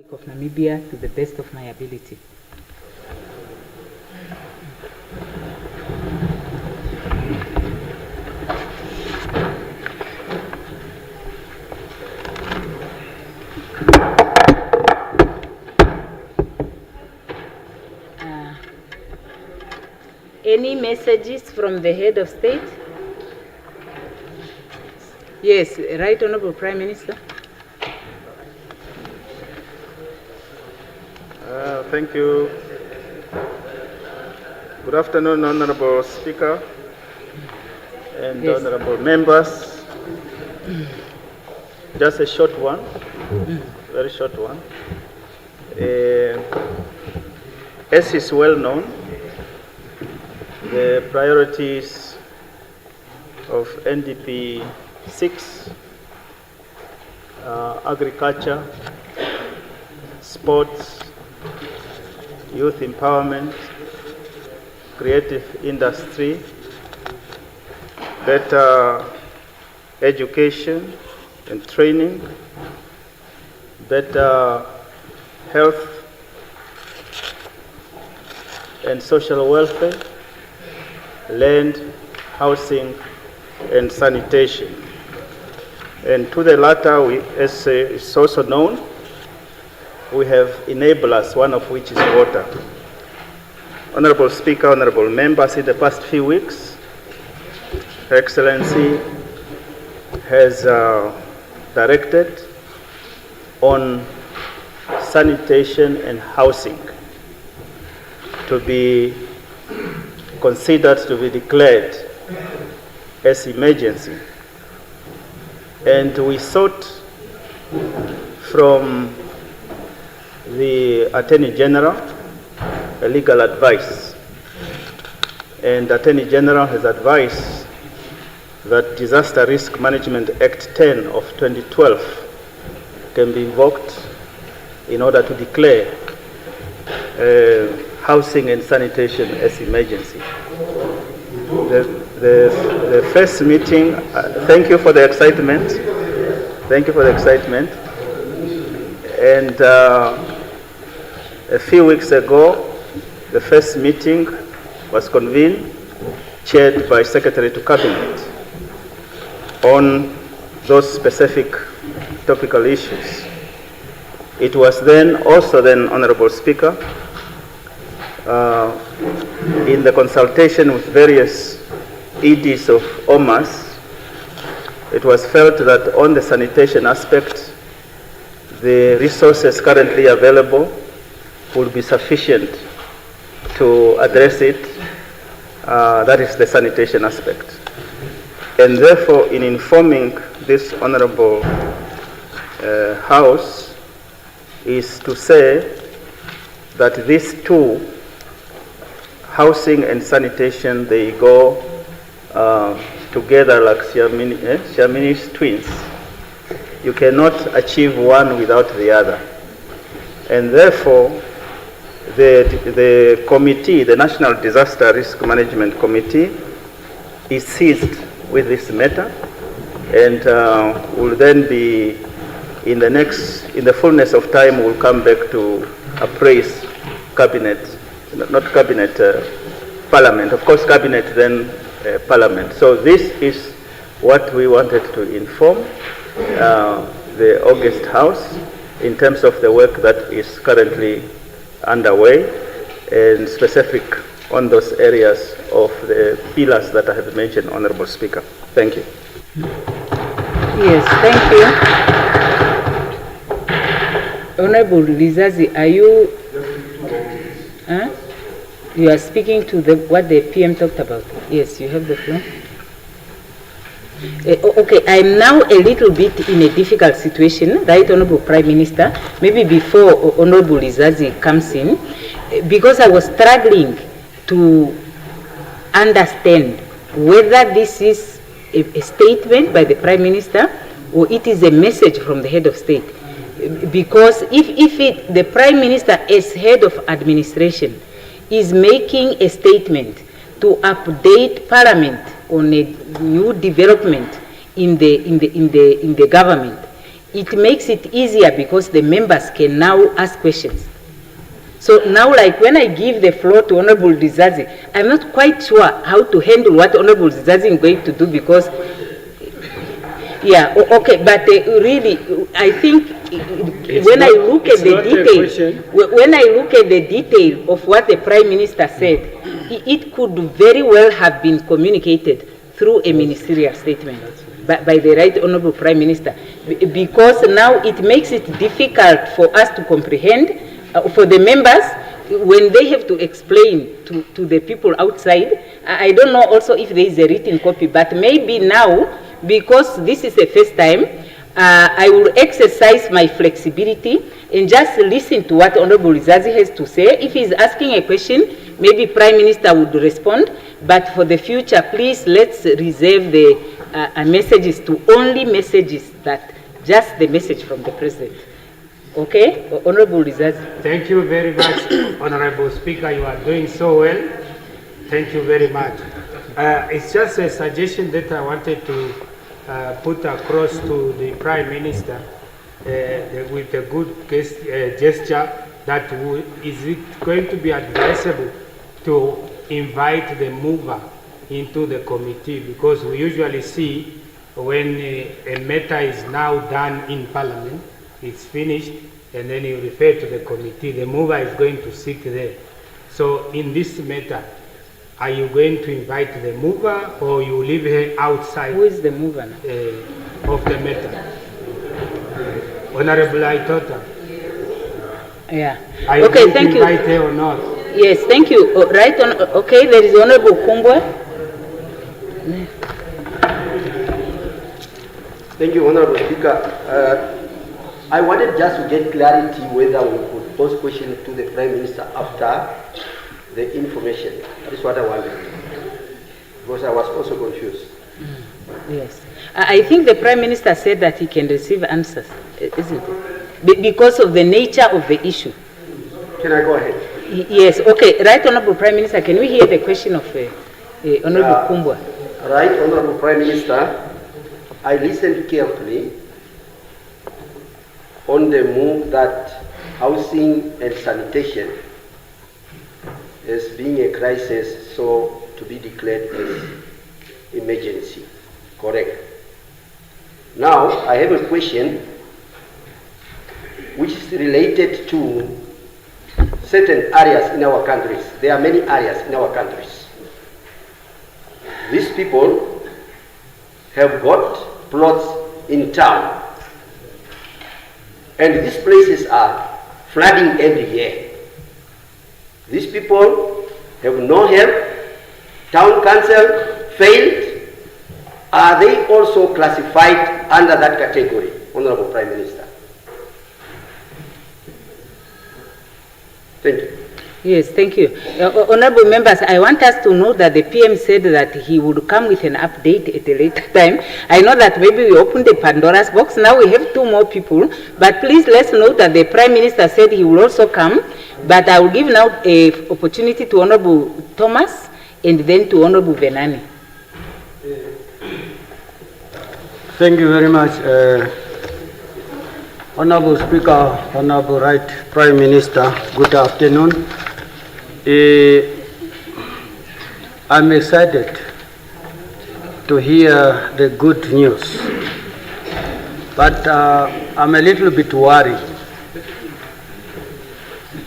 of Namibia to the best of my ability. Any messages from the head of state? Yes, Right Honorable Prime Minister. Thank you. Good afternoon, Honorable Speaker and Yes. Honorable members. Just a short one, very short one. As is well known, the priorities of NDP 6, agriculture, sports, youth empowerment, creative industry, better education and training, better health and social welfare, land, housing, and sanitation. And to the latter, as is also known, we have enablers, one of which is water. Honorable Speaker, honorable members, in the past few weeks, Her Excellency has directed on sanitation and housing to be considered to be declared as emergency. And we sought from the Attorney General a legal advice. And the Attorney General has advised that Disaster Risk Management Act 10 of 2012 can be invoked in order to declare housing and sanitation as emergency. The first meeting, thank you for the excitement. Thank you for the excitement. And a few weeks ago, the first meeting was convened, chaired by Secretary to Cabinet, on those specific topical issues. It was then also Honorable Speaker, in the consultation with various EDs of OMAS, it was felt that on the sanitation aspect, the resources currently available would be sufficient to address it. That is the sanitation aspect. And therefore, in informing this Honorable House, is to say that these two, housing and sanitation, they go together like Siamese twins. You cannot achieve one without the other. And therefore, the committee, the National Disaster Risk Management Committee, is seized with this matter and will then be, in the fullness of time, will come back to appraise Cabinet, not Cabinet, Parliament. Of course, Cabinet, then Parliament. So this is what we wanted to inform the August House in terms of the work that is currently underway and specific on those areas of the pillars that I have mentioned, Honorable Speaker. Thank you. Yes, thank you. Honorable Lizazi, are you? You are speaking to what the PM talked about. Yes, you have the floor. Okay, I'm now a little bit in a difficult situation, Right Honorable Prime Minister, maybe before Honorable Lizazi comes in, because I was struggling to understand whether this is a statement by the Prime Minister or it is a message from the head of state. Because if the Prime Minister as head of administration is making a statement to update Parliament on a new development in the government, it makes it easier because the members can now ask questions. So now, like when I give the floor to Honorable Dizazi, I'm not quite sure how to handle what Honorable Dizazi is going to do because, yeah, okay, but really, I think when I look at the detail, when I look at the detail of what the Prime Minister said, it could very well have been communicated through a ministerial statement by the Right Honorable Prime Minister, because now it makes it difficult for us to comprehend. For the members, when they have to explain to the people outside, I don't know also if there is a written copy, but maybe now, because this is the first time, I will exercise my flexibility and just listen to what Honorable Dizazi has to say. If he's asking a question, maybe Prime Minister would respond, but for the future, please let's reserve the messages to only messages that just the message from the President. Okay, Honorable Dizazi. Thank you very much, Honorable Speaker. You are doing so well. Thank you very much. It's just a suggestion that I wanted to put across to the Prime Minister with a good gesture that is it going to be advisable to invite the mover into the committee, because we usually see when a matter is now done in Parliament, it's finished, and then you refer to the committee. The mover is going to sit there. So in this matter, are you going to invite the mover, or you leave her outside? Who is the mover now? Of the matter? Honorable Aitota. Yeah. Are you okay, going thank to you. invite her or not? Yes, thank you. Right on. Okay, there is Honorable Kumbwa. Thank you, Honorable Speaker. I wanted just to get clarity whether we could pose questions to the Prime Minister after the information. That is what I wanted, because I was also confused. Yes. I think the Prime Minister said that he can receive answers, isn't it? Because of the nature of the issue. Can I go ahead? Yes, okay. Right Honorable Prime Minister, can we hear the question of Honorable Kumbwa? Right Honorable Prime Minister, I listened carefully on the move that housing and sanitation as being a crisis, so to be declared as emergency. Correct. Now, I have a question which is related to certain areas in our countries. There are many areas in our countries. These people have got plots in town, and these places are flooding every year. These people have no help. Town council failed. Are they also classified under that category, Honorable Prime Minister? Thank you. Yes, thank you. Honorable members, I want us to know that the PM said that he would come with an update at a later time. I know that maybe we opened the Pandora's box. Now we have 2 more people, but please let's note that the Prime Minister said he will also come, but I will give now an opportunity to Honorable Thomas and then to Honorable Venani. Thank you very much. Honorable Speaker, Honorable Right Prime Minister, good afternoon. I'm excited to hear the good news, but I'm a little bit worried,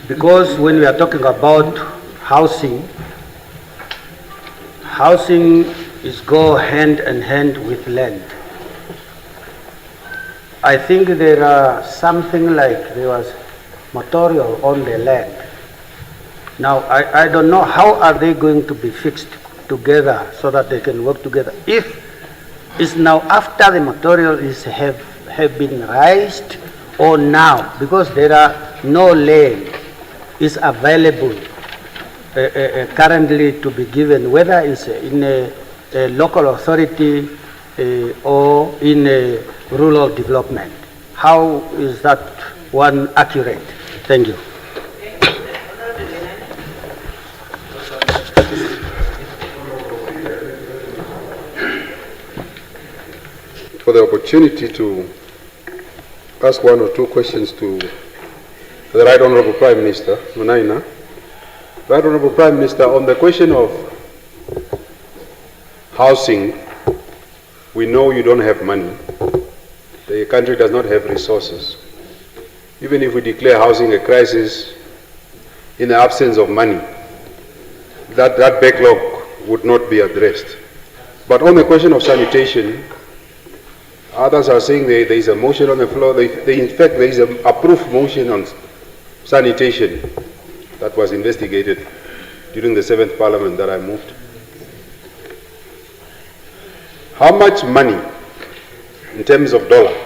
because when we are talking about housing, housing is go hand in hand with land. I think there are something like there was material on the land. Now, I don't know how are they going to be fixed together so that they can work together. If it's now after the material is have been raised, or now, because there are no land is available currently to be given, whether it's in a local authority or in a rural development. How is that one accurate? Thank you. For the opportunity to ask one or two questions to the Right Honorable Prime Minister, Munaina. Right Honorable Prime Minister, on the question of housing, we know you don't have money. The country does not have resources. Even if we declare housing a crisis in the absence of money, that backlog would not be addressed. But on the question of sanitation, others are saying there is a motion on the floor. In fact, there is an approved motion on sanitation that was investigated during the 7th Parliament that I moved. How much money, in terms of dollar,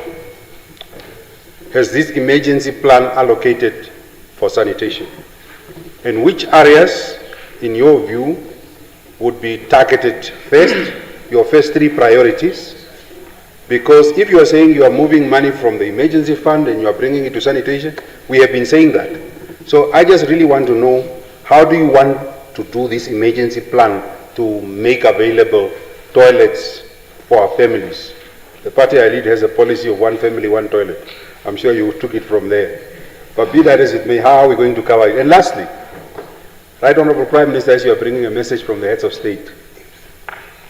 has this emergency plan allocated for sanitation? And which areas, in your view, would be targeted first, your first 3 priorities? Because if you are saying you are moving money from the emergency fund and you are bringing it to sanitation, we have been saying that. So I just really want to know, how do you want to do this emergency plan to make available toilets for our families? The party I lead has a policy of 1 family, 1 toilet. I'm sure you took it from there. But be that as it may, how are we going to cover it? And lastly, Right Honorable Prime Minister, as you are bringing a message from the heads of state,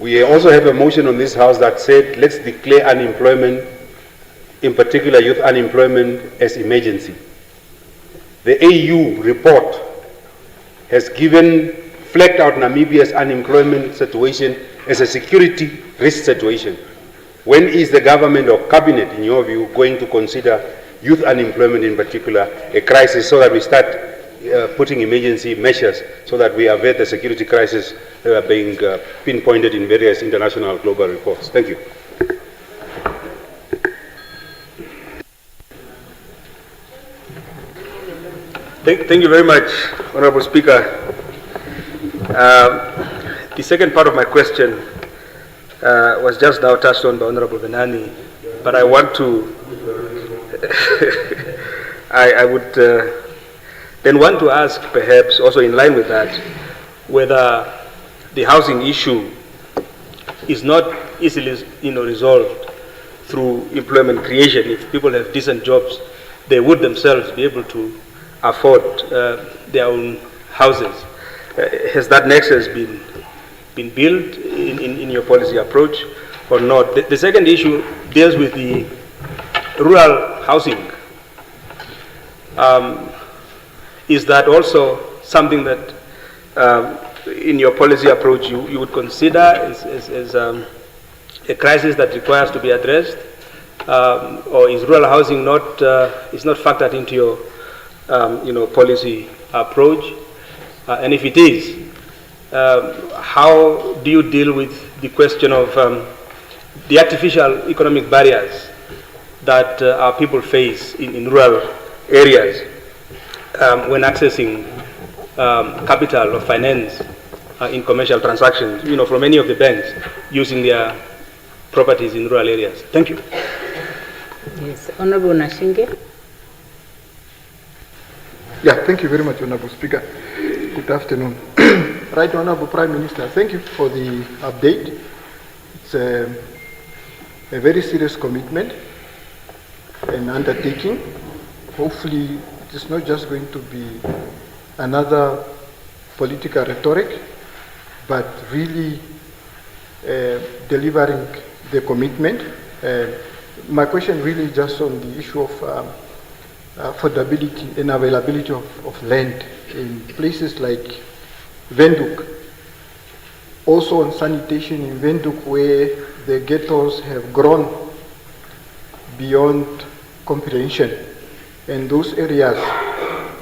we also have a motion on this House that said, let's declare unemployment, in particular youth unemployment, as emergency. The AU report has flagged out Namibia's unemployment situation as a security risk situation. When is the government or cabinet, in your view, going to consider youth unemployment in particular a crisis, so that we start putting emergency measures so that we avert the security crisis being pinpointed in various international global reports? Thank you. Thank you very much, Honorable Speaker. The second part of my question was just now touched on by Honorable Venani, but I want to, I would then want to ask, perhaps also in line with that, whether the housing issue is not easily resolved through employment creation. If people have decent jobs, they would themselves be able to afford their own houses. Has that nexus been built in your policy approach or not? The second issue deals with the rural housing. Is that also something that in your policy approach you would consider as a crisis that requires to be addressed? Or is rural housing is not factored into your policy approach? And if it is, how do you deal with the question of the artificial economic barriers that our people face in rural areas when accessing capital or finance in commercial transactions, from any of the banks using their properties in rural areas? Thank you. Yes, Honorable Nashinge. Yeah, thank you very much, Honorable Speaker. Good afternoon. Right Honorable Prime Minister, thank you for the update. It's a very serious commitment and undertaking. Hopefully, it is not just going to be another political rhetoric, but really delivering the commitment. My question really just on the issue of affordability and availability of land in places like Windhoek. Also on sanitation in Windhoek, where the ghettos have grown beyond comprehension. And those areas,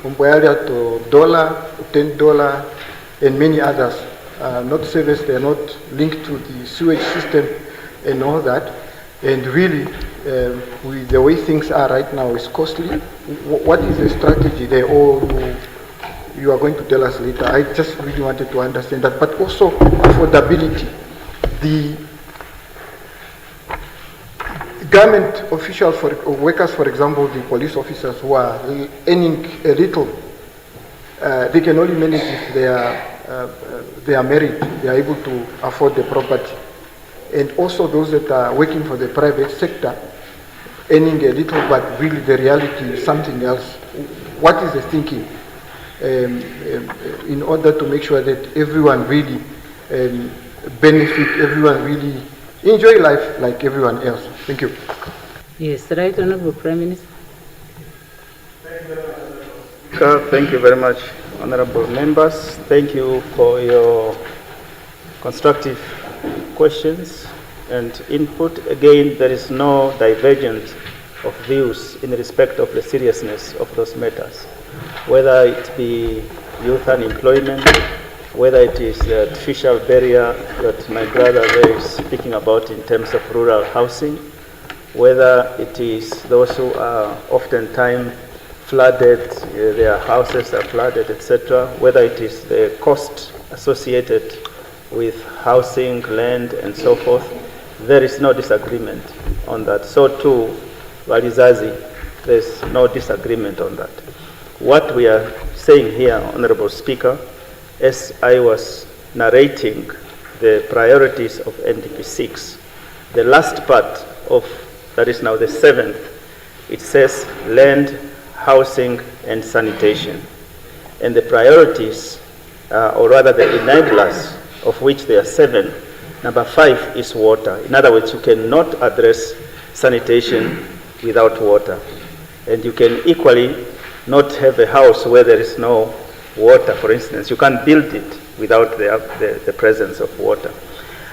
Umboyaria to Dola, $10, and many others, are not serviced, they are not linked to the sewage system and all that. And really, with the way things are right now, is costly. What is the strategy there, or you are going to tell us later? I just really wanted to understand that. But also affordability. The government officials, or workers, for example, the police officers who are earning a little, they can only manage if they are married, they are able to afford the property. And also those that are working for the private sector, earning a little, but really the reality is something else. What is the thinking in order to make sure that everyone really benefit, everyone really enjoy life like everyone else? Thank you. Yes, Right Honorable Prime Minister. Thank you very much, honorable members. Thank you for your constructive questions and input. Again, there is no divergence of views in respect of the seriousness of those matters, whether it be youth unemployment, whether it is the artificial barrier that my brother there is speaking about in terms of rural housing, whether it is those who are oftentimes flooded, their houses are flooded, etc., whether it is the cost associated with housing, land, and so forth, there is no disagreement on that. So too, Walizazi, there's no disagreement on that. What we are saying here, Honorable Speaker, as I was narrating the priorities of NDP 6, the last part of, that is now the 7th, it says land, housing, and sanitation. And the priorities, or rather the enablers, of which there are 7, number 5 is water. In other words, you cannot address sanitation without water. And you can equally not have a house where there is no water, for instance. You can't build it without the presence of water.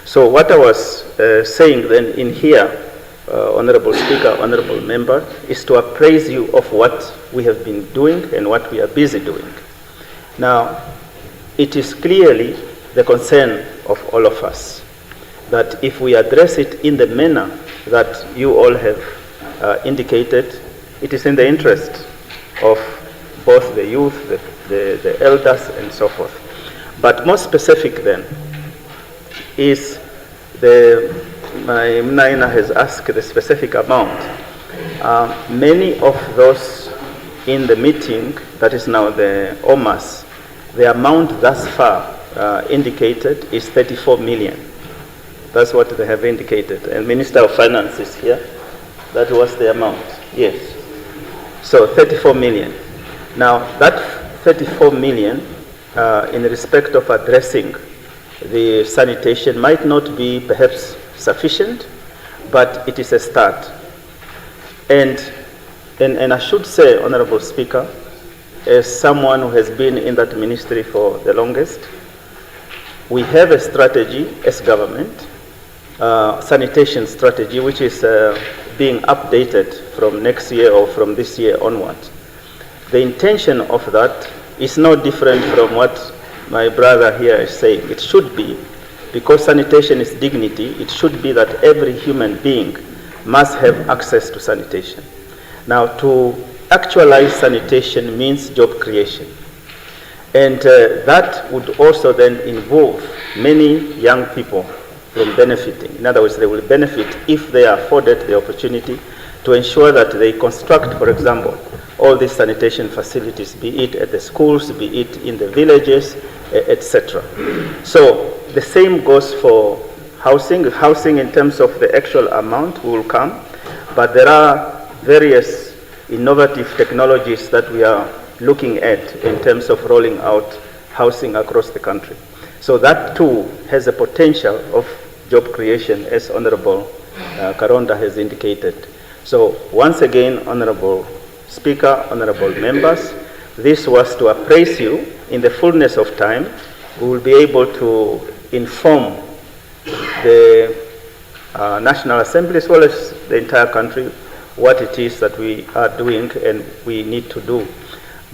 So what I was saying then in here, Honorable Speaker, Honorable Member, is to appraise you of what we have been doing and what we are busy doing. Now, it is clearly the concern of all of us that if we address it in the manner that you all have indicated, it is in the interest of both the youth, the elders, and so forth. But more specific then is my Mnaina has asked the specific amount. Many of those in the meeting, that is now the OMAS, the amount thus far indicated is 34 million. That's what they have indicated. And Minister of Finance is here. That was the amount, yes. So 34 million. Now that 34 million in respect of addressing the sanitation might not be perhaps sufficient, but it is a start. And I should say, Honorable Speaker, as someone who has been in that ministry for the longest, we have a strategy as government, sanitation strategy, which is being updated from next year or from this year onward. The intention of that is no different from what my brother here is saying. It should be, because sanitation is dignity, it should be that every human being must have access to sanitation. Now, to actualize sanitation means job creation. And that would also then involve many young people from benefiting. In other words, they will benefit if they are afforded the opportunity to ensure that they construct, for example, all these sanitation facilities, be it at the schools, be it in the villages, etc. So the same goes for housing. Housing in terms of the actual amount will come, but there are various innovative technologies that we are looking at in terms of rolling out housing across the country. So that too has a potential of job creation, as Honorable Karonda has indicated. So once again, Honorable Speaker, Honorable Members, this was to appraise you. In the fullness of time, we will be able to inform the National Assembly as well as the entire country what it is that we are doing and we need to do.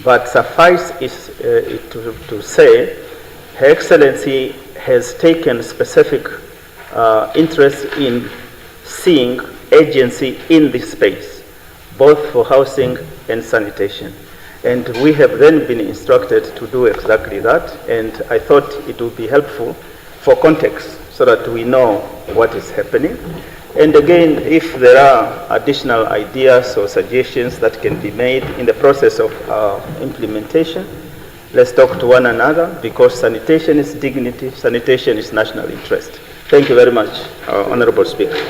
But suffice is to say, Her Excellency has taken specific interest in seeing agency in this space, both for housing and sanitation. And we have then been instructed to do exactly that, and I thought it would be helpful for context so that we know what is happening. And again, if there are additional ideas or suggestions that can be made in the process of implementation, let's talk to one another, because sanitation is dignity, sanitation is national interest. Thank you very much, Honorable Speaker.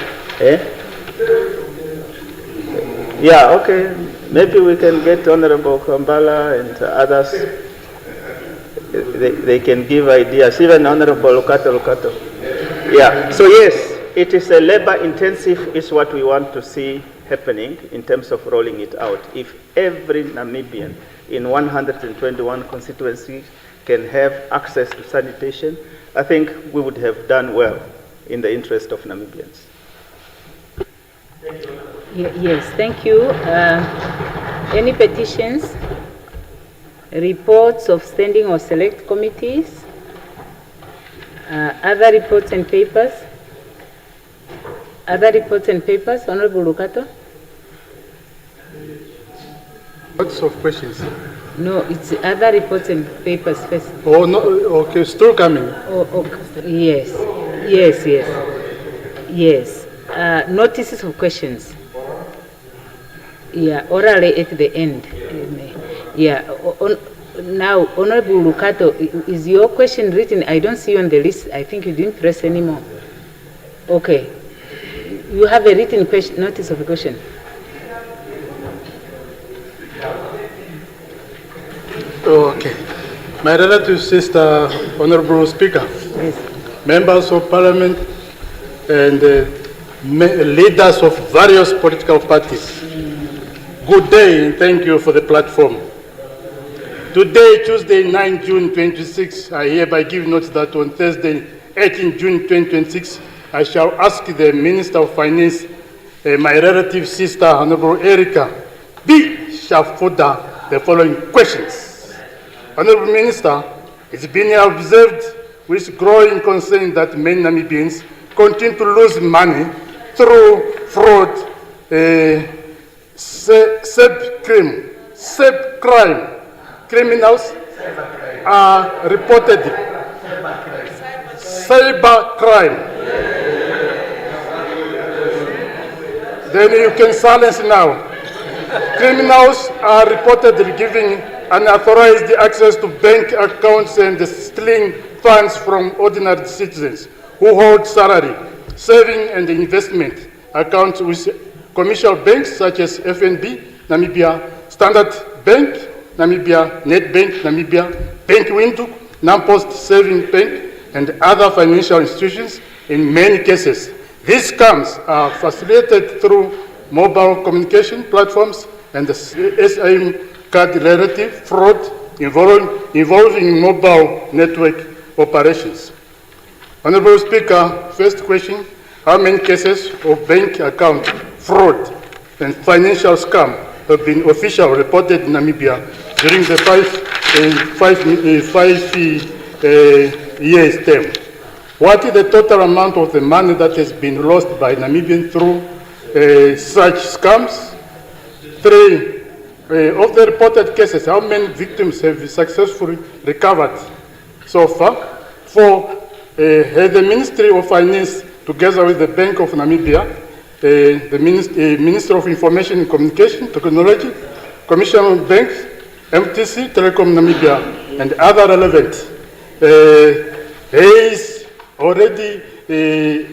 Yeah, okay. Maybe we can get Honorable Kambala and others. They can give ideas, even Honorable Lukato. Yeah, so yes, it is a labor intensive is what we want to see happening in terms of rolling it out. If every Namibian in 121 constituencies can have access to sanitation, I think we would have done well in the interest of Namibians. Yes, thank you. Any petitions? Reports of standing or select committees? Other reports and papers? Other reports and papers? Honorable Lukato? Lots of questions. No, it's other reports and papers first. Oh, no, okay, still coming. Oh, okay. Yes. Notices of questions. Yeah, orally at the end. Yeah. Now, Honorable Lukato, is your question written? I don't see you on the list. I think you didn't press anymore. Okay. You have a written question, notice of a question. Okay. My relative sister, Honorable Speaker, Yes. members of Parliament, and leaders of various political parties. Good day and thank you for the platform. Today, Tuesday, 9 June 26, I hereby give notice that on Thursday, 18 June 2026, I shall ask the Minister of Finance, my relative sister, Honorable Erica B. Shafuda, the following questions. Honorable Minister, it's been observed with growing concern that many Namibians continue to lose money through fraud, crime. Criminals are reported cyber crime. Then you can silence now. Criminals are reportedly giving unauthorized access to bank accounts and stealing funds from ordinary citizens who hold salary, saving and investment accounts with commercial banks such as FNB, Namibia, Standard Bank, Namibia, Nedbank, Namibia, Bank Windhoek, Nampost Saving Bank, and other financial institutions. In many cases, these scams are facilitated through mobile communication platforms and the SIM card relative fraud involving mobile network operations. Honorable Speaker, first question, how many cases of bank account fraud and financial scam have been officially reported in Namibia during the five years term? What is the total amount of the money that has been lost by Namibians through such scams? 3, of the reported cases, how many victims have successfully recovered so far? 4, has the Ministry of Finance, together with the Bank of Namibia, the Minister of Information and Communication Technology, Commission on Banks, MTC, Telecom Namibia, and other relevant, has already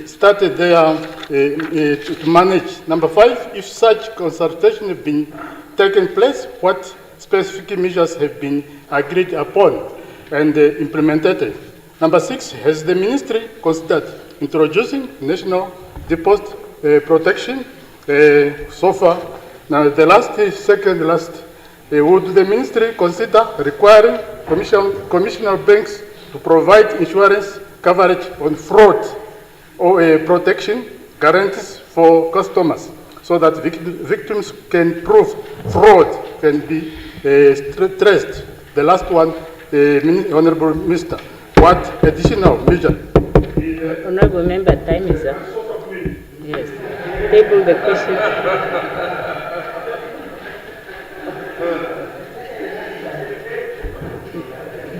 started there to manage. Number 5, if such consultation have been taken place, what specific measures have been agreed upon and implemented? Number 6, has the ministry considered introducing national deposit protection so far? Now, the last, would the ministry consider requiring commercial banks to provide insurance coverage on fraud or protection guarantees for customers so that victims can prove fraud can be traced? The last one, Honorable Minister, what additional measure? Honorable Member, time is up. Yes. Table the question.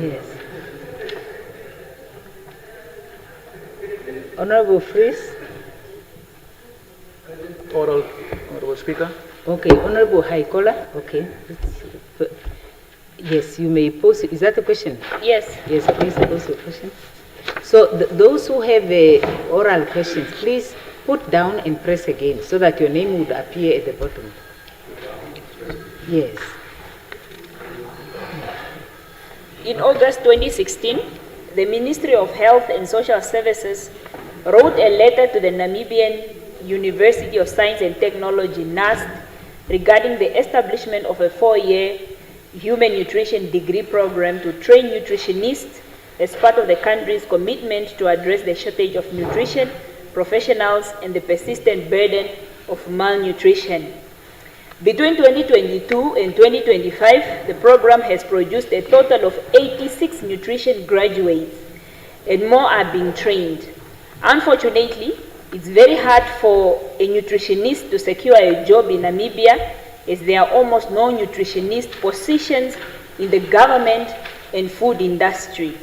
Yes. Honorable Fries. Honorable Speaker. Okay. Honorable Haikola. Okay. Yes, you may pose. Is that a question? Yes. Yes, please pose a question. So those who have oral questions, please put down and press again so that your name would appear at the bottom. Yes. In August 2016, the Ministry of Health and Social Services wrote a letter to the Namibian University of Science and Technology, NUST, regarding the establishment of a 4-year human nutrition degree program to train nutritionists as part of the country's commitment to address the shortage of nutrition professionals and the persistent burden of malnutrition. Between 2022 and 2025, the program has produced a total of 86 nutrition graduates, and more are being trained. Unfortunately, it's very hard for a nutritionist to secure a job in Namibia, as there are almost no nutritionist positions in the government and food industry.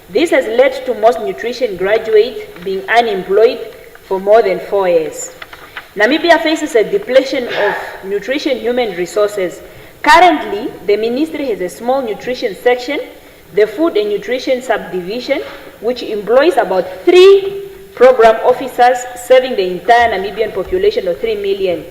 This has led to most nutrition graduates being unemployed for more than 4 years. Namibia faces a depletion of nutrition human resources. Currently, the ministry has a small nutrition section, the Food and Nutrition Subdivision, which employs about 3 program officers serving the entire Namibian population of 3 million.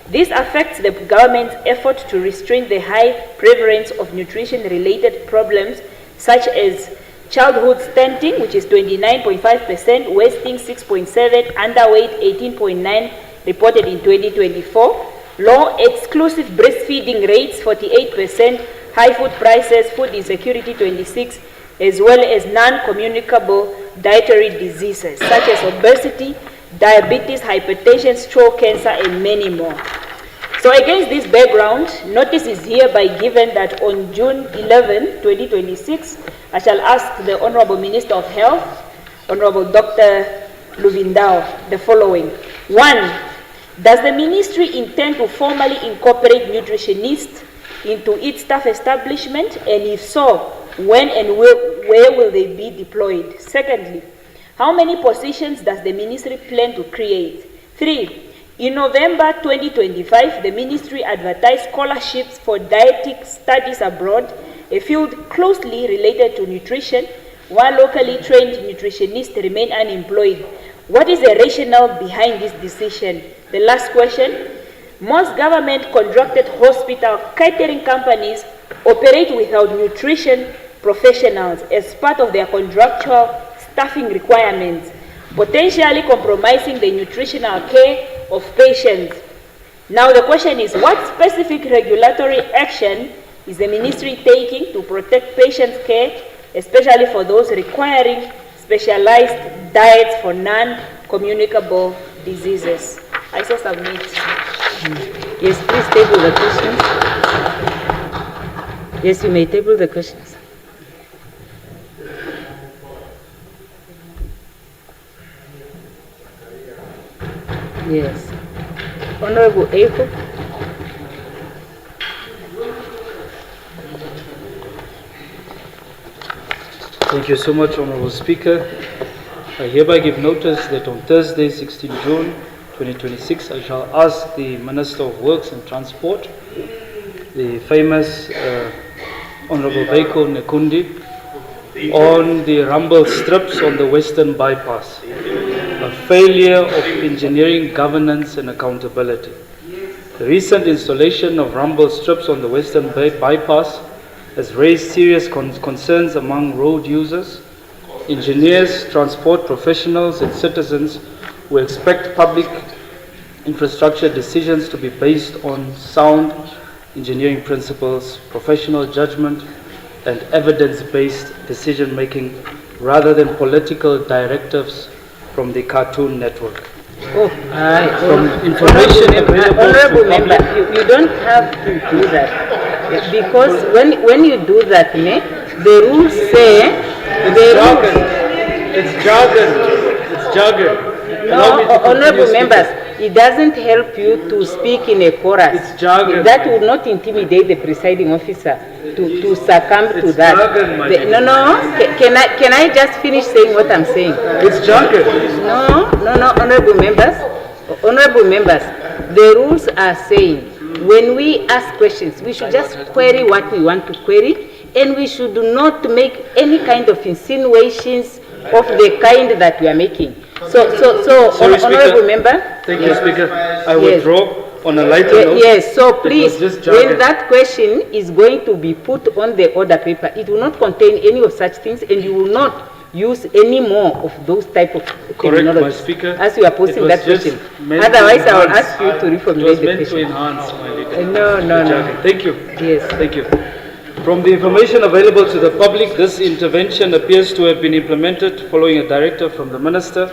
This affects the government's effort to restrain the high prevalence of nutrition-related problems such as childhood stunting, which is 29.5%, wasting 6.7%, underweight 18.9%, reported in 2024, low exclusive breastfeeding rates 48%, high food prices, food insecurity 26%, as well as non-communicable dietary diseases such as obesity, diabetes, hypertension, stroke, cancer, and many more. So against this background, notice is hereby given that on June 11, 2026, I shall ask the Honorable Minister of Health, Honorable Dr. Luvindao, the following. 1. Does the ministry intend to formally incorporate nutritionists into its staff establishment, and if so, when and where will they be deployed? Secondly, how many positions does the ministry plan to create? 3. In November 2025, the ministry advertised scholarships for dietetic studies abroad, a field closely related to nutrition, while locally trained nutritionists remain unemployed. What is the rationale behind this decision? The last question, most government-contracted hospital catering companies operate without nutrition professionals as part of their contractual staffing requirements, potentially compromising the nutritional care of patients. Now the question is, what specific regulatory action is the ministry taking to protect patients' care, especially for those requiring specialized diets for non-communicable diseases? I so submit. Yes, please table the questions. Yes, you may table the questions. Yes. Honorable Echo. Thank you so much, Honorable Speaker. I hereby give notice that on Thursday, 16 June 2026, I shall ask the Minister of Works and Transport, the famous Honorable Beko Nekundi, on the rumble strips on the Western Bypass, a failure of engineering governance and accountability. The recent installation of rumble strips on the Western Bypass has raised serious concerns among road users, engineers, transport professionals, and citizens who expect public infrastructure decisions to be based on sound engineering principles, professional judgment, and evidence-based decision-making rather than political directives from the Cartoon Network. From information available Honorable to Member, public, you don't have to do that, because when you do that, the rules say it's jargon. No, honorable members, it doesn't help you to speak in a chorus. It's jargon. That would not intimidate the presiding officer to succumb to that. Can I just finish saying what I'm saying? It's jargon. No, honorable members. Honorable members, the rules are saying when we ask questions, we should just query what we want to query, and we should not make any kind of insinuations of the kind that we are making. So honorable member. Thank you, Speaker. I withdraw. on a lighter note. Yes, so it was please, just jargon. when that question is going to be put on the order paper, it will not contain any of such things, and you will not use any more of those type of terminology my speaker. as you are posting It was that just question. meant to Otherwise, I will enhance. ask you to It reformulate was the meant to question. enhance, my leader. No. Jargon. Thank you. Yes. Thank you. From the information available to the public, this intervention appears to have been implemented following a directive from the Minister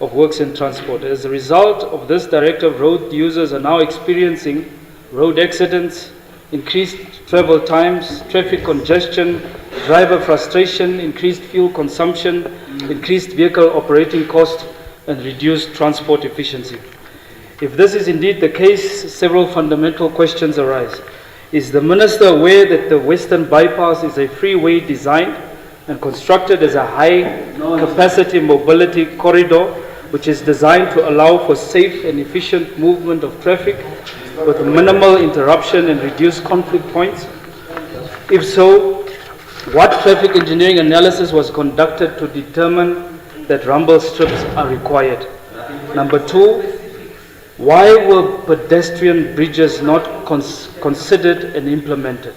of Works and Transport. As a result of this directive, road users are now experiencing road accidents, increased travel times, traffic congestion, driver frustration, increased fuel consumption, increased vehicle operating cost, and reduced transport efficiency. If this is indeed the case, several fundamental questions arise. Is the Minister aware that the Western Bypass is a freeway designed and constructed as a high-capacity mobility corridor, which is designed to allow for safe and efficient movement of traffic with minimal interruption and reduced conflict points? If so, what traffic engineering analysis was conducted to determine that rumble strips are required? Number two, why were pedestrian bridges not considered and implemented?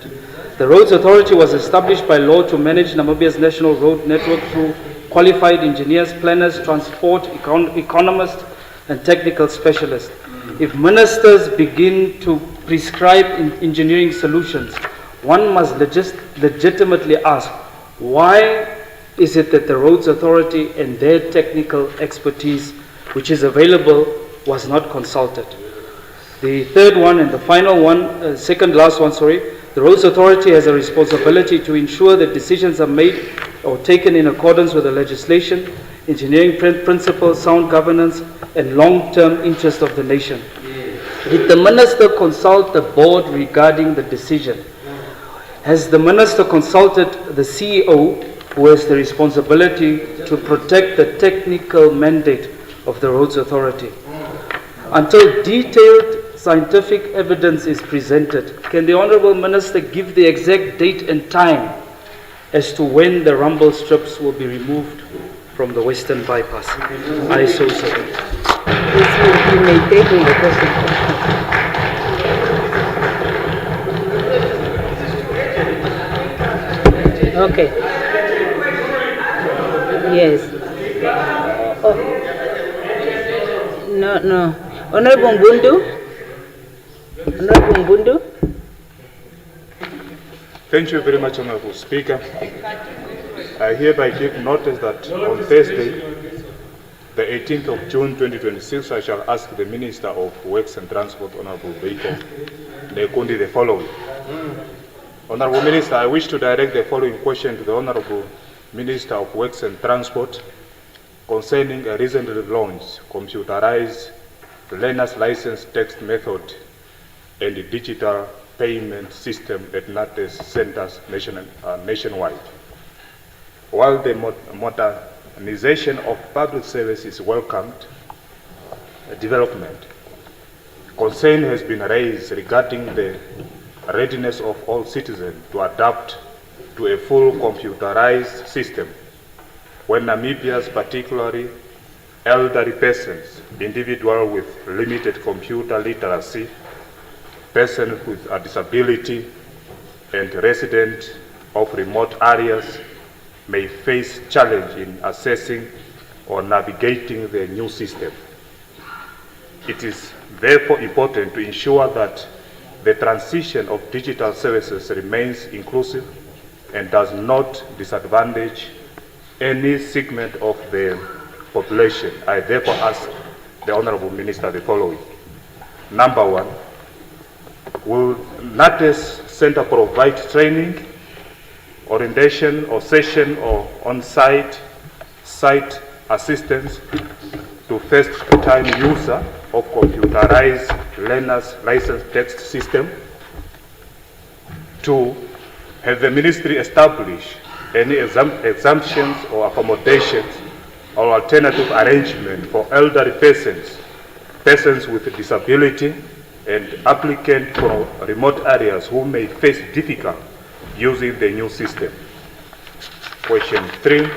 The Roads Authority was established by law to manage Namibia's national road network through qualified engineers, planners, transport, economists, and technical specialists. If ministers begin to prescribe engineering solutions, one must legitimately ask, why is it that the Roads Authority and their technical expertise, which is available, was not consulted? The third one and the final one, second last one, the Roads Authority has a responsibility to ensure that decisions are made or taken in accordance with the legislation, engineering principles, sound governance, and long-term interest of the nation. Did the Minister consult the board regarding the decision? Has the Minister consulted the CEO, who has the responsibility to protect the technical mandate of the Roads Authority? Until detailed scientific evidence is presented, can the Honourable Minister give the exact date and time as to when the rumble strips will be removed from the Western Bypass? I so submit. You may table the question. Okay. Yes. Oh. No. Honorable Mbundu. Honorable Mbundu. Thank you very much, Honorable Speaker. I hereby give notice that on Thursday, the 18th of June 2026, I shall ask the Minister of Works and Transport, Honorable Biko Nekundi, the following. Honorable Minister, I wish to direct the following question to the Honorable Minister of Works and Transport concerning a recently launched computerized learner's license text method and the digital payment system at NATES centers nationwide. While the modernization of public service is welcomed development, concern has been raised regarding the readiness of all citizens to adapt to a full computerized system when Namibia's, particularly elderly persons, individuals with limited computer literacy, persons with a disability, and residents of remote areas may face challenge in accessing or navigating the new system. It is therefore important to ensure that the transition of digital services remains inclusive and does not disadvantage any segment of the population. I therefore ask the Honourable Minister the following. Number one, will NATES Centre provide training, orientation or session or on-site site assistance to first-time user of computerized learner's license text system? Two, has the ministry established any exemptions or accommodations or alternative arrangement for elderly persons, persons with disability, and applicants from remote areas who may face difficulty using the new system? Question three,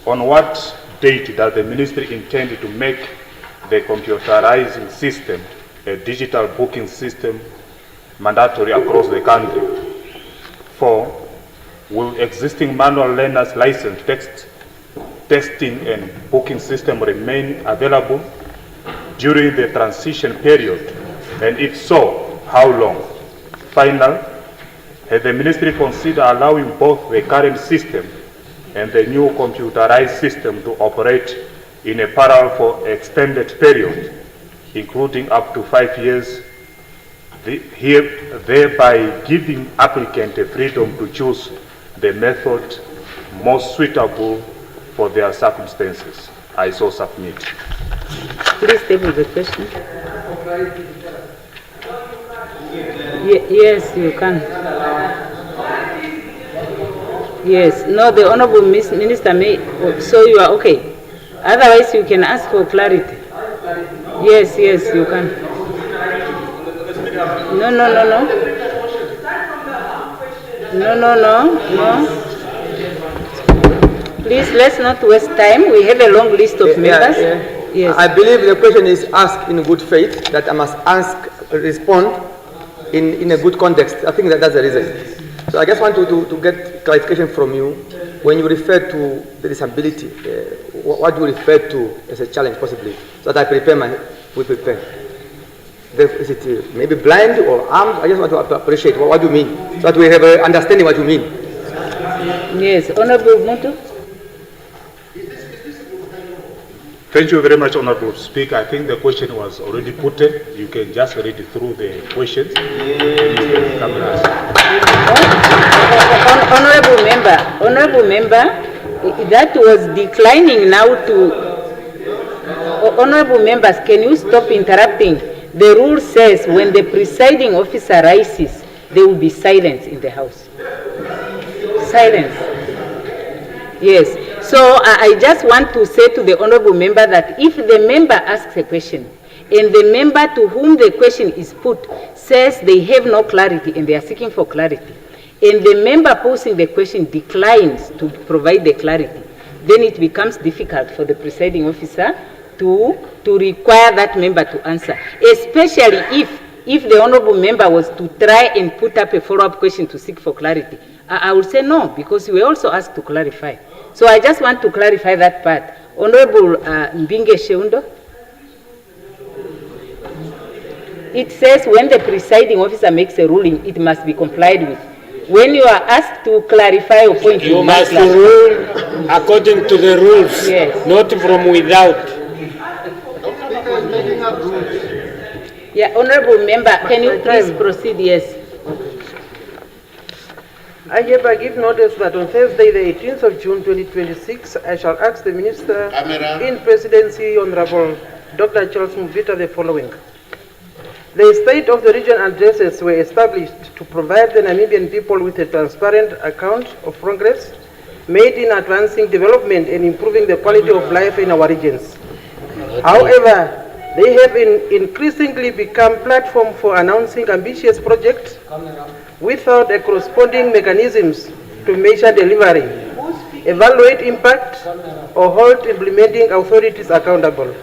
on what date does the ministry intend to make the computerizing system, a digital booking system mandatory across the country? 4, will existing manual learners license testing and booking system remain available during the transition period? And if so, how long? Final, has the ministry considered allowing both the current system and the new computerized system to operate in a parallel for extended period, including up to 5 years, thereby giving applicant a freedom to choose the method most suitable for their circumstances? I so submit. Please table the question. Yes, you can. Yes, no, the Honorable Minister may, so you are okay. Otherwise, you can ask for clarity. Yes, you can. No. Please, let's not waste time. We have a long list of members. Yes. I believe the question is asked in good faith, that I must respond in a good context. I think that's the reason. So I just want to get clarification from you. When you refer to the disability, what do you refer to as a challenge possibly? So that I prepare. Is it maybe blind or armed? I just want to appreciate what do you mean, so that we have an understanding what you mean. Yes, Honorable Muntu. Thank you very much, Honorable Speaker. I think the question was already put. You can just read through the questions. Honorable member, that was declining now to. Honorable members, can you stop interrupting? The rule says when the presiding officer rises, there will be silence in the House. Silence. Yes. So I just want to say to the honorable member that if the member asks a question and the member to whom the question is put says they have no clarity and they are seeking for clarity, and the member posing the question declines to provide the clarity, then it becomes difficult for the presiding officer to require that member to answer, especially if the honorable member was to try and put up a follow-up question to seek for clarity. I would say no, because we were also asked to clarify. So I just want to clarify that part. Honorable Mbinge Sheundo. It says when the presiding officer makes a ruling, it must be complied with. When you are asked to clarify your point, you must rule according to the rules, yes, not from without. Yeah, honorable member, can you please proceed? Yes. I hereby give notice that on Thursday, the 18th of June 2026, I shall ask the Minister in Presidency, Honorable Dr. Charles Mvita, the following. The State of the Region addresses were established to provide the Namibian people with a transparent account of progress made in advancing development and improving the quality of life in our regions. However, they have increasingly become platform for announcing ambitious projects without a corresponding mechanisms to measure delivery, evaluate impact, or hold implementing authorities accountable.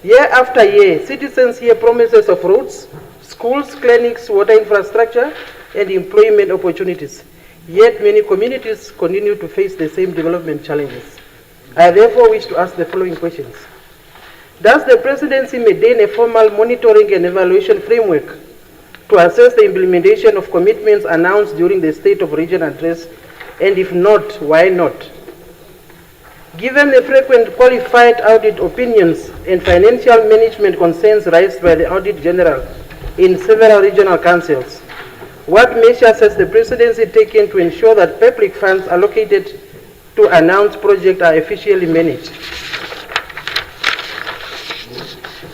Year after year, citizens hear promises of roads, schools, clinics, water infrastructure, and employment opportunities. Yet many communities continue to face the same development challenges. I therefore wish to ask the following questions. Does the Presidency maintain a formal monitoring and evaluation framework to assess the implementation of commitments announced during the State of Region address, and if not, why not? Given the frequent qualified audit opinions and financial management concerns raised by the Audit General in several regional councils, what measures has the Presidency taken to ensure that public funds allocated to announced projects are efficiently managed?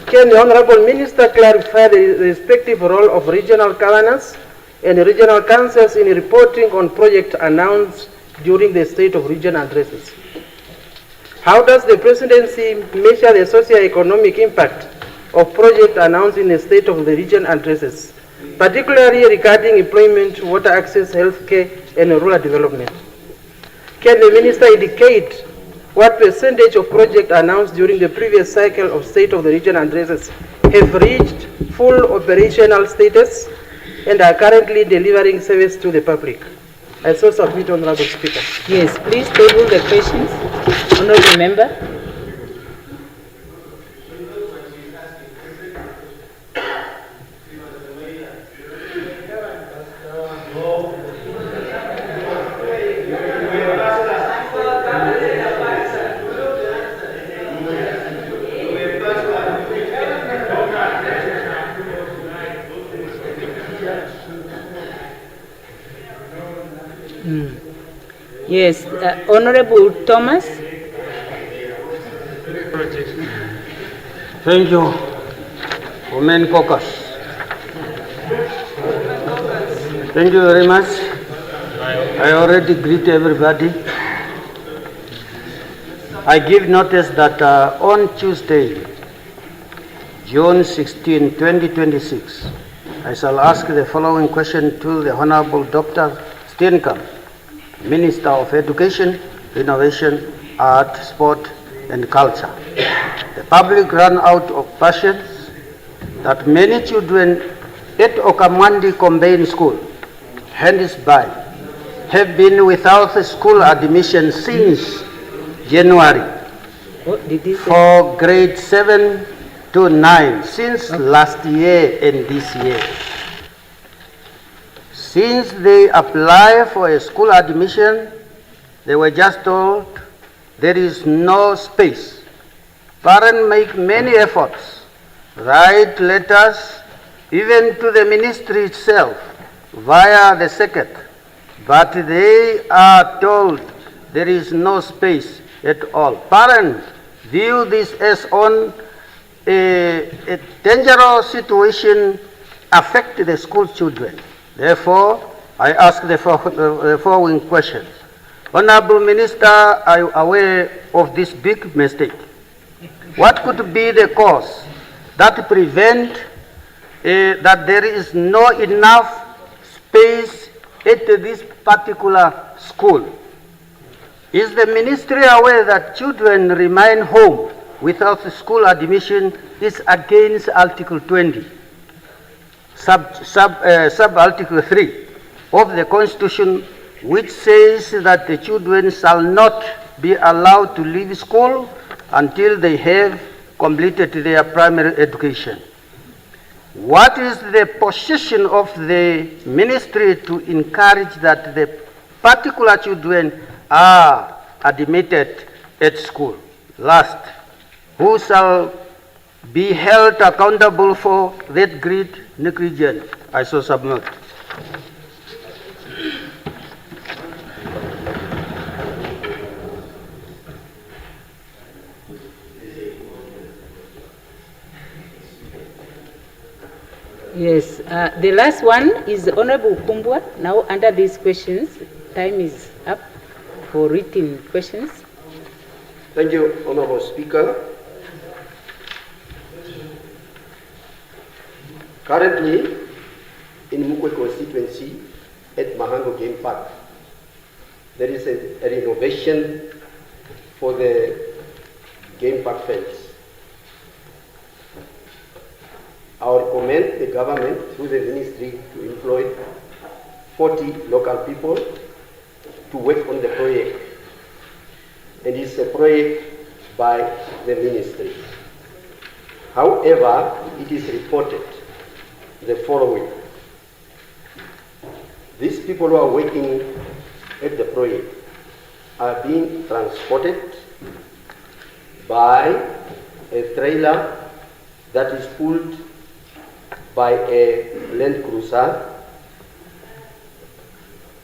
Can the Honorable Minister clarify the respective role of regional governors and regional councils in reporting on projects announced during the State of Region addresses? How does the Presidency measure the socio-economic impact of projects announced in the State of the Region addresses, particularly regarding employment, water access, healthcare, and rural development? Can the Minister indicate What percentage of projects announced during the previous cycle of State of the Region addresses have reached full operational status and are currently delivering service to the public? I so submit, Honorable Speaker. Yes, please table the questions. Honorable Member. Yes, Honorable Thomas. Thank you, Women Caucus. Thank you very much. I already greet everybody. I give notice that on Tuesday, June 16, 2026, I shall ask the following question to the Honorable Dr. Steenkamp, Minister of Education, Innovation, Art, Sport and Culture. The public ran out of patience that many children at Okamwandi Combined School, Handisby, have been without school admission since January for grade 7 to 9, since last year and this year. Since they apply for a school admission, they were just told there is no space. Parents make many efforts, write letters, even to the ministry itself, via the SECET, but they are told there is no space at all. Parents view this as on a dangerous situation affect the school children. Therefore, I ask the following questions. Honorable Minister, are you aware of this big mistake? What could be the cause that prevent that there is no enough space at this particular school? Is the ministry aware that children remain home without school admission is against Article 20? Sub-Article 3 of the Constitution, which says that the children shall not be allowed to leave school until they have completed their primary education. What is the position of the ministry to encourage that the particular children are admitted at school? Last, who shall be held accountable for that great negligence? I so submit. Yes, the last one is Honorable Kumbwa. Now, under these questions, time is up for written questions. Thank you, Honorable Speaker. Currently, in Mukwe constituency at Mahango Game Park, there is a renovation for the game park fence. I would recommend the government through the ministry to employ 40 local people to work on the project. And it's a project by the ministry. However, it is reported the following. These people who are working at the project are being transported by a trailer that is pulled by a Land Cruiser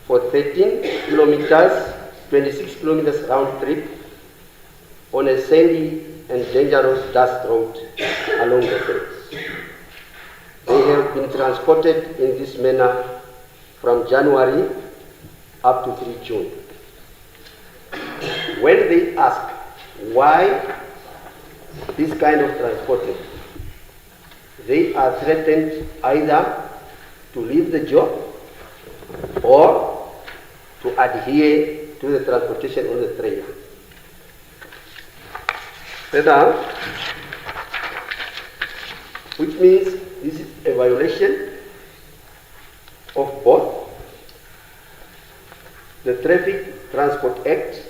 for 13 kilometers, 26 kilometers round trip on a sandy and dangerous dust road along the fence. They have been transported in this manner from January up to 3 June. When they ask why this kind of transporting, they are threatened either to leave the job or to adhere to the transportation on the train. Further, which means this is a violation of both the Traffic Transport Act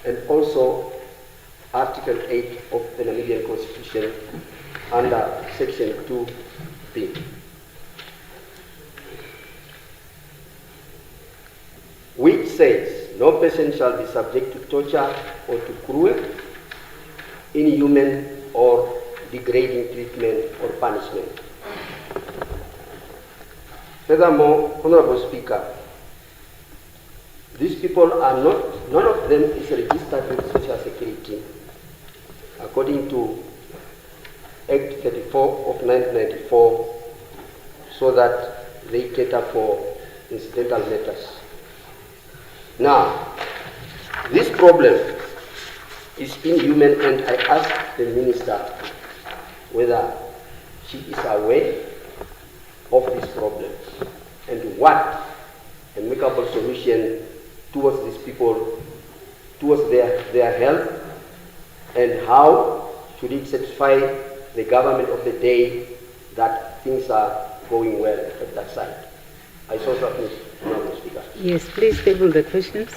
and also Article 8 of the Namibian Constitution under Section 2B. Which says no person shall be subject to torture or to cruel, inhuman or degrading treatment or punishment. Furthermore, Honorable Speaker, these people are not, none of them is registered with Social Security according to Act 34 of 1994, so that they cater for incidental matters. Now, this problem is inhuman, and I ask the Minister whether she is aware of this problem and what amicable solution towards these people, towards their health, and how should it satisfy the government of the day that things are going well at that side. I so submit, Honorable Speaker. Yes, please table the questions.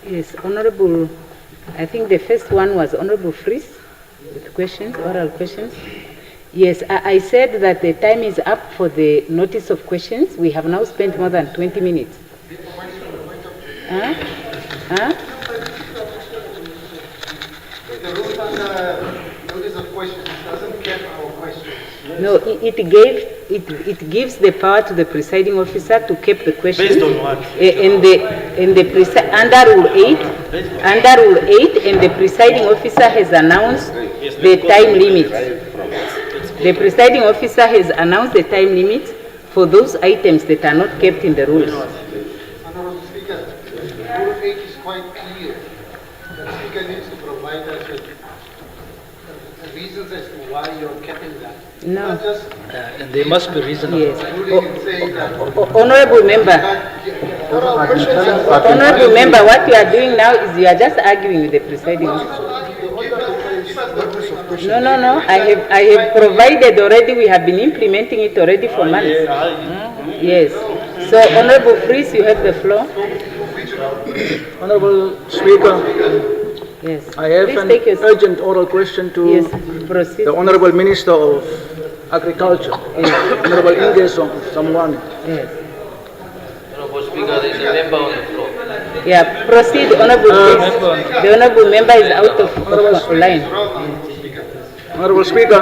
Yes, Honorable, I think the first one was Honorable Fries with questions, oral questions. Yes, I said that the time is up for the notice of questions. We have now spent more than 20 minutes. Huh? Huh? The rules on the notice of questions doesn't get our questions. No, it gives the power to the presiding officer to keep the questions. Based on what? Under Rule 8, and the presiding officer has announced the time limit. The presiding officer has announced the time limit for those items that are not kept in the rules. Honorable Speaker, Rule 8 is quite clear. The Speaker needs to provide us with reasons as to why you're keeping that. No. Not just And they must be reasonable. Yes. saying that. Honorable member, Honorable member, what you are doing now is you are just arguing with the presiding officer. No. I have provided already. We have been implementing it already for months. Yes. So, Honorable Fries, you have the floor. Honorable Speaker, yes. I have Please an take your seat. urgent oral question to proceed. the Honorable Minister of Agriculture, Honorable Inge Samwani. Yes. Honorable Speaker, there is a member on the floor. Yeah, proceed, Honorable Fries. The Honorable member is out of line. Honorable Speaker,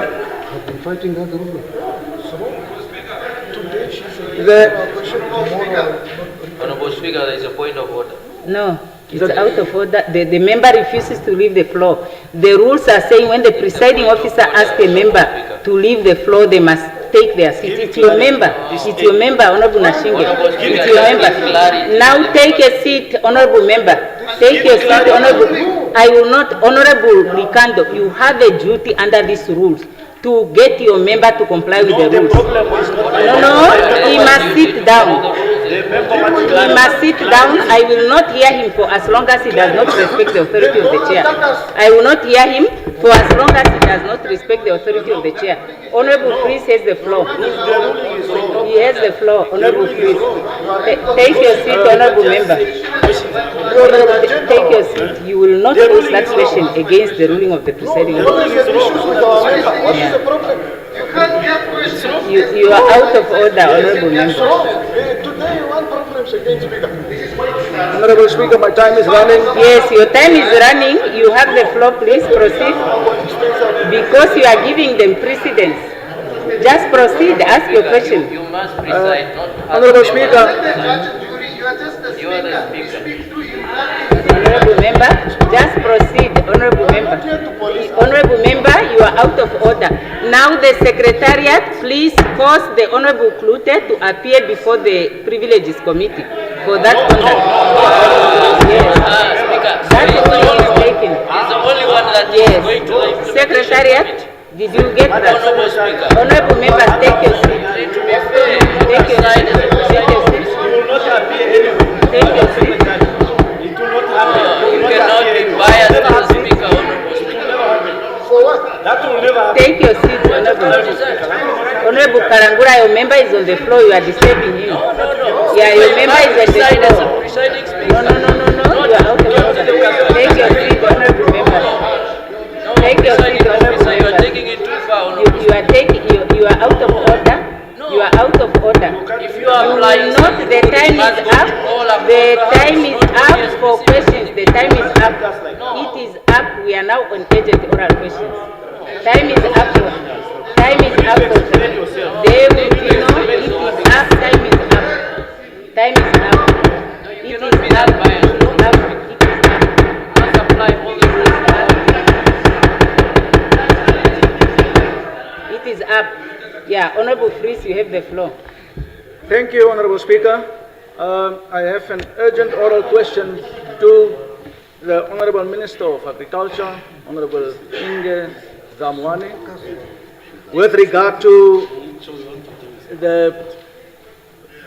Honorable Speaker, there is a point of order. No, it's out of order. The member refuses to leave the floor. The rules are saying when the presiding officer asks a member to leave the floor, they must take their seat. It's your member. It's your member, Honorable Nashinge. It's your member. Now take a seat, Honorable member. Take your seat, Honorable. I will not, Honorable Ricardo, you have a duty under these rules to get your member to comply with the rules. No, he must sit down. He must sit down. I will not hear him for as long as he does not respect the authority of the chair. I will not hear him for as long as he does not respect the authority of the chair. Honorable Fries has the floor. He has the floor. Honorable Fries. Take your seat, Honorable member. Take your seat. You will not pose that question against the ruling of the presiding officer. You are out of order, Honorable member. Today you want problems against Speaker. Honorable Speaker, my time is running. Yes, your time is running. You have the floor, please proceed. Because you are giving them precedence. Just proceed, ask your question. You must preside, not Honorable Speaker. You are the speaker. Honorable member, just proceed, Honorable member. Honorable member, you are out of order. Now the Secretariat, please force the Honorable Klute to appear before the Privileges Committee for that conduct. Yes. Speaker, That only is taken. he's the only one that get? Did you get that? Honorable Speaker. Honorable members, take your seat. To be fair, Take your seat. Take your seat. Take your seat. you cannot be biased as a speaker, Honorable Speaker. For what? That will never happen. Take your seat, Honorable. Honorable Karangura, your member is on the floor. You are disturbing him. No. Yeah, your member is on the As a floor. presiding speaker. No. You are out of order. Take your seat, Honorable member. Take your seat, Honorable You are member. taking it too far, Honorable. You are taking. You are out of order. You are out of order. If you are applying Not the time is up. The time is up for questions. The time is up. It is up. We are now on urgent oral questions. Time is up. Time is up. They will be no. It is up. Time is up. Time is up. It is up. It is up. Must apply all the rules. It is up. Yeah, Honorable Fries, you have the floor. Thank you, Honorable Speaker. I have an urgent oral question to the Honorable Minister of Agriculture, Honorable Inge Zamwani, with regard to the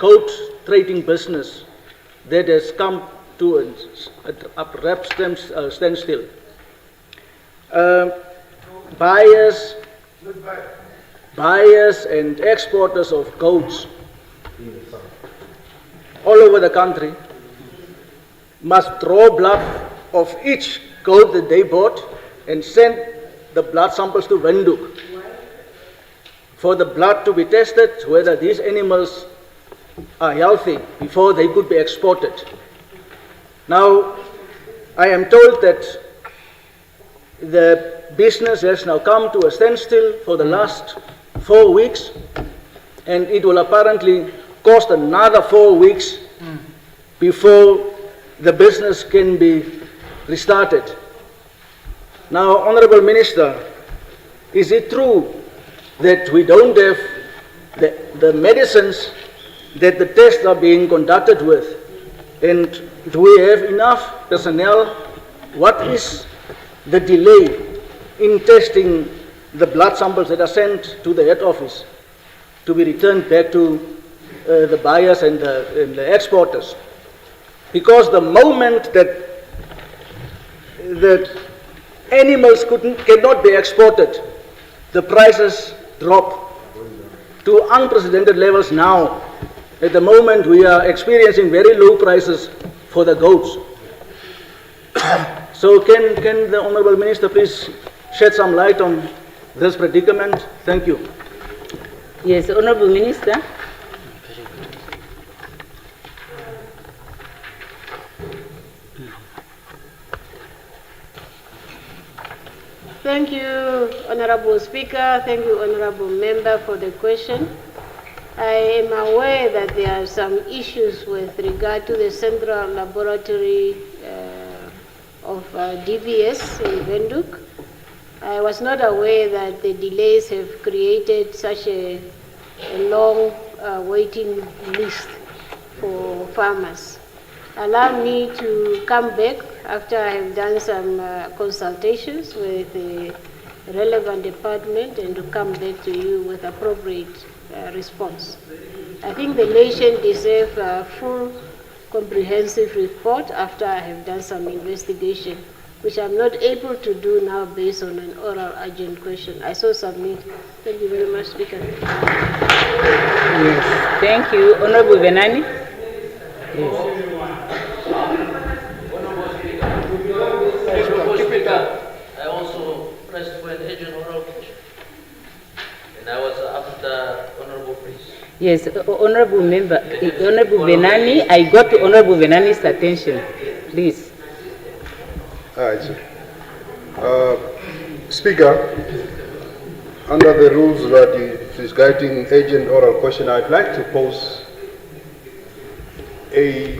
goat trading business that has come to an abrupt standstill. Buyers and exporters of goats all over the country must draw blood of each goat that they bought and send the blood samples to Windhoek for the blood to be tested whether these animals are healthy before they could be exported. Now, I am told that the business has now come to a standstill for the last 4 weeks, and it will apparently cost another 4 weeks before the business can be restarted. Now, Honorable Minister, is it true that we don't have the medicines that the tests are being conducted with? And do we have enough personnel? What is the delay in testing the blood samples that are sent to the head office to be returned back to the buyers and the exporters? Because the moment that the animals cannot be exported, the prices drop to unprecedented levels now. At the moment, we are experiencing very low prices for the goats. So can the Honorable Minister please shed some light on this predicament? Thank you. Yes, Honorable Minister. Thank you, Honorable Speaker. Thank you, Honorable Member, for the question. I am aware that there are some issues with regard to the Central Laboratory of DVS in Windhoek. I was not aware that the delays have created such a long waiting list for farmers. Allow me to come back after I have done some consultations with the relevant department and to come back to you with appropriate response. I think the nation deserves a full comprehensive report after I have done some investigation, which I'm not able to do now based on an oral urgent question. I so submit. Thank you very much, Speaker. Yes, thank you. Honorable Venani. Yes. I also pressed for an urgent oral question, and I was after Honorable Prince. Yes, Honorable Member, Honorable Venani, I got to Honorable Venani's attention, please. All right, sir. Speaker, under the rules that is guiding urgent oral question, I'd like to pose a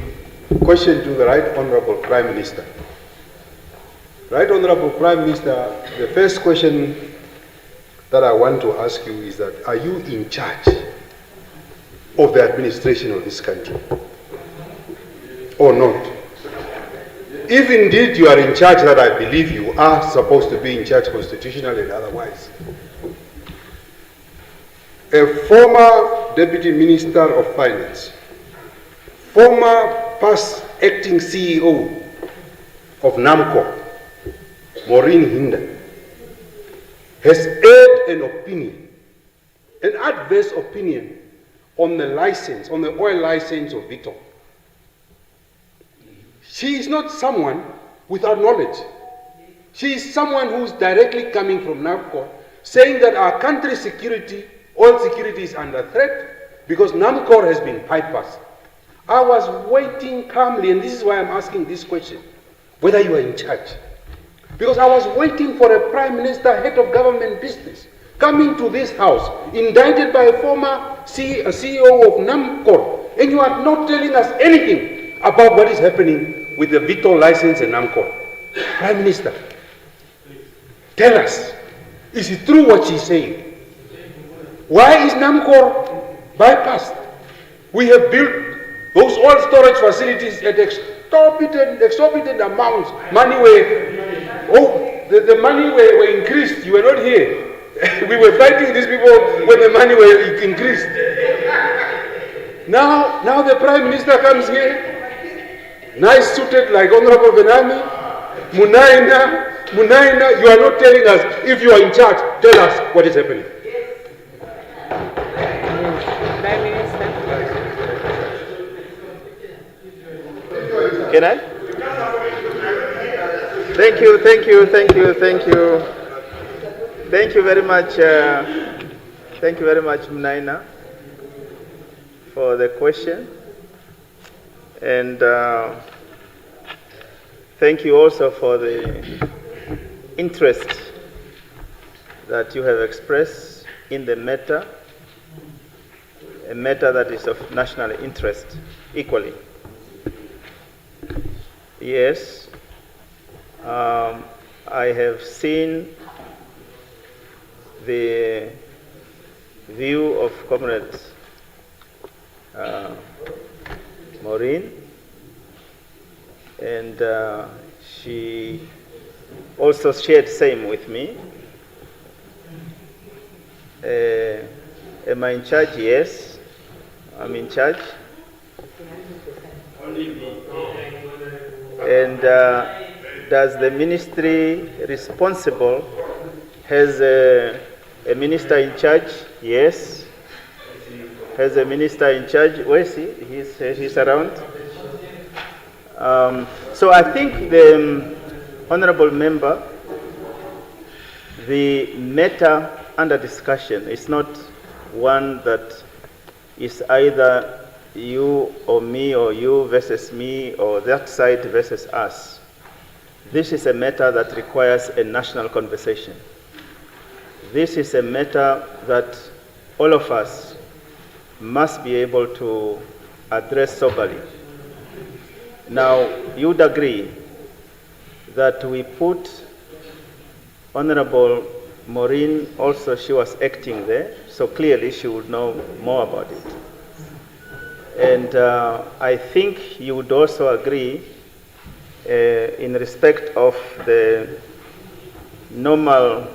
question to the Right Honorable Prime Minister. Right Honorable Prime Minister, the first question that I want to ask you is that, are you in charge of the administration of this country or not? if indeed you are in charge, that I believe you are supposed to be in charge constitutionally and otherwise, a former Deputy Minister of Finance, former past acting CEO of NAMCO, Maureen Hinder, has aired an opinion, an adverse opinion on the license, on the oil license of Vitol. She is not someone without knowledge. She is someone who's directly coming from NAMCO, saying that our country's security, oil security, is under threat because NAMCO has been bypassed. I was waiting calmly, and this is why I'm asking this question, whether you are in charge. Because I was waiting for a Prime Minister, head of government business, coming to this house, indicted by a former CEO of NAMCO, and you are not telling us anything about what is happening with the Vitol license in NAMCO. Prime Minister, tell us, is it true what she's saying? Why is NAMCO bypassed? We have built those oil storage facilities at exorbitant amounts. Money the money were increased. You were not here. We were fighting these people when the money were increased. Now the Prime Minister comes here, nice suited like Honorable Benami, Munaina, you are not telling us. If you are in charge, tell us what is happening. Prime Minister. Can I? Thank you very much. Thank you very much, Munaina, for the question. And thank you also for the interest that you have expressed in the matter, a matter that is of national interest equally. Yes, I have seen the view of Comrade Maureen, and she also shared same with me. Am I in charge? Yes, I'm in charge. And does the ministry responsible has a minister in charge? Yes. Has a minister in charge? Where is he? He's around. So I think the honorable member, the matter under discussion is not one that is either you or me or you versus me or that side versus us. This is a matter that requires a national conversation. This is a matter that all of us must be able to address soberly. Now, you'd agree that we put Honorable Maureen, also she was acting there, so clearly she would know more about it. And I think you would also agree in respect of the normal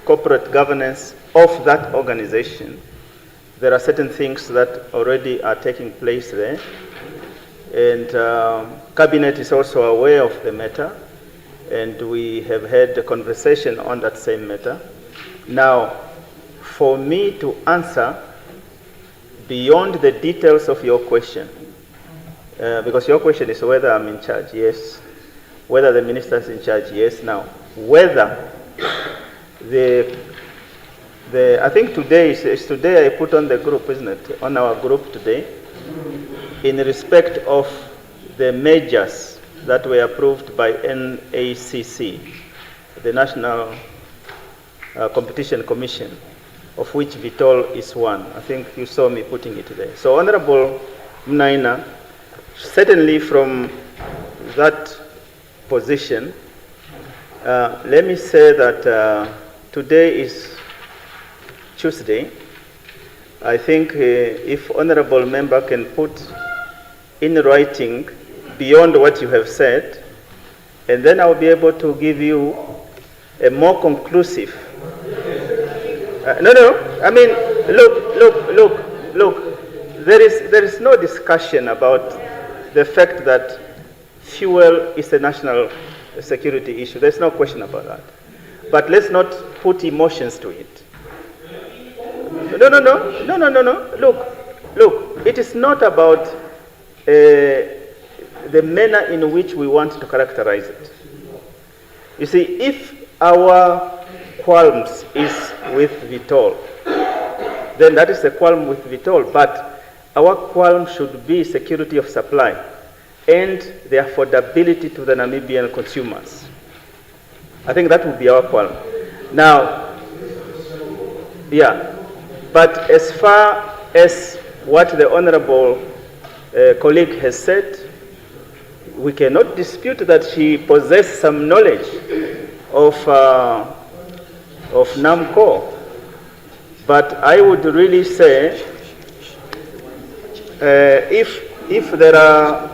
corporate governance of that organization, there are certain things that already are taking place there. And Cabinet is also aware of the matter, and we have had a conversation on that same matter. Now, for me to answer beyond the details of your question, because your question is whether I'm in charge, yes. Whether the minister is in charge, yes. Now, whether I think today is today I put on the group, isn't it? On our group today, in respect of the measures that were approved by NACC, the National Competition Commission, of which Vitol is one. I think you saw me putting it there. So Honorable Munaina, certainly from that position, let me say that today is Tuesday. I think if honorable member can put in writing beyond what you have said, and then I'll be able to give you a more conclusive. No, I mean, look. There is no discussion about the fact that fuel is a national security issue. There's no question about that. But let's not put emotions to it. No. Look, it is not about the manner in which we want to characterize it. You see, if our qualms is with Vitol, then that is a qualm with Vitol, but our qualm should be security of supply and the affordability to the Namibian consumers. I think that would be our qualm. Now, yeah, but as far as what the honorable colleague has said, we cannot dispute that she possesses some knowledge of NAMCO. But I would really say, if there are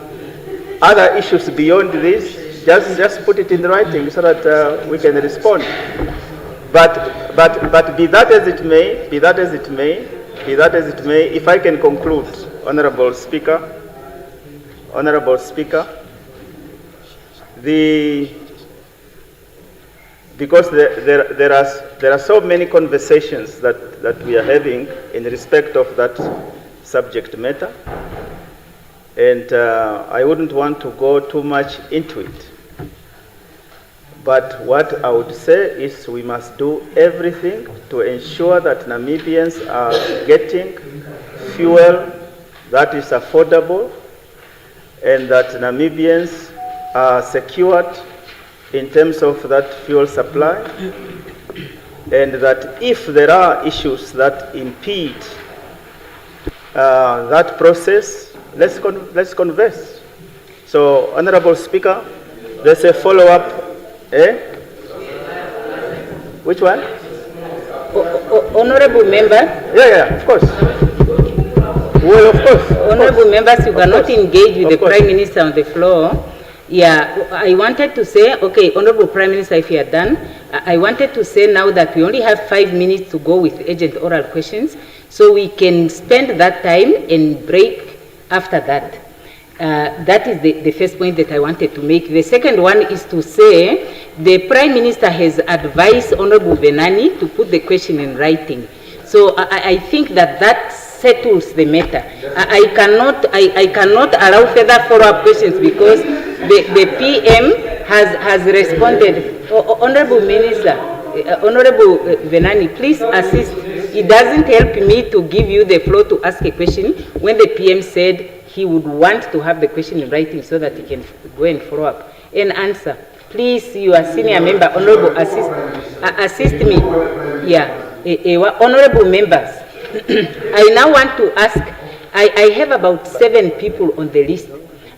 other issues beyond this, just put it in writing so that we can respond. But be that as it may, if I can conclude, Honorable Speaker, because there are so many conversations that we are having in respect of that subject matter, and I wouldn't want to go too much into it. But what I would say is we must do everything to ensure that Namibians are getting fuel that is affordable and that Namibians are secured in terms of that fuel supply, and that if there are issues that impede that process, let's converse. So, Honorable Speaker, there's a follow-up. Which one? Honorable member? Yeah, of course. Well, of course. Honorable members, you cannot engage with the Prime Minister on the floor. Yeah, I wanted to say, okay, Honorable Prime Minister, if you are done, I wanted to say now that we only have 5 minutes to go with urgent oral questions, so we can spend that time and break after that. That is the first point that I wanted to make. The second one is to say the Prime Minister has advised Honorable Venani to put the question in writing. So I think that settles the matter. I cannot allow further follow-up questions because the PM has responded. Honorable Minister, Honorable Venani, please assist. It doesn't help me to give you the floor to ask a question when the PM said he would want to have the question in writing so that he can go and follow up and answer. Please, you are senior member, Honorable, assist me. Yeah, Honorable members, I now want to ask, I have about 7 people on the list.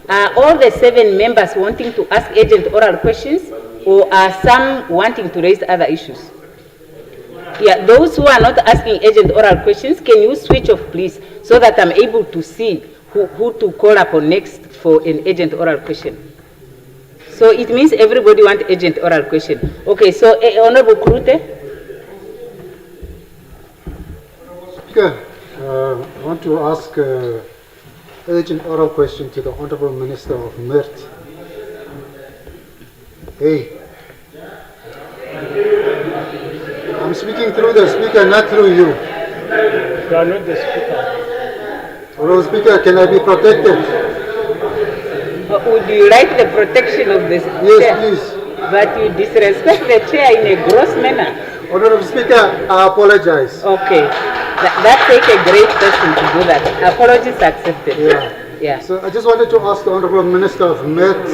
Are all the 7 members wanting to ask urgent oral questions, or are some wanting to raise other issues? Yeah, those who are not asking urgent oral questions, can you switch off, please, so that I'm able to see who to call upon next for an urgent oral question? So it means everybody wants urgent oral question. Okay, so Honorable Krute. Speaker, I want to ask urgent oral question to the Honorable Minister of Mirt. Hey. I'm speaking through the speaker, not through you. You are not the speaker. Honorable Speaker, can I be protected? Would you like the protection of this chair? Yes, please. But you disrespect the chair in a gross manner. Honorable Speaker, I apologize. Okay. That takes a great person to do that. Apologies accepted. Yeah. So I just wanted to ask the Honorable Minister of Mirt,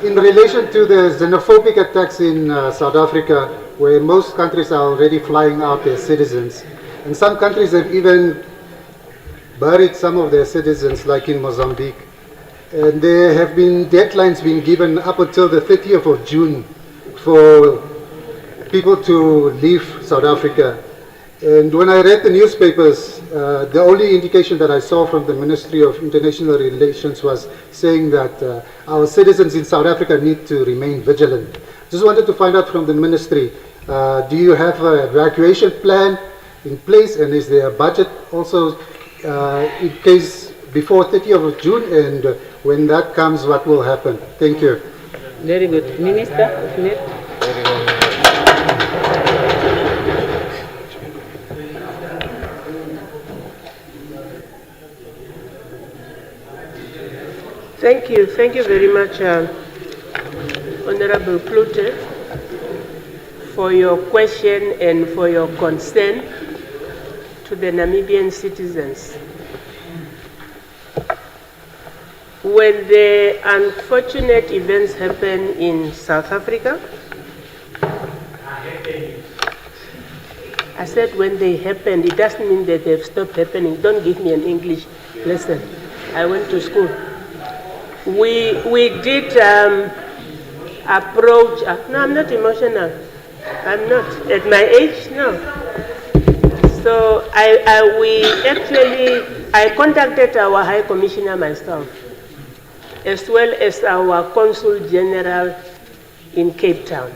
in relation to the xenophobic attacks in South Africa, where most countries are already flying out their citizens, and some countries have even buried some of their citizens, like in Mozambique. And there have been deadlines being given up until the 30th of June for people to leave South Africa. And when I read the newspapers, the only indication that I saw from the Ministry of International Relations was saying that our citizens in South Africa need to remain vigilant. Just wanted to find out from the ministry, do you have an evacuation plan in place, and is there a budget also in case before 30th of June, and when that comes, what will happen? Thank you. Very good. Minister, Smith. Thank you very much, Honorable Klute, for your question and for your concern to the Namibian citizens. When the unfortunate events happen in South Africa, I said when they happened, it doesn't mean that they've stopped happening. Don't give me an English lesson. I went to school. We did approach, no, I'm not emotional. I'm not. At my age, no. So I contacted our High Commissioner myself, as well as our Consul General in Cape Town.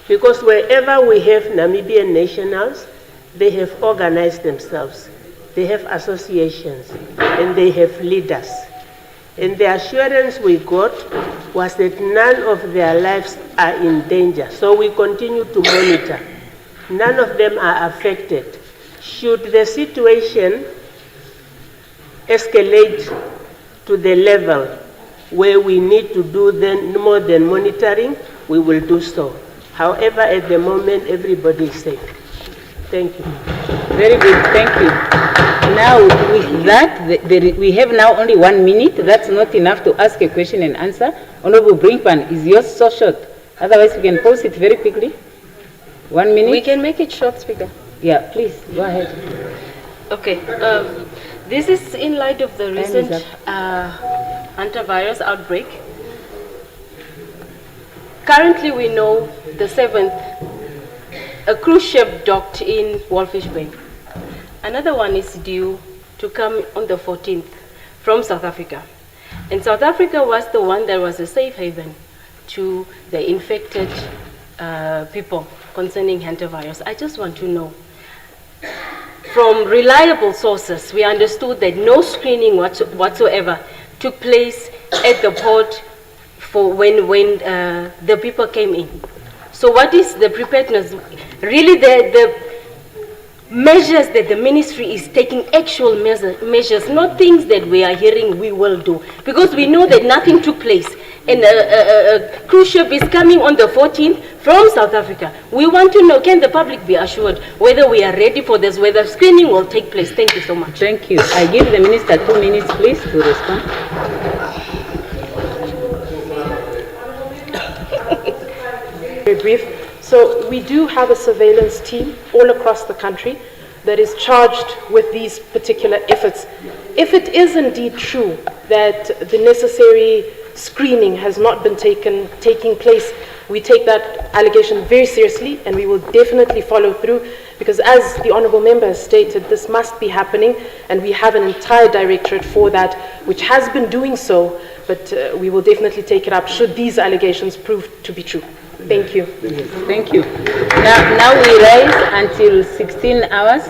Because wherever we have Namibian nationals, they have organized themselves. They have associations and they have leaders. And the assurance we got was that none of their lives are in danger. So we continue to monitor. None of them are affected. Should the situation escalate to the level where we need to do more than monitoring, we will do so. However, at the moment, everybody is safe. Thank you. Very good, thank you. Now, with that, we have now only 1 minute. That's not enough to ask a question and answer. Honorable Brinkman, is yours so short? Otherwise, we can post it very quickly. 1 minute. We can make it short, Speaker. Yeah, please, go ahead. Okay. This is in light of the recent hantavirus outbreak. Currently, we know the 7th, a cruise ship docked in Walfish Bay. Another one is due to come on the 14th from South Africa. And South Africa was the one that was a safe haven to the infected people concerning hantavirus. I just want to know, from reliable sources, we understood that no screening whatsoever took place at the port for when the people came in. So what is the preparedness? Really the measures that the ministry is taking, actual measures, not things that we are hearing we will do. Because we know that nothing took place. And a cruise ship is coming on the 14th from South Africa. We want to know, can the public be assured whether we are ready for this, whether screening will take place? Thank you so much. Thank you. I give the minister 2 minutes, please, to respond. Very brief. So we do have a surveillance team all across the country that is charged with these particular efforts. If it is indeed true that the necessary screening has not been taking place, we take that allegation very seriously and we will definitely follow through, because as the Honourable Member has stated, this must be happening and we have an entire directorate for that which has been doing so, but we will definitely take it up should these allegations prove to be true. Thank you. Yes, thank you. Now we rise until 16 hours.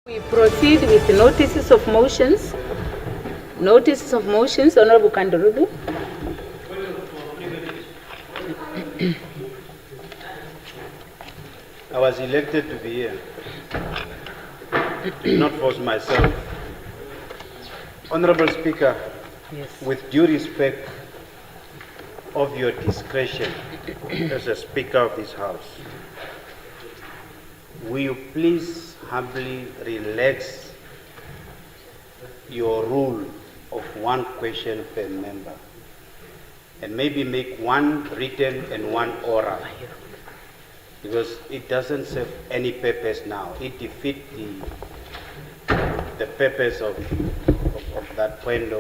We proceed with notices of motions. Notices of motions, Honorable Kandarudu. I was elected to be here, not for myself. Honorable Speaker, with due respect of your discretion as a Speaker of this House, will you please humbly relax your rule of one question per member and maybe make one written and one oral, because it doesn't serve any purpose now. It defeats the purpose of that point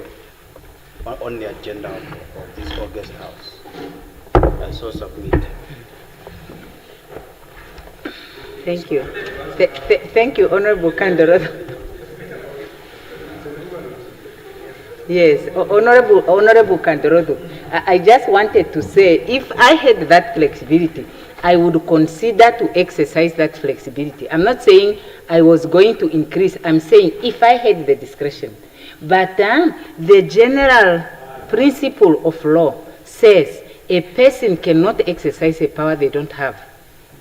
on the agenda of this August House. I so submit. Thank you. Thank you, Honorable Kandarudu. Yes, Honorable Kandarudu. I just wanted to say, if I had that flexibility, I would consider to exercise that flexibility. I'm not saying I was going to increase. I'm saying if I had the discretion. But the general principle of law says a person cannot exercise a power they don't have.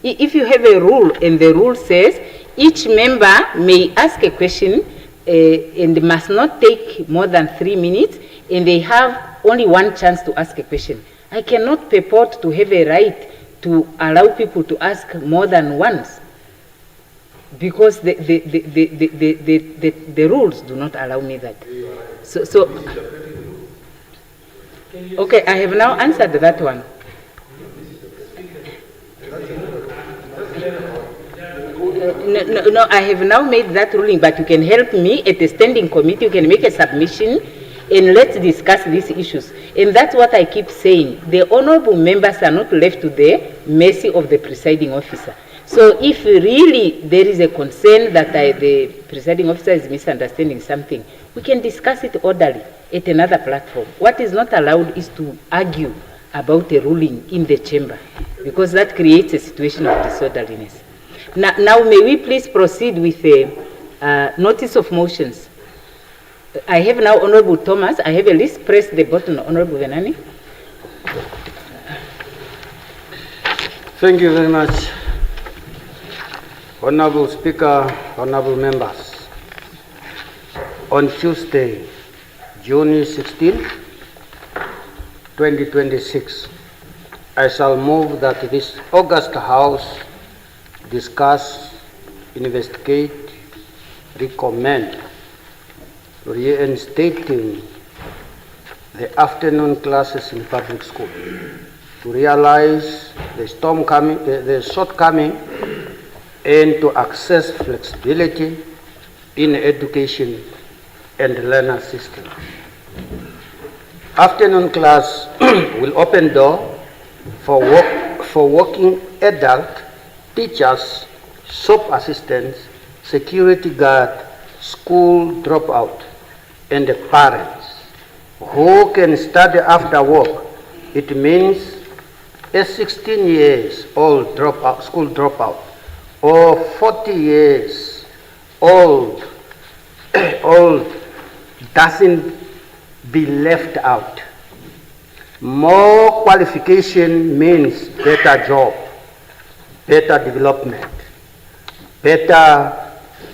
If you have a rule and the rule says each member may ask a question and must not take more than 3 minutes, and they have only one chance to ask a question, I cannot purport to have a right to allow people to ask more than once, because the rules do not allow me that. So okay, I have now answered that one. No, I have now made that ruling, but you can help me at the standing committee, you can make a submission, and let's discuss these issues. And that's what I keep saying. The honorable members are not left to the mercy of the presiding officer. So if really there is a concern that the presiding officer is misunderstanding something, we can discuss it orderly at another platform. What is not allowed is to argue about a ruling in the chamber, because that creates a situation of disorderliness. Now may we please proceed with a notice of motions. I have now Honorable Thomas. I have a list. Press the button, Honorable Venani. Thank you very much. Honorable Speaker, honorable members. On Tuesday, June 16, 2026, I shall move that this August House discuss, investigate, recommend reinstating the afternoon classes in public school to realize the shortcoming and to access flexibility in education and learner system. Afternoon class will open door for working adult teachers, shop assistants, security guard, school dropout, and the parents who can study after work. It means a 16 years old dropout, school dropout, or 40 years old doesn't be left out. More qualification means better job, better development, better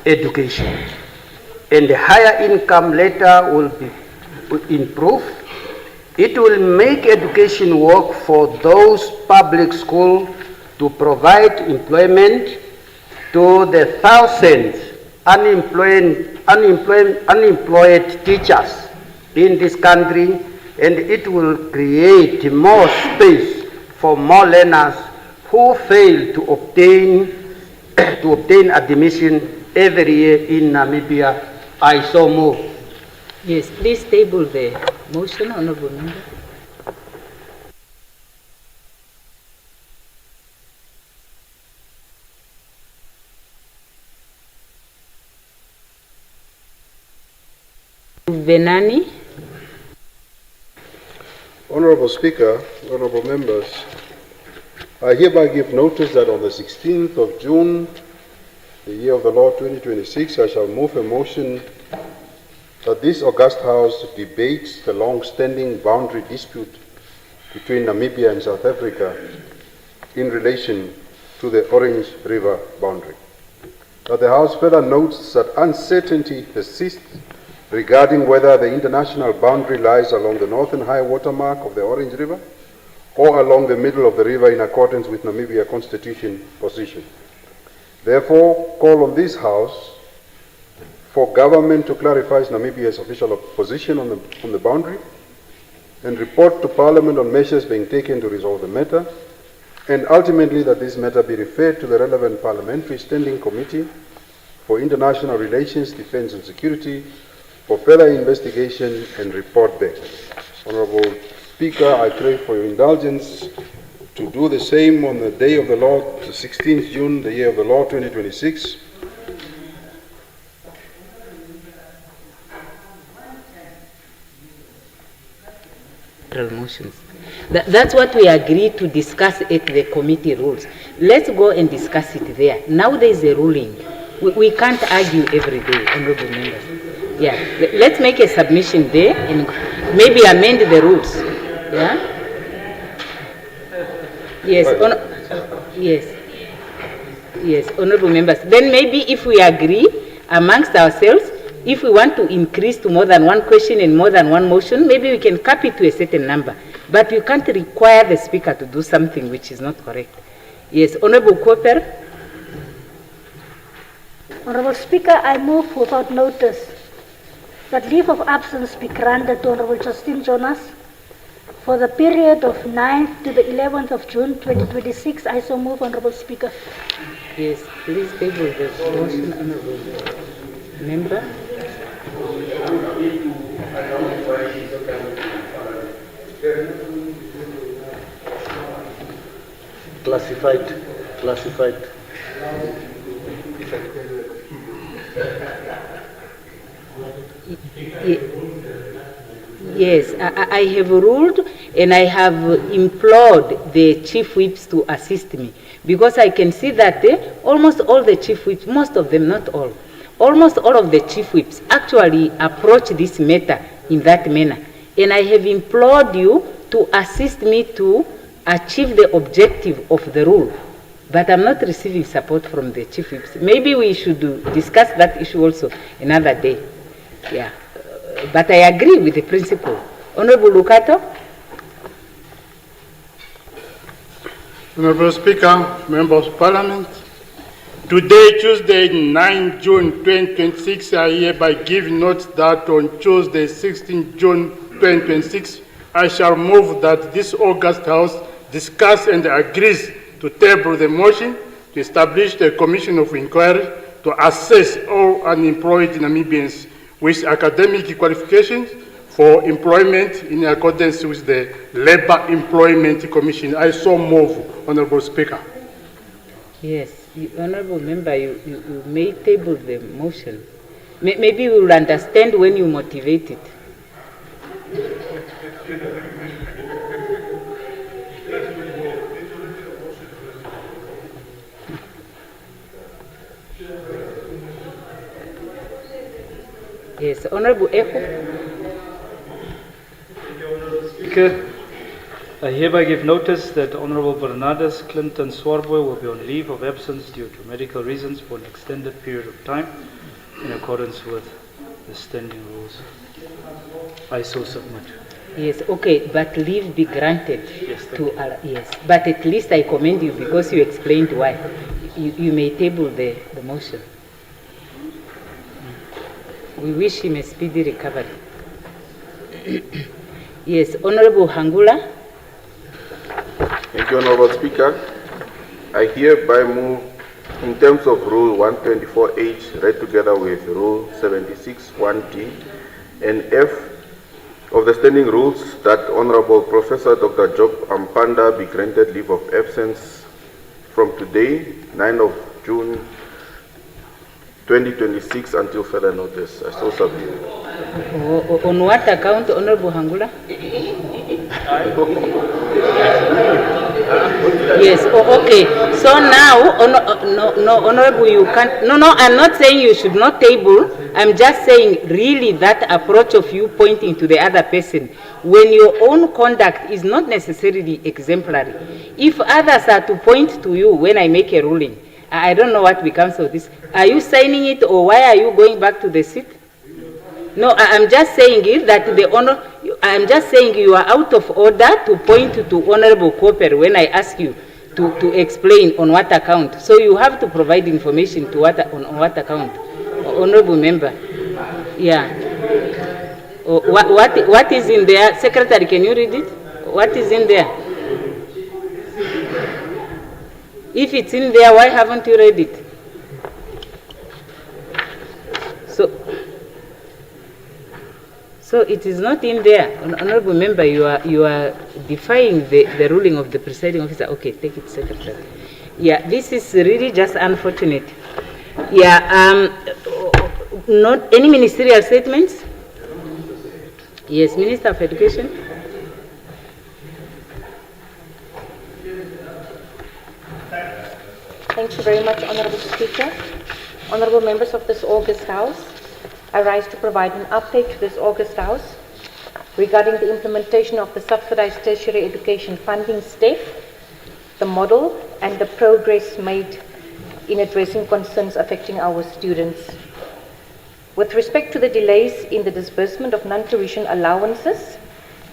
education, and the higher income later will improve. It will make education work for those public schools to provide employment to the thousands unemployed teachers in this country, and it will create more space for more learners who fail to obtain admission every year in Namibia. I so move. Yes, please table the motion, honorable member. Venani. Honorable Speaker, honorable members, I hereby give notice that on the 16th of June the year of the Lord 2026, I shall move a motion that this august House debates the long-standing boundary dispute between Namibia and South Africa in relation to the Orange River boundary. That the House further notes that uncertainty persists regarding whether the international boundary lies along the northern high water mark of the Orange River or along the middle of the river in accordance with Namibia Constitution position. Therefore, call on this House for government to clarify Namibia's official position on the boundary and report to Parliament on measures being taken to resolve the matter, and ultimately that this matter be referred to the relevant Parliamentary Standing Committee for International Relations, Defence and Security for further investigation and report back. Honourable Speaker, I crave for your indulgence to do the same on the day of the Lord, the 16th June, the year of the Lord 2026. Motions. That's what we agreed to discuss at the committee rules. Let's go and discuss it there. Now there is a ruling. We can't argue every day, honorable members. Yeah, let's make a submission there and maybe amend the rules. Yeah. Yes. Yes, honorable members. Then maybe if we agree amongst ourselves, if we want to increase to more than one question and more than one motion, maybe we can cap it to a certain number. But you can't require the speaker to do something which is not correct. Yes, Honorable Cooper. Honorable Speaker, I move without notice that leave of absence be granted to Honorable Justine Jonas for the period of 9th to the 11th of June 2026. I so move, Honorable Speaker. Yes, please table the motion, Honorable Member. Classified. Yes, I have ruled and I have implored the chief whips to assist me because I can see that almost all the chief whips, most of them, not all, almost all of the chief whips actually approach this matter in that manner. And I have implored you to assist me to achieve the objective of the rule. But I'm not receiving support from the chief whips. Maybe we should discuss that issue also another day. Yeah. But I agree with the principle. Honorable Lukato. Honorable Speaker, Members of Parliament, today, Tuesday, 9 June 2026, I hereby give note that on Tuesday, 16 June 2026, I shall move that this August House discuss and agrees to table the motion to establish the Commission of Inquiry to assess all unemployed Namibians with academic qualifications for employment in accordance with the Labour Employment Commission. I so move, Honourable Speaker. Yes, Honourable Member, you may table the motion. Maybe we will understand when you motivate it. Yes, Honorable Echo. Speaker, I hereby give notice that Honorable Bernardus Clinton Swarboy will be on leave of absence due to medical reasons for an extended period of time in accordance with the standing rules. I so submit. Yes, okay, but leave be granted. Yes, yes, but at least I commend you because you explained why. You may table the motion. We wish him a speedy recovery. Yes, Honorable Hangula. Thank you, Honorable Speaker. I hereby move in terms of Rule 124H, read together with Rule 76(1)D and F of the Standing Rules, that Honorable Professor Dr. Job Ampanda be granted leave of absence from today, 9 of June 2026 until further notice. I so submit. On what account, Honorable Hangula? Yes, okay. So now, Honorable, you can't, no, I'm not saying you should not table. I'm just saying really that approach of you pointing to the other person when your own conduct is not necessarily exemplary. If others are to point to you when I make a ruling, I don't know what becomes of this. Are you signing it or why are you going back to the seat? No, I'm just saying it that I'm just saying you are out of order to point to Honorable Cooper when I ask you to explain on what account. So you have to provide information to on what account, Honorable Member. Yeah. What is in there? Secretary, can you read it? What is in there? If it's in there, why haven't you read it? So it is not in there. Honorable Member, you are defying the ruling of the presiding officer. Okay, take it, Secretary. Yeah, this is really just unfortunate. Yeah, not any ministerial statements? Yes, Minister of Education. Thank you very much, Honorable Speaker. Honorable members of this August House, I rise to provide an update to this August House regarding the implementation of the Subsidized Tertiary Education Funding STEF, the model, and the progress made in addressing concerns affecting our students. With respect to the delays in the disbursement of non-tuition allowances,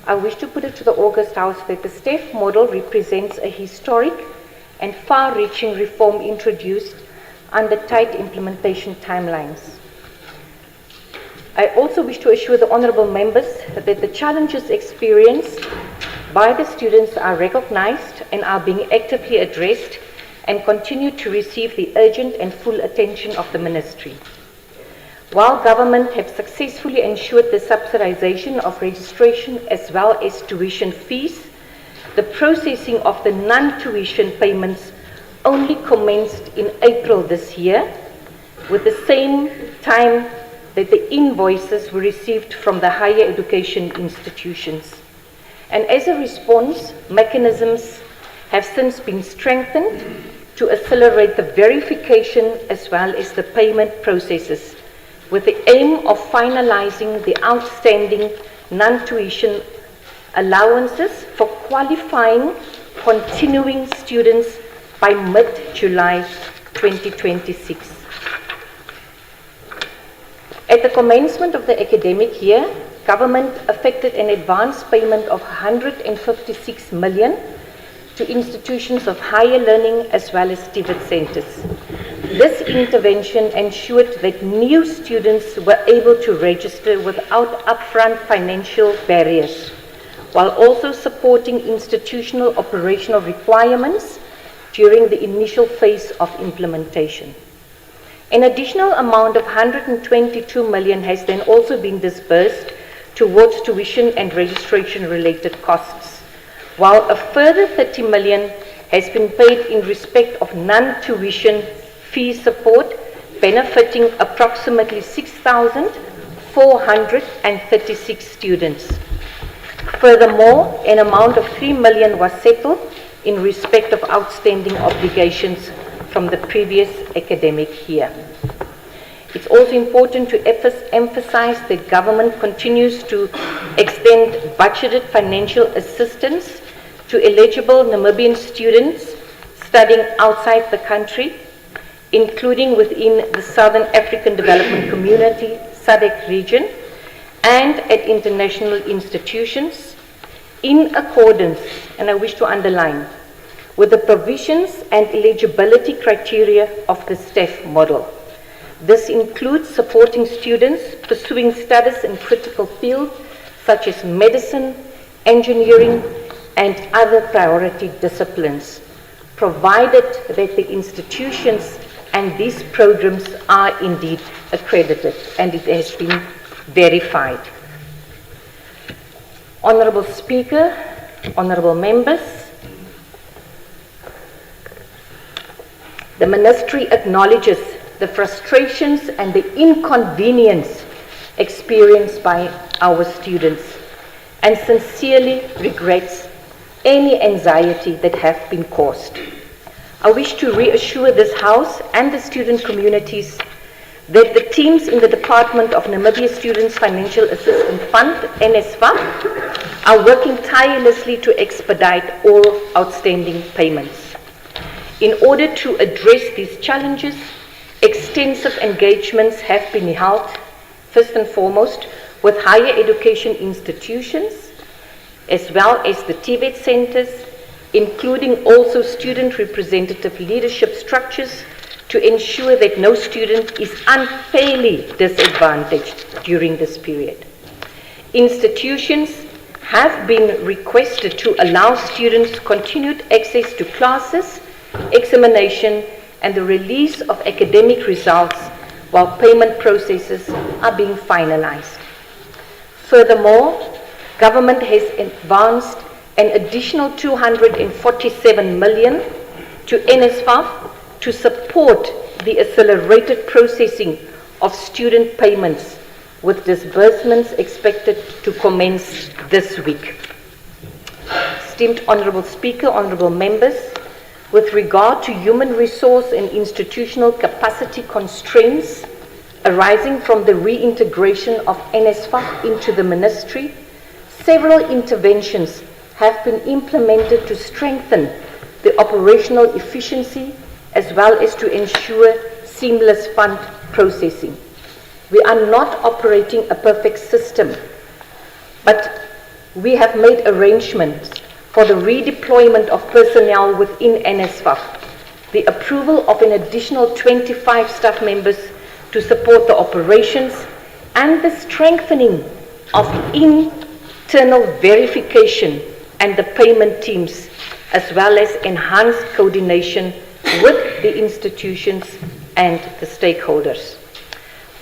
I wish to put it to the August House that the STEF model represents a historic and far-reaching reform introduced under tight implementation timelines. I also wish to assure the honourable members that the challenges experienced by the students are recognised and are being actively addressed and continue to receive the urgent and full attention of the Ministry. While government have successfully ensured the subsidization of registration as well as tuition fees, the processing of the non-tuition payments only commenced in April this year, with the same time that the invoices were received from the higher education institutions. And as a response, mechanisms have since been strengthened to accelerate the verification as well as the payment processes, with the aim of finalizing the outstanding non-tuition allowances for qualifying continuing students by mid-July 2026. At the commencement of the academic year, government effected an advance payment of 156 million to institutions of higher learning as well as TVET centres. This intervention ensured that new students were able to register without upfront financial barriers, while also supporting institutional operational requirements during the initial phase of implementation. An additional amount of 122 million has then also been disbursed towards tuition and registration related costs, while a further 30 million has been paid in respect of non-tuition fee support, benefiting approximately 6,436 students. Furthermore, an amount of 3 million was settled in respect of outstanding obligations from the previous academic year. It's also important to emphasize that government continues to extend budgeted financial assistance to eligible Namibian students studying outside the country, including within the Southern African Development Community, SADC region, and at international institutions, in accordance, and I wish to underline, with the provisions and eligibility criteria of the STEF model. This includes supporting students pursuing studies in critical fields such as medicine, engineering, and other priority disciplines, provided that the institutions and these programs are indeed accredited and it has been verified. Honourable Speaker, honourable members, the Ministry acknowledges the frustrations and the inconvenience experienced by our students and sincerely regrets any anxiety that have been caused. I wish to reassure this House and the student communities that the teams in the Department of Namibia Students Financial Assistance Fund, NSFAF, are working tirelessly to expedite all outstanding payments. In order to address these challenges, extensive engagements have been held, first and foremost, with higher education institutions, as well as the TVET centers, including also student representative leadership structures, to ensure that no student is unfairly disadvantaged during this period. Institutions have been requested to allow students continued access to classes, examination, and the release of academic results while payment processes are being finalized. Furthermore, government has advanced an additional 247 million to NSFAF to support the accelerated processing of student payments, with disbursements expected to commence this week. Esteemed Honourable Speaker, Honourable Members, with regard to human resource and institutional capacity constraints arising from the reintegration of NSFAF into the Ministry, several interventions have been implemented to strengthen the operational efficiency as well as to ensure seamless fund processing. We are not operating a perfect system, but we have made arrangements for the redeployment of personnel within NSFAF, the approval of an additional 25 staff members to support the operations, and the strengthening of internal verification and the payment teams, as well as enhanced coordination with the institutions and the stakeholders.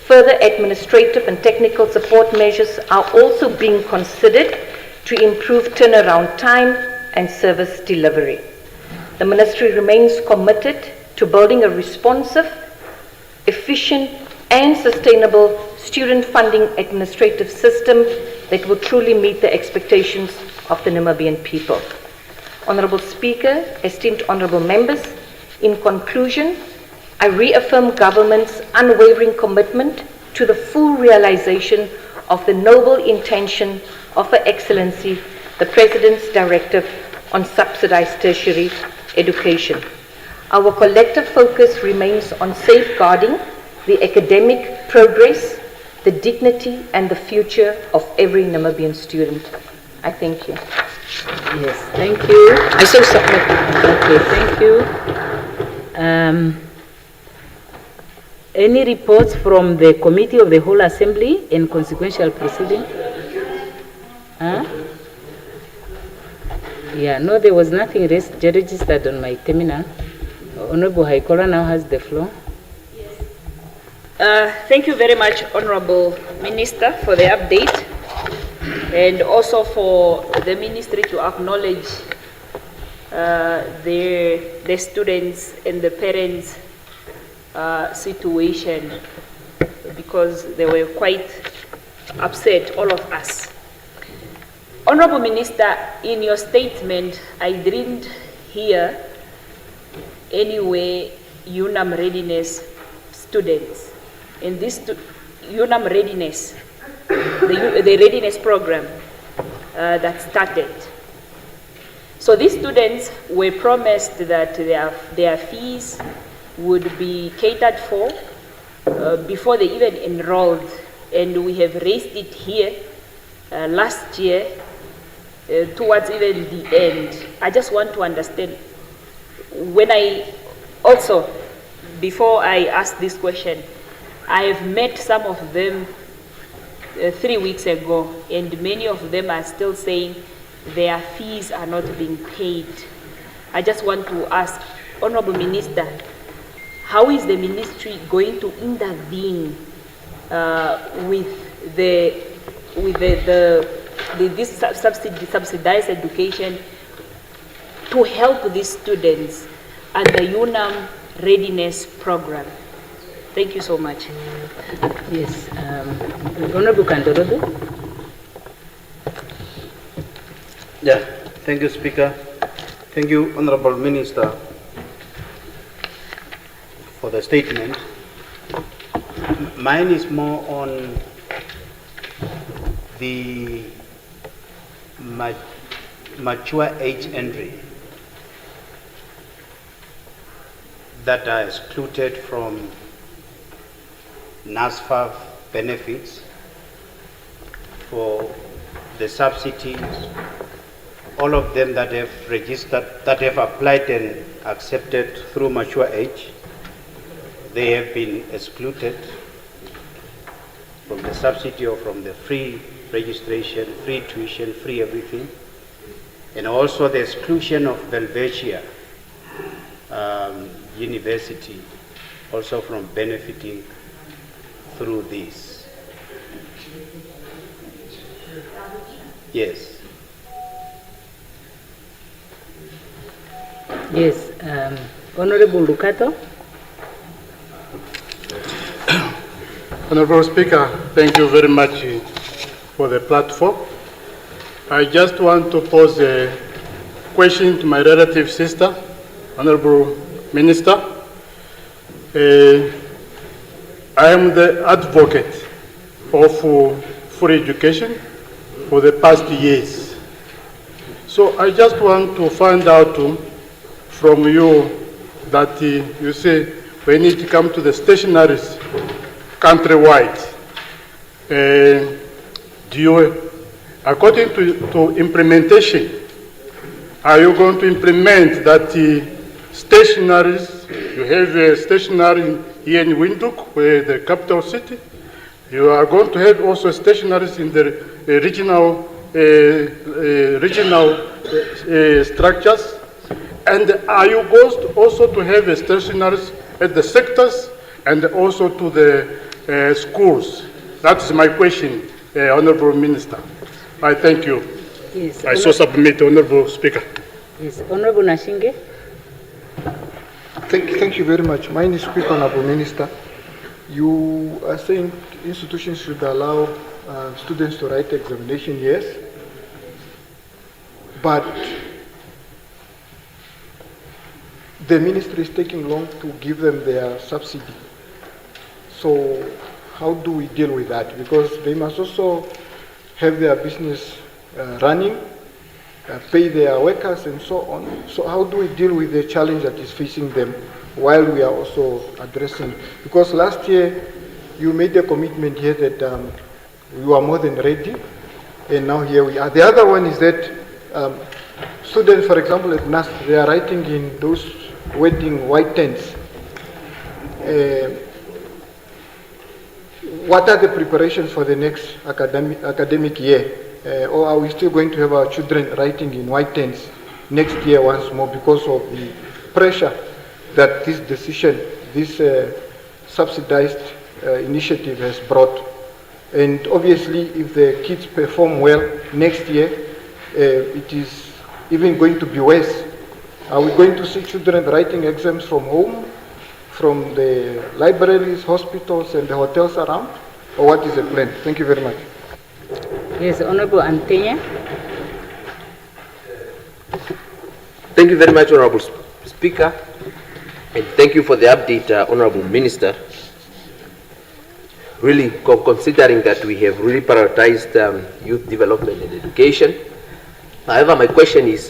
Further administrative and technical support measures are also being considered to improve turnaround time and service delivery. The Ministry remains committed to building a responsive, efficient, and sustainable student funding administrative system that will truly meet the expectations of the Namibian people. Honourable Speaker, esteemed honourable members, in conclusion, I reaffirm government's unwavering commitment to the full realization of the noble intention of Her Excellency, the President's Directive on Subsidized Tertiary Education. Our collective focus remains on safeguarding the academic progress, the dignity, and the future of every Namibian student. I thank you. Yes, thank you. I so submit. Okay, thank you. Any reports from the Committee of the Whole Assembly in consequential proceeding? Huh? Yeah, no, there was nothing registered on my terminal. Honorable Haikola now has the floor. Thank you very much, Honorable Minister, for the update, and also for the Ministry to acknowledge the students and the parents' situation, because they were quite upset, all of us. Honorable Minister, in your statement, I didn't hear anyway UNAM readiness students. In this UNAM readiness, the readiness program that started. So these students were promised that their fees would be catered for before they even enrolled, and we have raised it here last year towards even the end. I just want to understand, when I also, before I ask this question, I have met some of them 3 weeks ago, and many of them are still saying their fees are not being paid. I just want to ask, Honorable Minister, how is the ministry going to intervene with this subsidized education to help these students and the UNAM readiness program? Thank you so much. Yes, Honorable Kandorodo. Yeah, Thank you, Speaker. Thank you, Honorable Minister, for the statement. Mine is more on the mature age entry that are excluded from NASFAF benefits for the subsidies. All of them that have registered, that have applied and accepted through mature age, they have been excluded from the subsidy or from the free registration, free tuition, free everything, and also the exclusion of Belvedere University also from benefiting through this. Yes. Yes, Honorable Lucato. Honorable Speaker, thank you very much for the platform. I just want to pose a question to my relative sister, Honorable Minister. I am the advocate of free education for the past years. So I just want to find out from you that you say we need to come to the stationaries countrywide. Do you, according to implementation, are you going to implement that stationaries, you have a stationary here in Windhoek, where the capital city, you are going to have also stationaries in the regional structures, and are you going also to have stationaries at the sectors and also to the schools? That is my question, Honorable Minister. I thank you. Yes, I so submit, Honorable Speaker. Yes, Honorable Nashinge. Thank you very much. Mine is quick, Honorable Minister. You are saying institutions should allow students to write examination, yes, but the ministry is taking long to give them their subsidy. So how do we deal with that? Because they must also have their business running, pay their workers and so on. So how do we deal with the challenge that is facing them while we are also addressing? Because last year you made a commitment here that you are more than ready, and now here we are. The other one is that students, for example, at NAS, they are writing in those wedding white tents. What are the preparations for the next academic year? Or are we still going to have our children writing in white tents next year once more because of the pressure that this decision, this subsidized initiative has brought? And obviously, if the kids perform well next year, it is even going to be worse. Are we going to see children writing exams from home, from the libraries, hospitals, and the hotels around? Or what is the plan? Thank you very much. Yes, Honorable Antenya. Thank you very much, Honorable Speaker, and thank you for the update, Honorable Minister. Really considering that we have really prioritized youth development and education. However, my question is,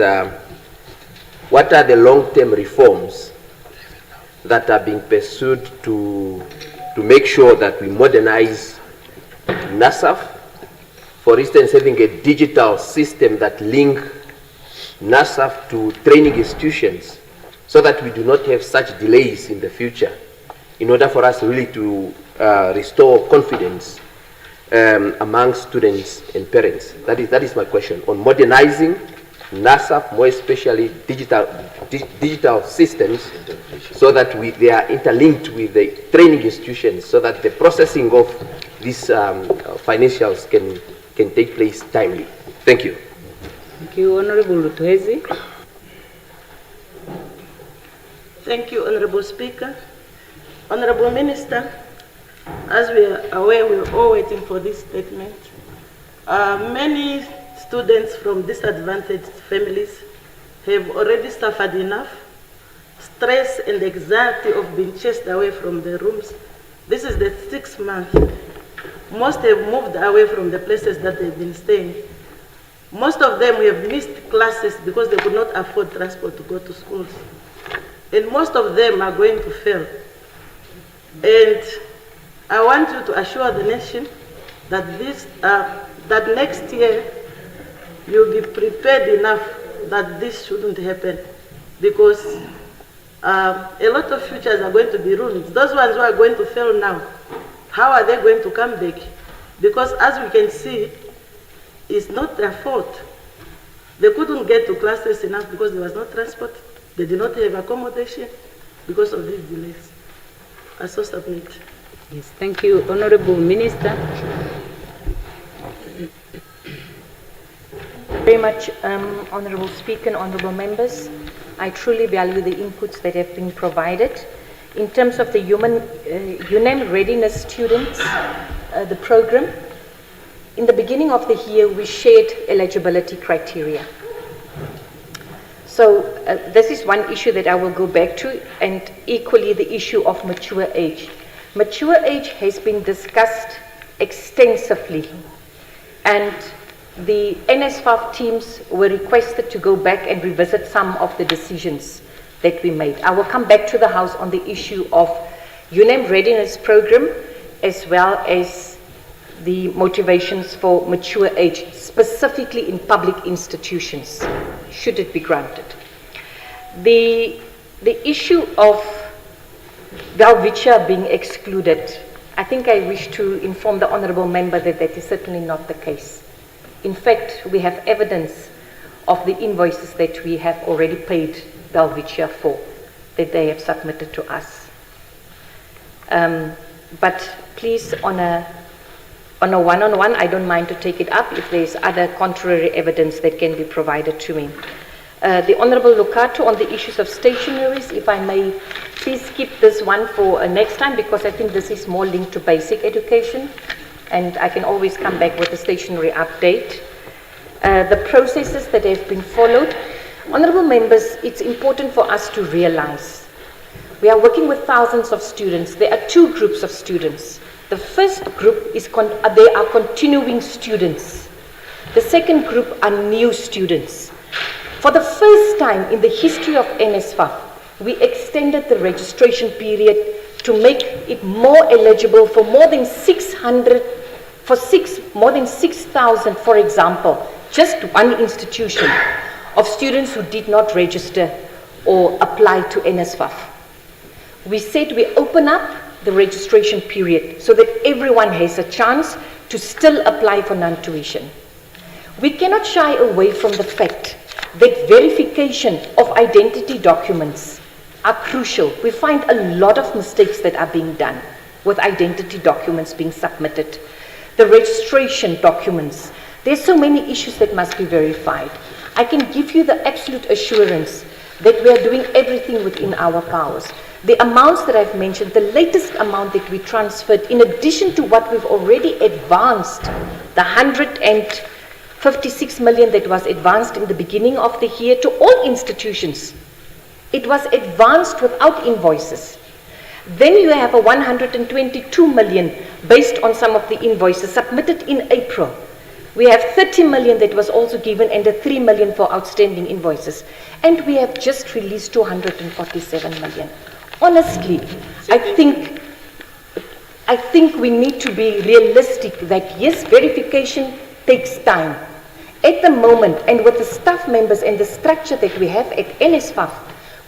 what are the long-term reforms that are being pursued to make sure that we modernize NASFAF? For instance, having a digital system that link NASFAF to training institutions so that we do not have such delays in the future in order for us really to restore confidence among students and parents. That is my question on modernizing NASFAF, more especially digital systems, so that they are interlinked with the training institutions so that the processing of these financials can take place timely. Thank you. Thank you, Honorable Lutuhezi. Thank you, Honorable Speaker. Honorable Minister, as we are aware, we are all waiting for this statement. Many students from disadvantaged families have already suffered enough stress and anxiety of being chased away from their rooms. This is the 6th month. Most have moved away from the places that they've been staying. Most of them have missed classes because they could not afford transport to go to schools. And most of them are going to fail. And I want you to assure the nation that that next year you'll be prepared enough that this shouldn't happen, because a lot of futures are going to be ruined. Those ones who are going to fail now, how are they going to come back? Because as we can see, it's not their fault. They couldn't get to classes enough because there was no transport. They did not have accommodation because of these delays. I so submit. Yes, thank you, Honorable Minister. Very much, Honorable Speaker and Honorable Members. I truly value the inputs that have been provided. In terms of the UNAM Readiness Students, the program, in the beginning of the year, we shared eligibility criteria. So this is one issue that I will go back to, and equally the issue of mature age. Mature age has been discussed extensively, and the NSFAF teams were requested to go back and revisit some of the decisions that we made. I will come back to the House on the issue of UNAM Readiness Program, as well as the motivations for mature age, specifically in public institutions, should it be granted. The issue of Welwitschia being excluded, I think I wish to inform the Honourable Member that that is certainly not the case. In fact, we have evidence of the invoices that we have already paid Welwitschia for, that they have submitted to us. But please, on a one-on-one, I don't mind to take it up if there's other contrary evidence that can be provided to me. The Honourable Lucato, on the issues of stationaries, if I may please skip this one for next time, because I think this is more linked to basic education, and I can always come back with a stationary update. The processes that have been followed. Honourable Members, it's important for us to realize we are working with thousands of students. There are two groups of students. The first group is they are continuing students. The second group are new students. For the first time in the history of NSFAF, we extended the registration period to make it more eligible for more than 6,000, for example, just one institution of students who did not register or apply to NSFAF. We said we open up the registration period so that everyone has a chance to still apply for non-tuition. We cannot shy away from the fact that verification of identity documents are crucial. We find a lot of mistakes that are being done with identity documents being submitted. The registration documents, there's so many issues that must be verified. I can give you the absolute assurance that we are doing everything within our powers. The amounts that I've mentioned, the latest amount that we transferred, in addition to what we've already advanced, the 156 million that was advanced in the beginning of the year to all institutions, it was advanced without invoices. Then you have a 122 million based on some of the invoices submitted in April. We have 30 million that was also given and a 3 million for outstanding invoices. And we have just released 247 million. Honestly, I think we need to be realistic that yes, verification takes time. At the moment, and with the staff members and the structure that we have at NSFAF,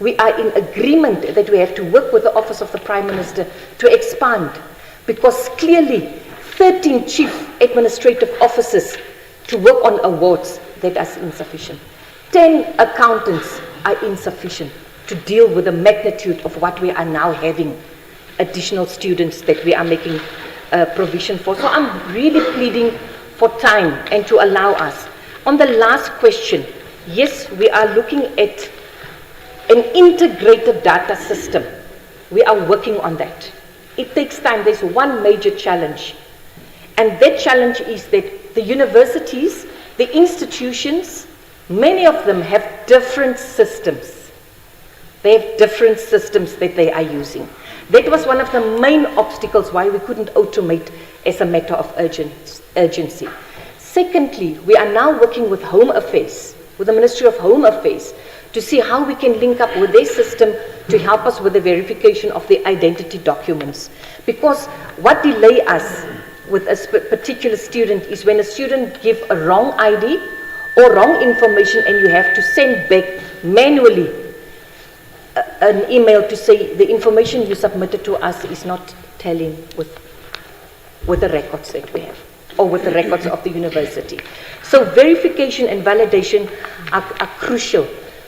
we are in agreement that we have to work with the Office of the Prime Minister to expand, because clearly 13 chief administrative officers to work on awards, that is insufficient. 10 accountants are insufficient to deal with the magnitude of what we are now having, additional students that we are making provision for. So I'm really pleading for time and to allow us. On the last question, yes, we are looking at an integrated data system. We are working on that. It takes time. There's one major challenge. And that challenge is that the universities The institutions, many of them have different systems. They have different systems that they are using. That was one of the main obstacles why we couldn't automate as a matter of urgency. Secondly, we are now working with Home Affairs, with the Ministry of Home Affairs, to see how we can link up with their system to help us with the verification of the identity documents. Because what delay us with a particular student is when a student gives a wrong ID or wrong information and you have to send back manually an email to say the information you submitted to us is not tallying with the records that we have, or with the records of the university. So verification and validation are crucial.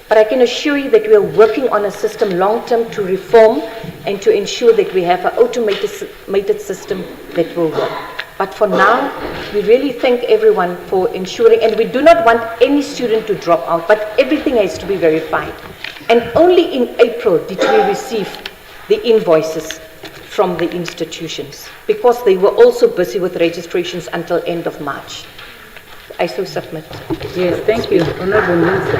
But I can assure you that we are working on a system long-term to reform and to ensure that we have an automated system that will work. But for now, we really thank everyone for ensuring, and we do not want any student to drop out, but everything has to be verified. And only in April did we receive the invoices from the institutions, because they were also busy with registrations until end of March. I so submit. Yes, thank you, Honorable Minister.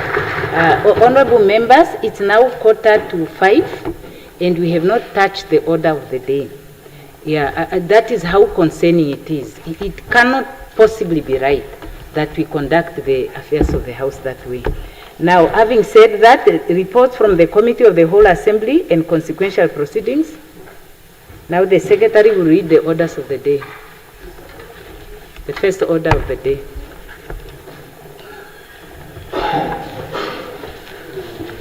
Honorable members, it's now 4:45, and we have not touched the order of the day. Yeah, that is how concerning it is. It cannot possibly be right that we conduct the affairs of the House that way. Now, having said that, reports from the Committee of the Whole Assembly and consequential proceedings. Now the Secretary will read the orders of the day. The first order of the day.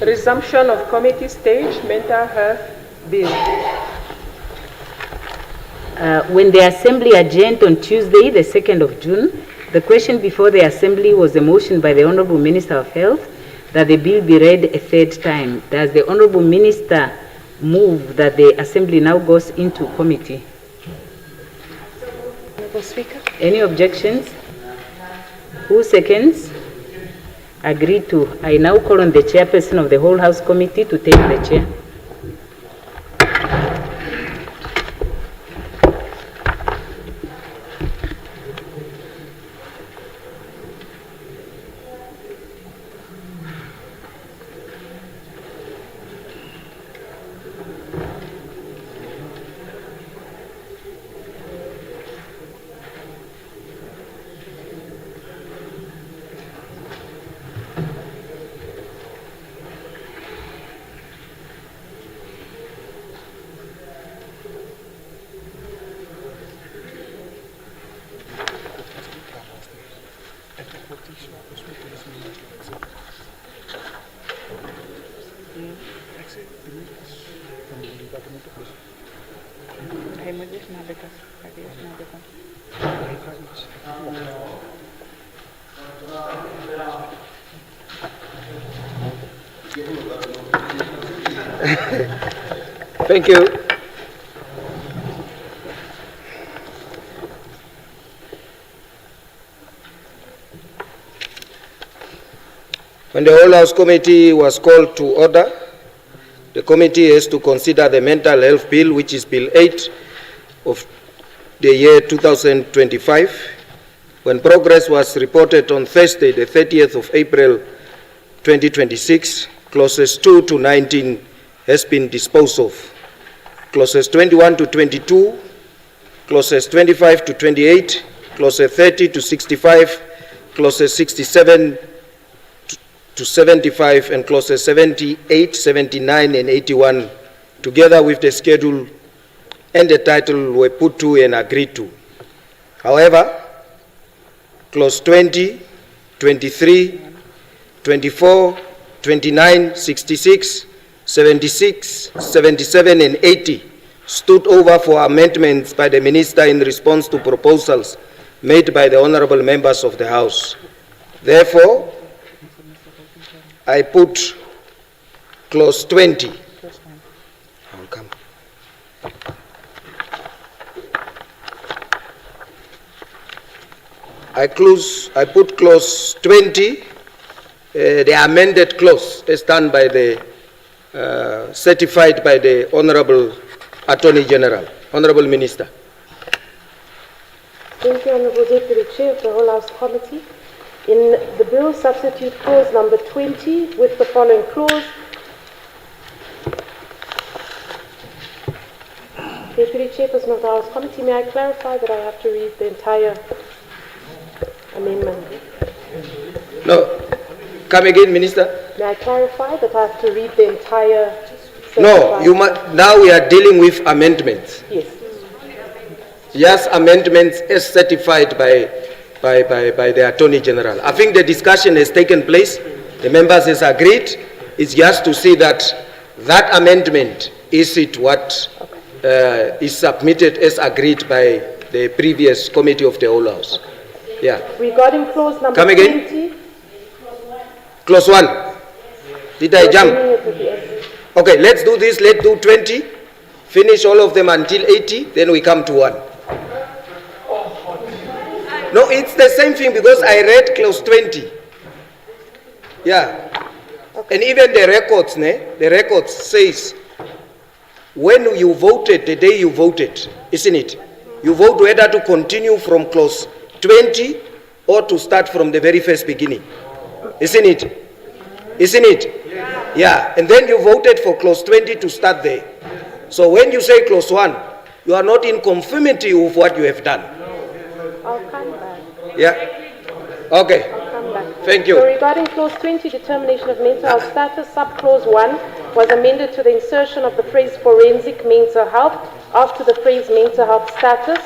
Resumption of committee stage mental health bill. When the Assembly adjourned on Tuesday, the 2nd of June, the question before the Assembly was a motion by the Honourable Minister of Health that the bill be read a third time. Does the Honourable Minister move that the Assembly now goes into committee? Honourable Speaker. Any objections? Who seconds? Agreed to. I now call on the chairperson of the whole House Committee to take the chair. Thank you. When the whole House Committee was called to order, the committee has to consider the Mental Health Bill, which is Bill 8 of the year 2025. When progress was reported on Thursday, the 30th of April 2026, clauses 2 to 19 has been disposed of. Clauses 21 to 22, clauses 25 to 28, clauses 30 to 65, clauses 67 to 75, and clauses 78, 79, and 81, together with the schedule and the title, were put to and agreed to. However, clause 20, 23, 24, 29, 66, 76, 77, and 80 stood over for amendments by the Minister in response to proposals made by the honorable members of the House. Therefore, I put clause 20. I'll come. I put clause 20, the amended clause, as done by the certified by the Honorable Attorney General. Honorable Minister. Thank you, Honorable Deputy Chair of the Whole House Committee. In the bill, substitute clause number 20 with the following clause. Deputy Chairperson of the House Committee, may I clarify that I have to read the entire amendment? No. Come again, Minister. May I clarify that I have to read the entire... No, now we are dealing with amendments. Yes. Yes, amendments as certified by the Attorney General. I think the discussion has taken place. The members has agreed. It's just to see that that amendment is submitted as agreed by the previous committee of the whole House. Yeah. Regarding clause number Come again. 20. Clause 1. Did I jump? Okay, let's do this. Let's do 20. Finish all of them until 80. Then we come to 1. No, it's the same thing because I read clause 20. Yeah. And even the records, the records says when you voted, the day you voted, isn't it? You vote whether to continue from clause 20 or to start from the very first beginning. Isn't it? Isn't it? Yeah. And then you voted for clause 20 to start there. So when you say clause 1, you are not in conformity with what you have done. I'll come back. Yeah. Okay. I'll come back. Thank you. So regarding clause 20, determination of mental health status, sub-clause 1 was amended to the insertion of the phrase forensic mental health after the phrase mental health status.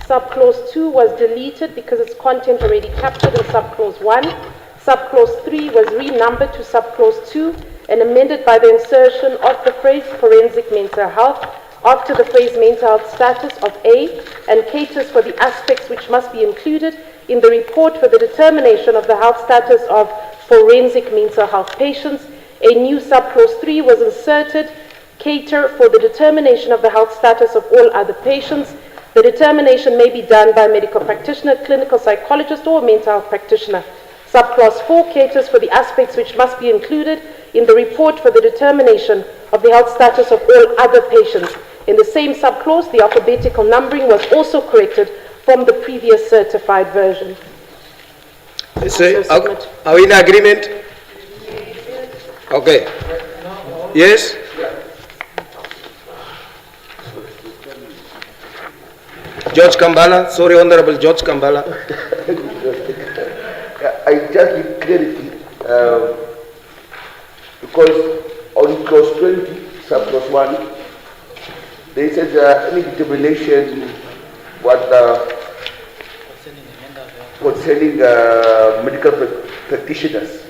Sub-clause 2 was deleted because its content already captured in sub-clause 1. Sub-clause 3 was renumbered to sub-clause 2 and amended by the insertion of the phrase forensic mental health after the phrase mental health status of A and caters for the aspects which must be included in the report for the determination of the health status of forensic mental health patients. A new sub-clause 3 was inserted, cater for the determination of the health status of all other patients. The determination may be done by a medical practitioner, clinical psychologist, or mental health practitioner. Subclause 4 caters for the aspects which must be included in the report for the determination of the health status of all other patients. In the same subclause, the alphabetical numbering was also corrected from the previous certified version. So, are we in agreement? Okay. Yes? George Kambala, sorry, Honorable George Kambala. I just need clarity because on clause 20, sub-clause 1, they said any determination concerning medical practitioners.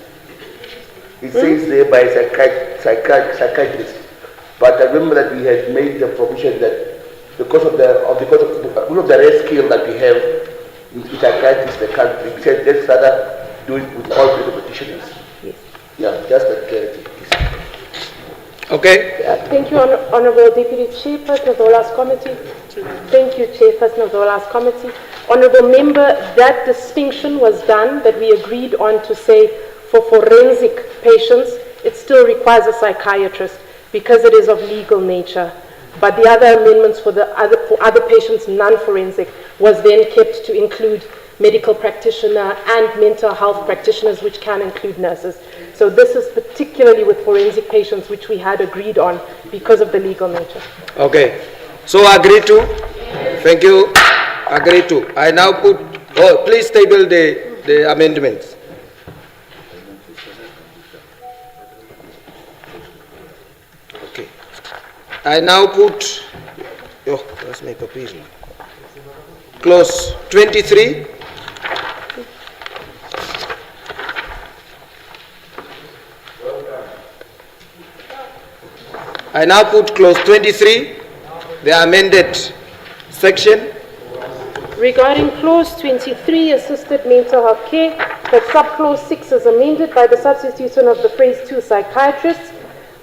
It says there by psychiatrist. But I remember that we had made the provision that because of the rare skill that we have in psychiatrists in the country, we said let's rather do it with all medical practitioners. Yes. Yeah, just that clarity. Okay. Thank you, Honorable Deputy Chairperson of the Last Committee. Thank you, Chairperson of the Last Committee. Honorable Member, that distinction was done that we agreed on to say for forensic patients, it still requires a psychiatrist because it is of legal nature. But the other amendments for other patients, non-forensic, was then kept to include medical practitioner and mental health practitioners, which can include nurses. So this is particularly with forensic patients, which we had agreed on because of the legal nature. Okay. So agree to? Thank you. Agree to. I now put, please table the amendments. Okay. I now put, that's my paper. Clause 23. I now put clause 23, the amended section. Regarding clause 23, assisted mental health care, that subclause 6 is amended by the substitution of the phrase 2 psychiatrists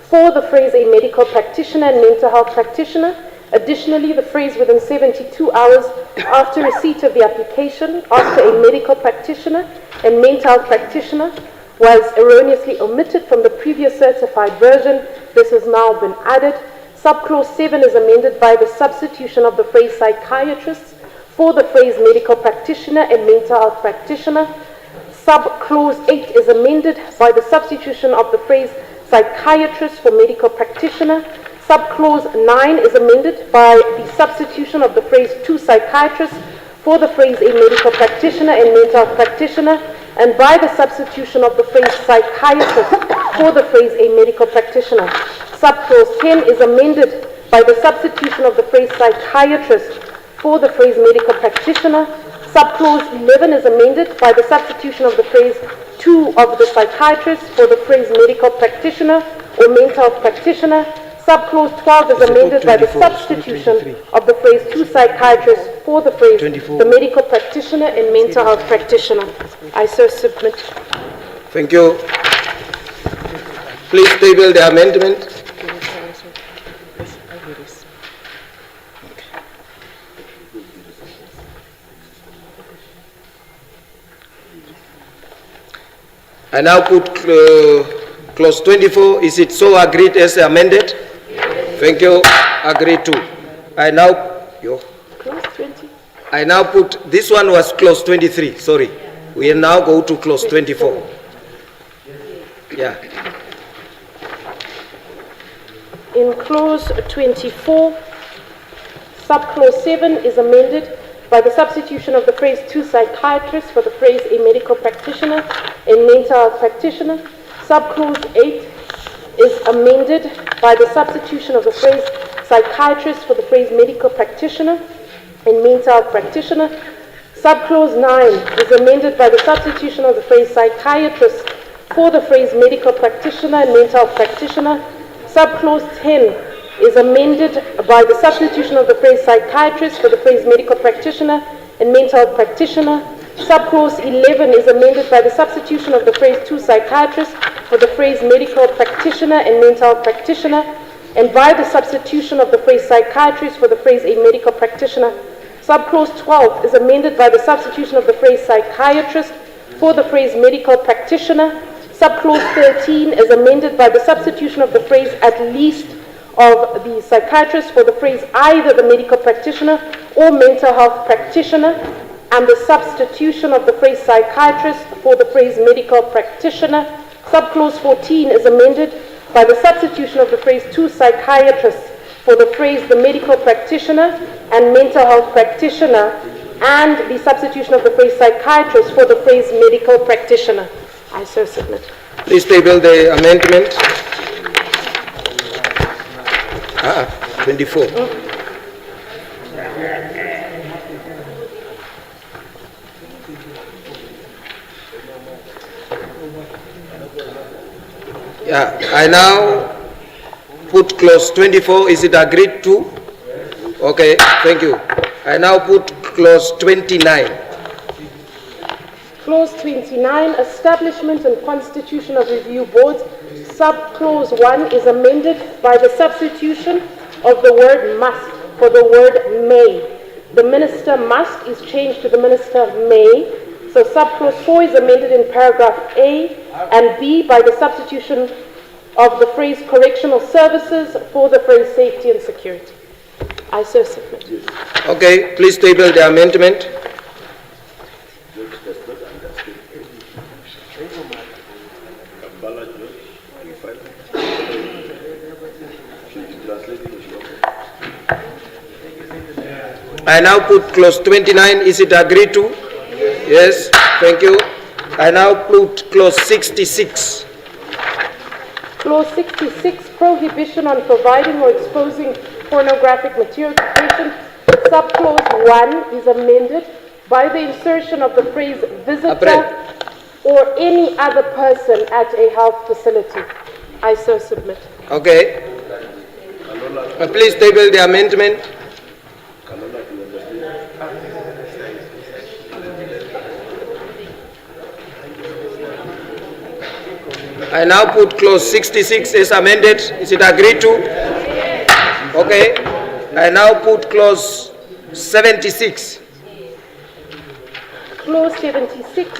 for the phrase a medical practitioner and mental health practitioner. Additionally, the phrase within 72 hours after receipt of the application after a medical practitioner and mental health practitioner was erroneously omitted from the previous certified version. This has now been added. Subclause 7 is amended by the substitution of the phrase psychiatrists for the phrase medical practitioner and mental health practitioner. Sub-clause 8 is amended by the substitution of the phrase psychiatrist for medical practitioner. Sub-clause 9 is amended by the substitution of the phrase to psychiatrist for the phrase a medical practitioner and mental health practitioner, and by the substitution of the phrase psychiatrist for the phrase a medical practitioner. Sub-clause 10 is amended by the substitution of the phrase psychiatrist for the phrase medical practitioner. Sub-clause 11 is amended by the substitution of the phrase to of the psychiatrist for the phrase medical practitioner or mental health practitioner. Sub-clause 12 is amended by the substitution of the phrase to psychiatrist for the phrase the medical practitioner and mental health practitioner. I so submit. Thank you. Please table the amendment. I now put clause 24. Is it so agreed as amended? Yes. Thank you. Agreed to. Clause 20. I now put, this one was clause 23, sorry. We now go to clause 24. Yeah. In clause 24, sub-clause 7 is amended by the substitution of the phrase to psychiatrist for the phrase a medical practitioner and mental health practitioner. Sub-clause 8 is amended by the substitution of the phrase psychiatrist for the phrase medical practitioner and mental health practitioner. Sub-clause 9 is amended by the substitution of the phrase psychiatrist for the phrase medical practitioner and mental health practitioner. Sub-clause 10 is amended by the substitution of the phrase psychiatrist for the phrase medical practitioner and mental health practitioner. Sub-clause 11 is amended by the substitution of the phrase to psychiatrist for the phrase medical practitioner and mental health practitioner, and by the substitution of the phrase psychiatrist for the phrase a medical practitioner. Sub-clause 12 is amended by the substitution of the phrase psychiatrist for the phrase medical practitioner. Sub-clause 13 is amended by the substitution of the phrase at least of the psychiatrist for the phrase either the medical practitioner or mental health practitioner, and the substitution of the phrase psychiatrist for the phrase medical practitioner. Subclause 14 is amended by the substitution of the phrase to psychiatrists for the phrase the medical practitioner and mental health practitioner, and the substitution of the phrase psychiatrist for the phrase medical practitioner. I so submit. Please table the amendment. 24. Yeah, I now put clause 24. Is it agreed to? Okay, thank you. I now put clause 29. Clause 29, establishment and constitution of review boards. Subclause 1 is amended by the substitution of the word must for the word may. The minister must is changed to the minister may. So subclause 4 is amended in paragraph A and B by the substitution of the phrase correctional services for the phrase safety and security. I so submit. Okay, please table the amendment. I now put clause 29. Is it agreed to? Yes, thank you. I now put clause 66. Clause 66, prohibition on providing or exposing pornographic material to patients. Subclause 1 is amended by the insertion of the phrase visitor or any other person at a health facility. I so submit. Okay. Please table the amendment. I now put clause 66 as amended. Is it agreed to? Okay. I now put clause 76. Clause 76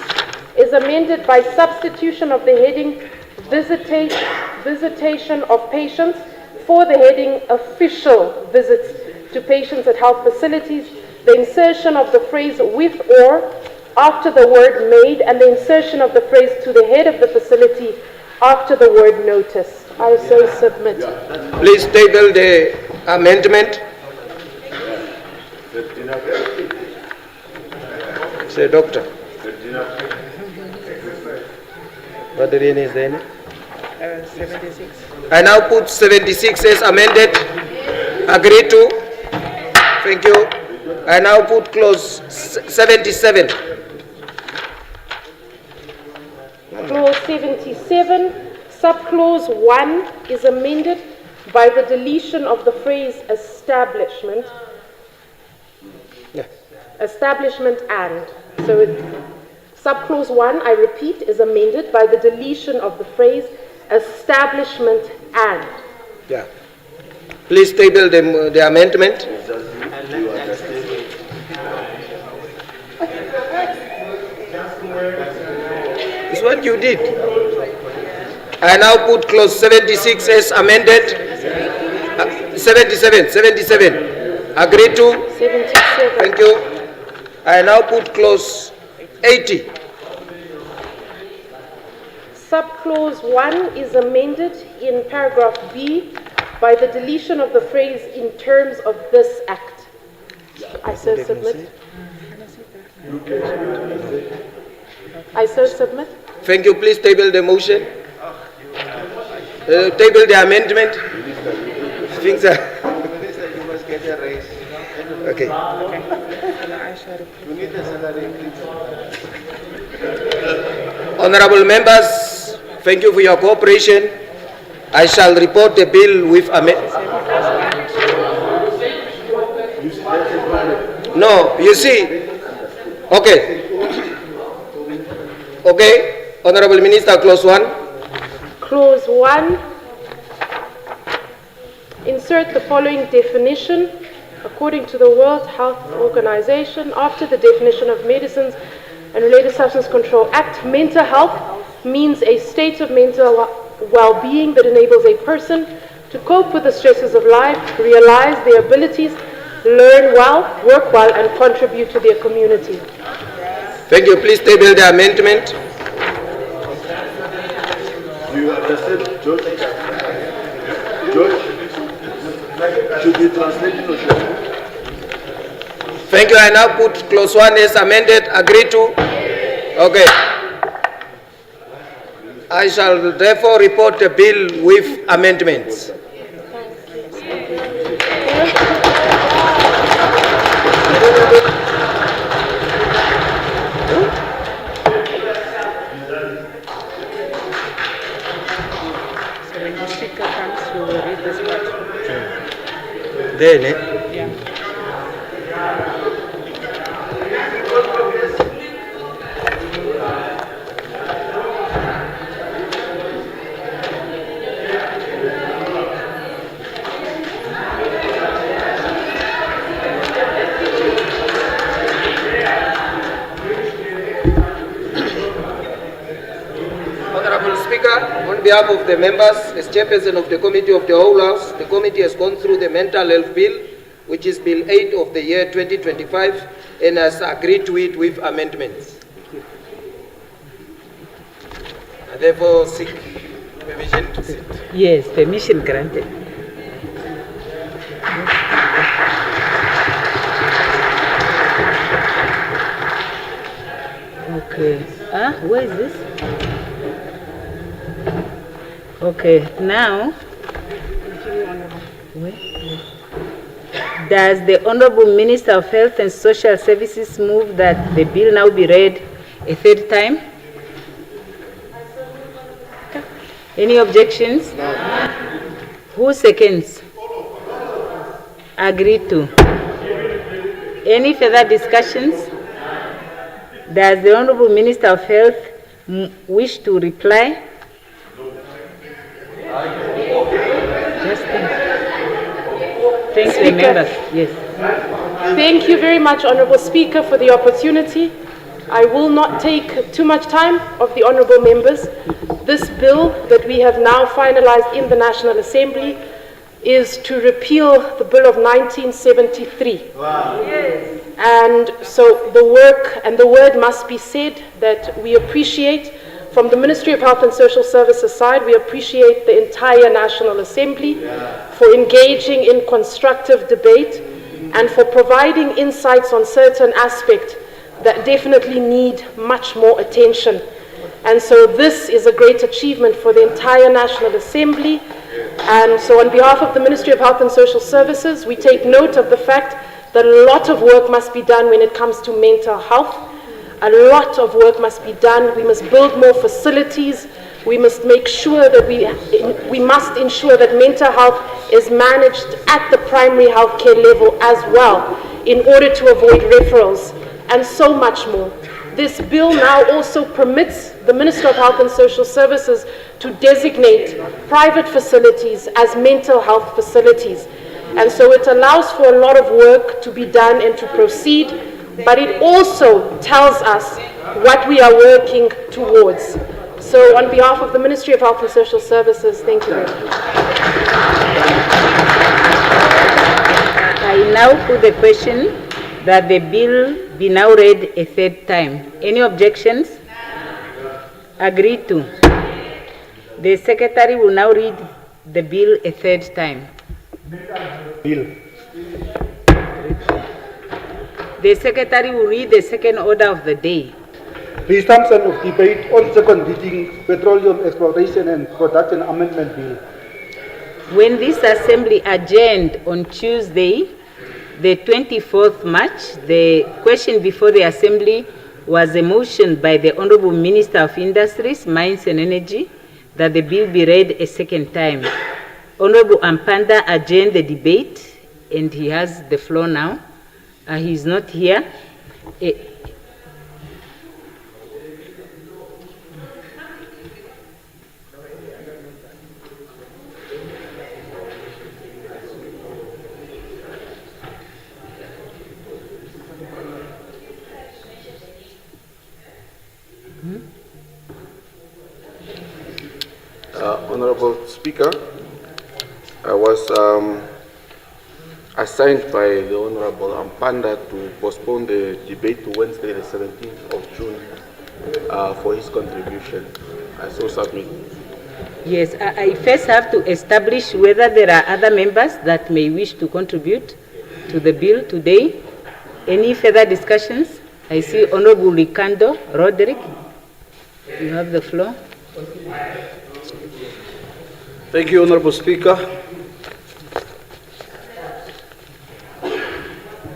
is amended by substitution of the heading visitation of patients for the heading official visits to patients at health facilities, the insertion of the phrase with or after the word made, and the insertion of the phrase to the head of the facility after the word notice. I so submit. Please table the amendment. Say, Doctor. What the name is then? 76. I now put 76 as amended. Agree to? Thank you. I now put clause 77. Clause 77, subclause 1 is amended by the deletion of the phrase establishment. Yeah. Establishment and. So subclause 1, I repeat, is amended by the deletion of the phrase establishment and. Yeah. Please table the amendment. It's what you did. I now put clause 76 as amended. 77. Agree to? 77. Thank you. I now put clause 80. Subclause 1 is amended in paragraph B by the deletion of the phrase in terms of this act. I so submit. I so submit. Thank you. Please table the motion. Table the amendment. Things are. You must get a raise. Okay. You need a salary increase. Honorable members, thank you for your cooperation. I shall report the bill with amendment. No, you see. Okay. Okay. Honorable Minister, clause 1. Clause 1, insert the following definition. According to the World Health Organization, after the definition of Medicines and Related Substance Control Act, mental health means a state of mental well-being that enables a person to cope with the stresses of life, realize their abilities, learn well, work well, and contribute to their community. Thank you. Please table the amendment. Do you understand, George? George? Should we translate it or should we? Thank you. I now put clause 1 as amended. Agree to? Okay. I shall therefore report the bill with amendments. Then, Yeah. Honorable Speaker, on behalf of the members, as chairperson of the Committee of the Whole House, the committee has gone through the Mental Health Bill, which is Bill 8 of the year 2025, and has agreed to it with amendments. I therefore seek permission to sit. Yes, permission granted. Okay. Where is this? Okay, now, does the Honorable Minister of Health and Social Services move that the bill now be read a third time? Any objections? No. Who seconds? Agreed to. Any further discussions? Does the Honorable Minister of Health wish to reply? Just thank you, members. Yes. Thank you very much, Honorable Speaker, for the opportunity. I will not take too much time of the honorable members. This bill that we have now finalized in the National Assembly is to repeal the Bill of 1973. And so the work and the word must be said that we appreciate from the Ministry of Health and Social Services side, we appreciate the entire National Assembly for engaging in constructive debate and for providing insights on certain aspects that definitely need much more attention. And so this is a great achievement for the entire National Assembly. And so on behalf of the Ministry of Health and Social Services, we take note of the fact that a lot of work must be done when it comes to mental health. A lot of work must be done. We must build more facilities. We must make sure that we must ensure that mental health is managed at the primary health care level as well in order to avoid referrals and so much more. This bill now also permits the Minister of Health and Social Services to designate private facilities as mental health facilities. And so it allows for a lot of work to be done and to proceed, but it also tells us what we are working towards. So on behalf of the Ministry of Health and Social Services, thank you very much. I now put the question that the bill be now read a third time. Any objections? Agreed to. The Secretary will now read the bill a third time. Bill. The Secretary will read the second order of the day. Resumption of debate on second reading Petroleum Exploration and Production Amendment Bill. When this Assembly adjourned on Tuesday, the 24th March, the question before the Assembly was a motion by the Honorable Minister of Industries, Mines and Energy that the bill be read a second time. Honorable Ampanda adjourned the debate and he has the floor now. He's not here. Honorable Speaker, I was assigned by the Honorable Ampanda to postpone the debate to Wednesday, the 17th of June, for his contribution. I so submit. Yes, I first have to establish whether there are other members that may wish to contribute to the bill today. Any further discussions? I see Honorable Ricardo Roderick. You have the floor. Thank you, Honorable Speaker.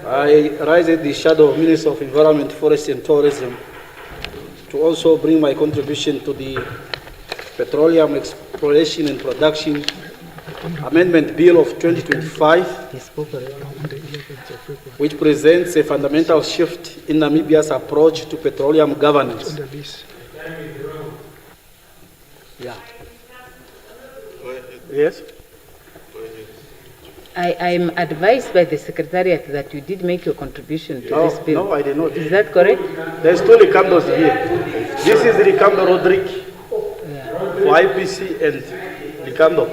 I rise at the shadow of Minister of Environment, Forest and Tourism to also bring my contribution to the Petroleum Exploration and Production Amendment Bill of 2025, which presents a fundamental shift in Namibia's approach to petroleum governance. Yeah. Yes? I'm advised by the Secretariat that you did make your contribution to this bill. No, I did not. Is that correct? There's two Ricardos here. This is Ricardo Rodrigue for IPC and Ricardo.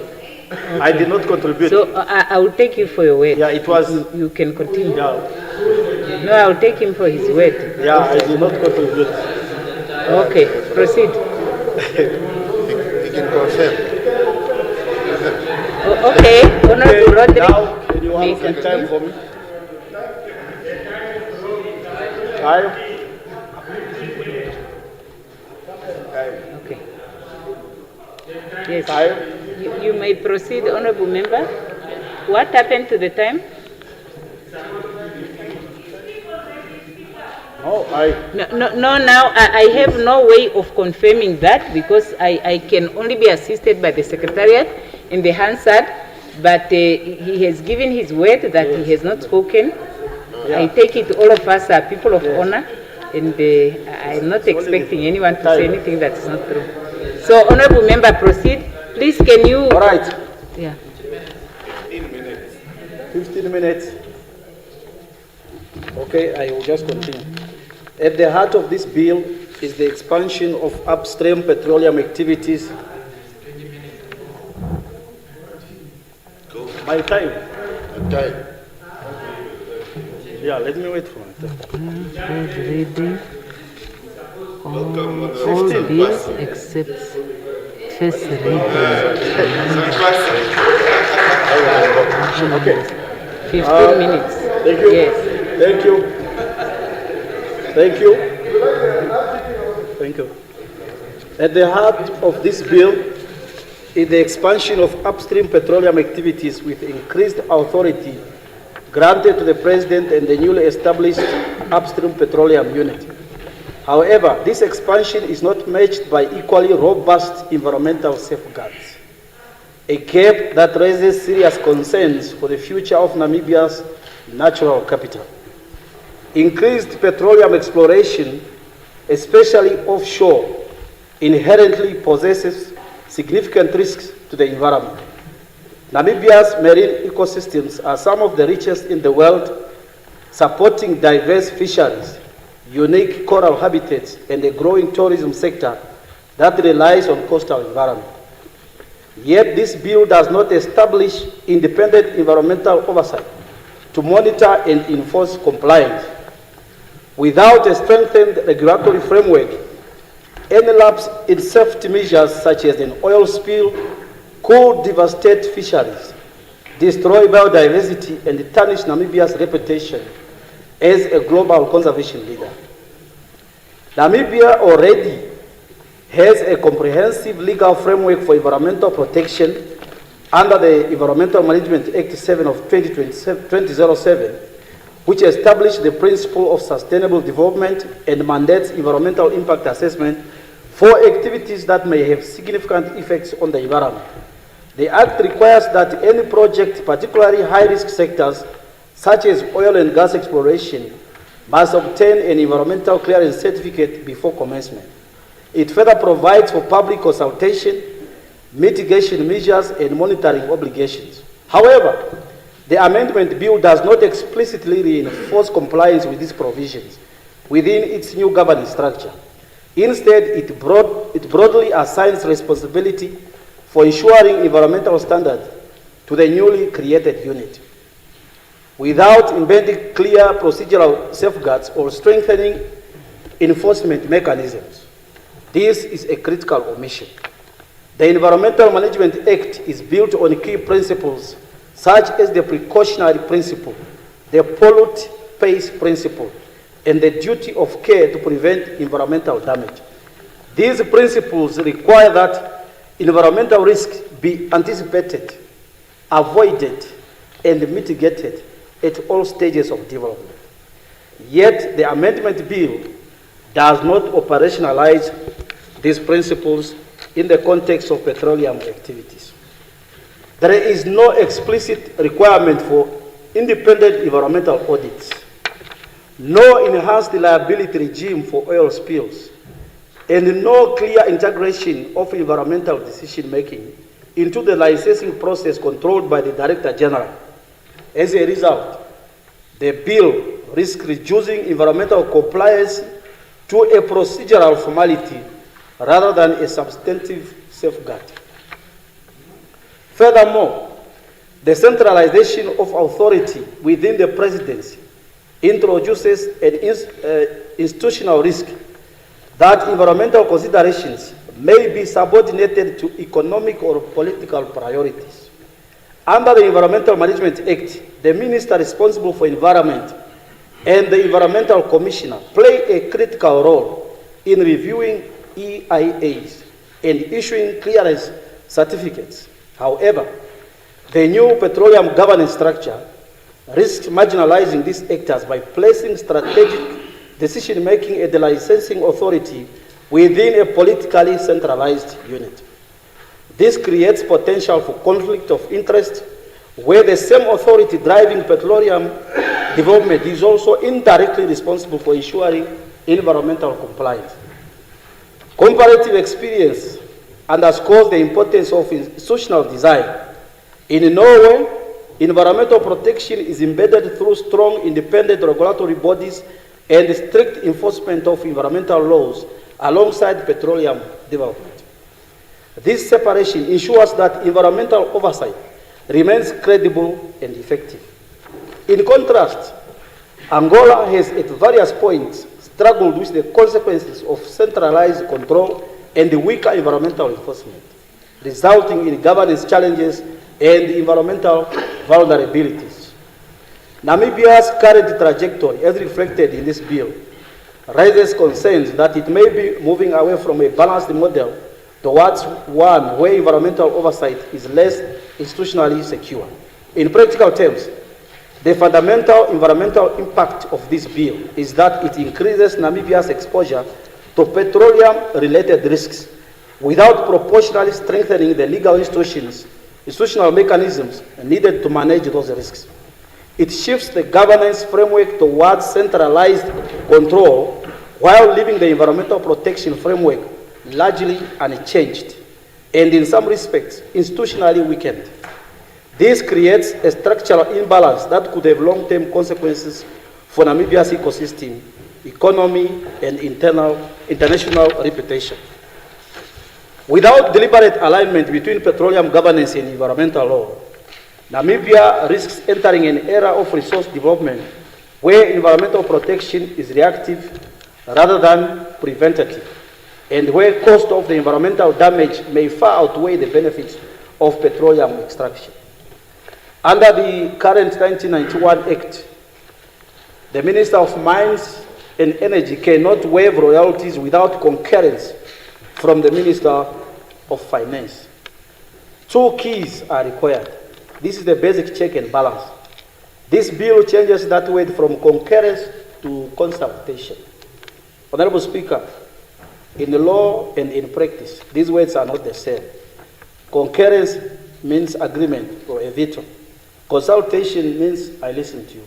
I did not contribute. So I will take you for your word. Yeah, it was. You can continue. Yeah. No, I will take him for his word. Yeah, I did not contribute. Okay, proceed. He can confirm. Okay, Honorable Roderick. Now, can you allocate time for me? Time? Okay. Yes. You may proceed, Honorable Member. What happened to the time? No, now I have no way of confirming that because I can only be assisted by the Secretariat in the Hansard, but he has given his word that he has not spoken. Yeah. I take it all of us are people of honor, and I'm not expecting anyone to say anything that is not true. So, Honorable Member, proceed. Please, can you... All right. Yeah. 15 minutes. 15 minutes. Okay, I will just continue. At the heart of this bill is the expansion of upstream petroleum activities. My time. Time. Yeah, let me wait for my time. Third reading on all 15. bills except first reading. Okay. 15 minutes. Thank you. Yes. Thank you. Thank you. Thank you. At the heart of this bill is the expansion of upstream petroleum activities with increased authority granted to the President and the newly established Upstream Petroleum Unit. However, this expansion is not matched by equally robust environmental safeguards, a gap that raises serious concerns for the future of Namibia's natural capital. Increased petroleum exploration, especially offshore, inherently possesses significant risks to the environment. Namibia's marine ecosystems are some of the richest in the world, supporting diverse fisheries, unique coral habitats, and a growing tourism sector that relies on coastal environment. Yet this bill does not establish independent environmental oversight to monitor and enforce compliance. Without a strengthened regulatory framework, any lapse in safety measures such as an oil spill could devastate fisheries, destroy biodiversity, and tarnish Namibia's reputation as a global conservation leader. Namibia already has a comprehensive legal framework for environmental protection under the Environmental Management Act 7 of 2007, which established the principle of sustainable development and mandates environmental impact assessment for activities that may have significant effects on the environment. The Act requires that any project, particularly high-risk sectors such as oil and gas exploration, must obtain an environmental clearance certificate before commencement. It further provides for public consultation, mitigation measures, and monitoring obligations. However, the amendment bill does not explicitly reinforce compliance with these provisions within its new governance structure. Instead, it broadly assigns responsibility for ensuring environmental standards to the newly created unit, without embedding clear procedural safeguards or strengthening enforcement mechanisms. This is a critical omission. The Environmental Management Act is built on key principles such as the precautionary principle, the pollute pays principle, and the duty of care to prevent environmental damage. These principles require that environmental risks be anticipated, avoided, and mitigated at all stages of development. Yet the amendment bill does not operationalize these principles in the context of petroleum activities. There is no explicit requirement for independent environmental audits, no enhanced liability regime for oil spills, and no clear integration of environmental decision-making into the licensing process controlled by the Director General. As a result, the bill risks reducing environmental compliance to a procedural formality rather than a substantive safeguard. Furthermore, the centralization of authority within the presidency introduces an institutional risk that environmental considerations may be subordinated to economic or political priorities. Under the Environmental Management Act, the minister responsible for environment and the Environmental Commissioner play a critical role in reviewing EIAs and issuing clearance certificates. However, the new petroleum governance structure risks marginalizing these actors by placing strategic decision-making at the licensing authority within a politically centralized unit. This creates potential for conflict of interest, where the same authority driving petroleum development is also indirectly responsible for ensuring environmental compliance. Comparative experience underscores the importance of institutional design. In Norway, environmental protection is embedded through strong independent regulatory bodies and strict enforcement of environmental laws alongside petroleum development. This separation ensures that environmental oversight remains credible and effective. In contrast, Angola has at various points struggled with the consequences of centralized control and weaker environmental enforcement, resulting in governance challenges and environmental vulnerabilities. Namibia's current trajectory, as reflected in this bill, raises concerns that it may be moving away from a balanced model towards one where environmental oversight is less institutionally secure. In practical terms, the fundamental environmental impact of this bill is that it increases Namibia's exposure to petroleum-related risks without proportionally strengthening the legal institutional mechanisms needed to manage those risks. It shifts the governance framework towards centralized control while leaving the environmental protection framework largely unchanged and in some respects institutionally weakened. This creates a structural imbalance that could have long-term consequences for Namibia's ecosystem, economy, and international reputation. Without deliberate alignment between petroleum governance and environmental law, Namibia risks entering an era of resource development where environmental protection is reactive rather than preventative, and where cost of the environmental damage may far outweigh the benefits of petroleum extraction. Under the current 1991 Act, the Minister of Mines and Energy cannot waive royalties without concurrence from the Minister of Finance. Two keys are required. This is the basic check and balance. This bill changes that word from concurrence to consultation. Honorable Speaker, in the law and in practice, these words are not the same. Concurrence means agreement or a veto. Consultation means I listen to you,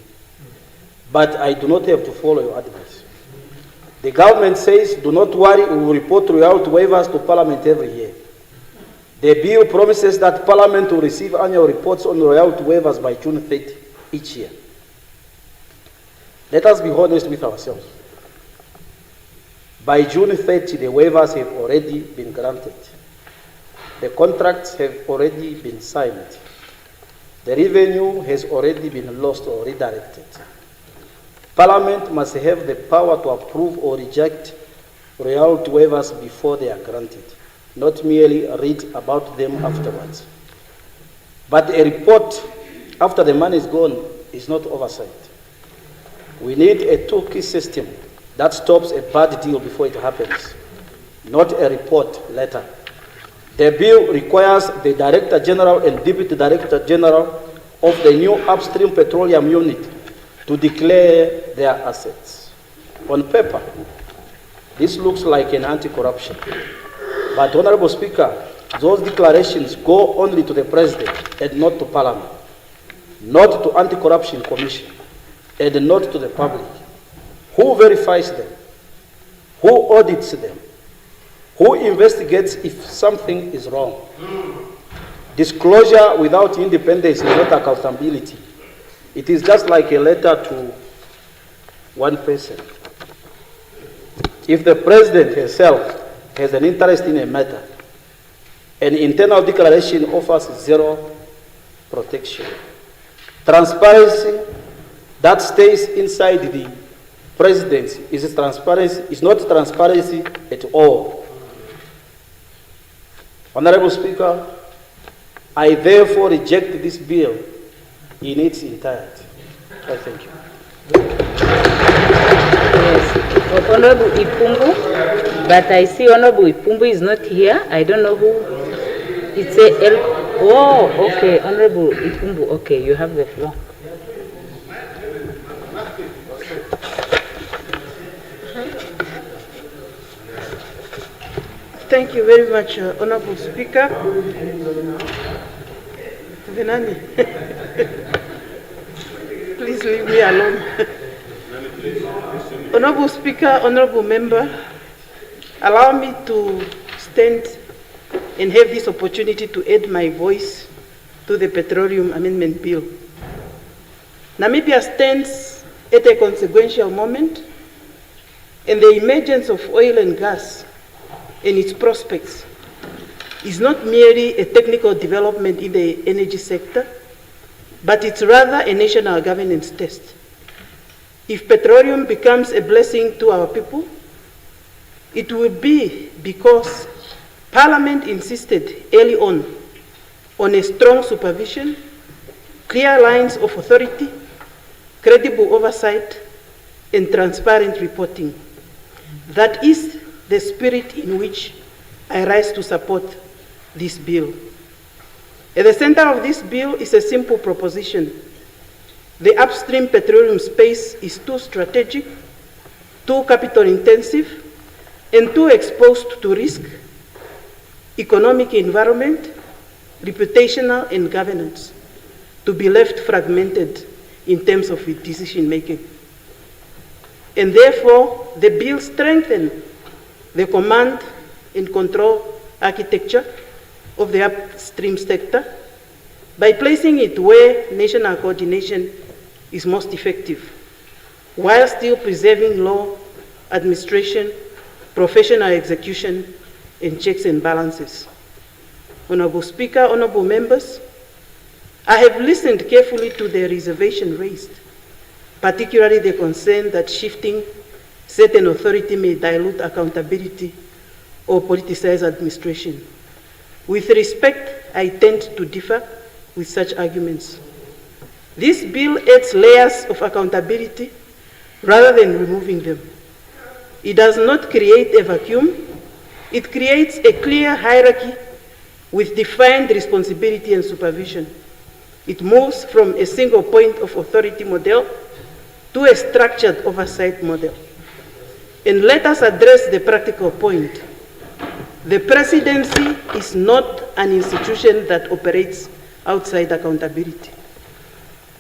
but I do not have to follow your advice. The government says, do not worry, we will report royalty waivers to Parliament every year. The bill promises that Parliament will receive annual reports on royalty waivers by June 30 each year. Let us be honest with ourselves. By June 30, the waivers have already been granted. The contracts have already been signed. The revenue has already been lost or redirected. Parliament must have the power to approve or reject royalty waivers before they are granted, not merely read about them afterwards. But a report after the money is gone is not oversight. We need a two-key system that stops a bad deal before it happens, not a report later. The bill requires the Director General and Deputy Director General of the new upstream petroleum unit to declare their assets. On paper, this looks like an anti-corruption. But, Honorable Speaker, those declarations go only to the President and not to Parliament, not to Anti-Corruption Commission, and not to the public. Who verifies them? Who audits them? Who investigates if something is wrong? Disclosure without independence is not accountability. It is just like a letter to one person. If the President herself has an interest in a matter, an internal declaration offers zero protection. Transparency that stays inside the presidency is not transparency at all. Honorable Speaker, I therefore reject this bill in its entirety. I thank you. Yes, Honorable Ipumbu, but I see Honorable Ipumbu is not here. I don't know who. It's a oh, okay, Honorable Ipumbu. Okay, you have the floor. Thank you very much, Honorable Speaker. Venani, please leave me alone. Honorable Speaker, Honorable Member, allow me to stand and have this opportunity to add my voice to the Petroleum Amendment Bill. Namibia stands at a consequential moment, and the emergence of oil and gas and its prospects is not merely a technical development in the energy sector, but it's rather a national governance test. If petroleum becomes a blessing to our people, it will be because Parliament insisted early on a strong supervision, clear lines of authority, credible oversight, and transparent reporting. That is the spirit in which I rise to support this bill. At the center of this bill is a simple proposition. The upstream petroleum space is too strategic, too capital intensive, and too exposed to risk, economic environment, reputational, and governance to be left fragmented in terms of its decision making. And therefore, the bill strengthens the command and control architecture of the upstream sector by placing it where national coordination is most effective, while still preserving law, administration, professional execution, and checks and balances. Honorable Speaker, honorable members, I have listened carefully to the reservation raised, particularly the concern that shifting certain authority may dilute accountability or politicize administration. With respect, I tend to differ with such arguments. This bill adds layers of accountability rather than removing them. It does not create a vacuum. It creates a clear hierarchy with defined responsibility and supervision. It moves from a single point of authority model to a structured oversight model. And let us address the practical point. The presidency is not an institution that operates outside accountability.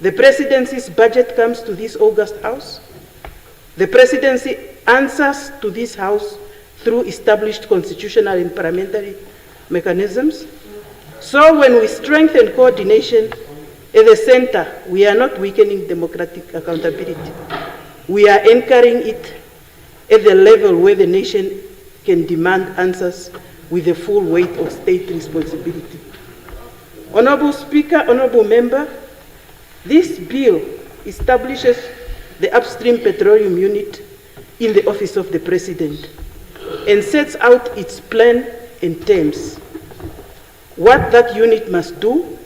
The presidency's budget comes to this august House. The presidency answers to this House through established constitutional and parliamentary mechanisms. So when we strengthen coordination at the center, we are not weakening democratic accountability. We are anchoring it at the level where the nation can demand answers with the full weight of state responsibility. Honorable Speaker, honorable member, this bill establishes the upstream petroleum unit in the office of the President and sets out its plan and terms, what that unit must do,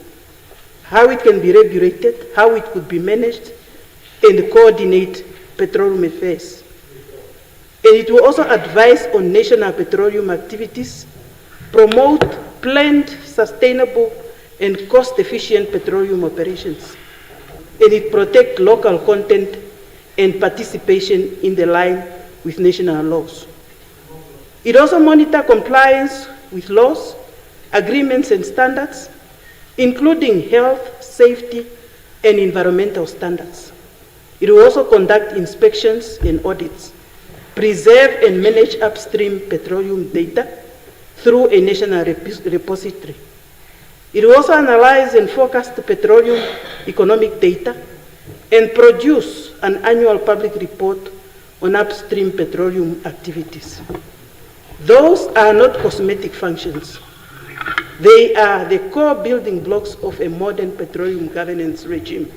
how it can be regulated, how it could be managed, and coordinate petroleum affairs. And it will also advise on national petroleum activities, promote planned, sustainable, and cost-efficient petroleum operations, and it protect local content and participation in the line with national laws. It also monitor compliance with laws, agreements, and standards, including health, safety, and environmental standards. It will also conduct inspections and audits, preserve and manage upstream petroleum data through a national repository. It will also analyze and forecast the petroleum economic data and produce an annual public report on upstream petroleum activities. Those are not cosmetic functions. They are the core building blocks of a modern petroleum governance regime.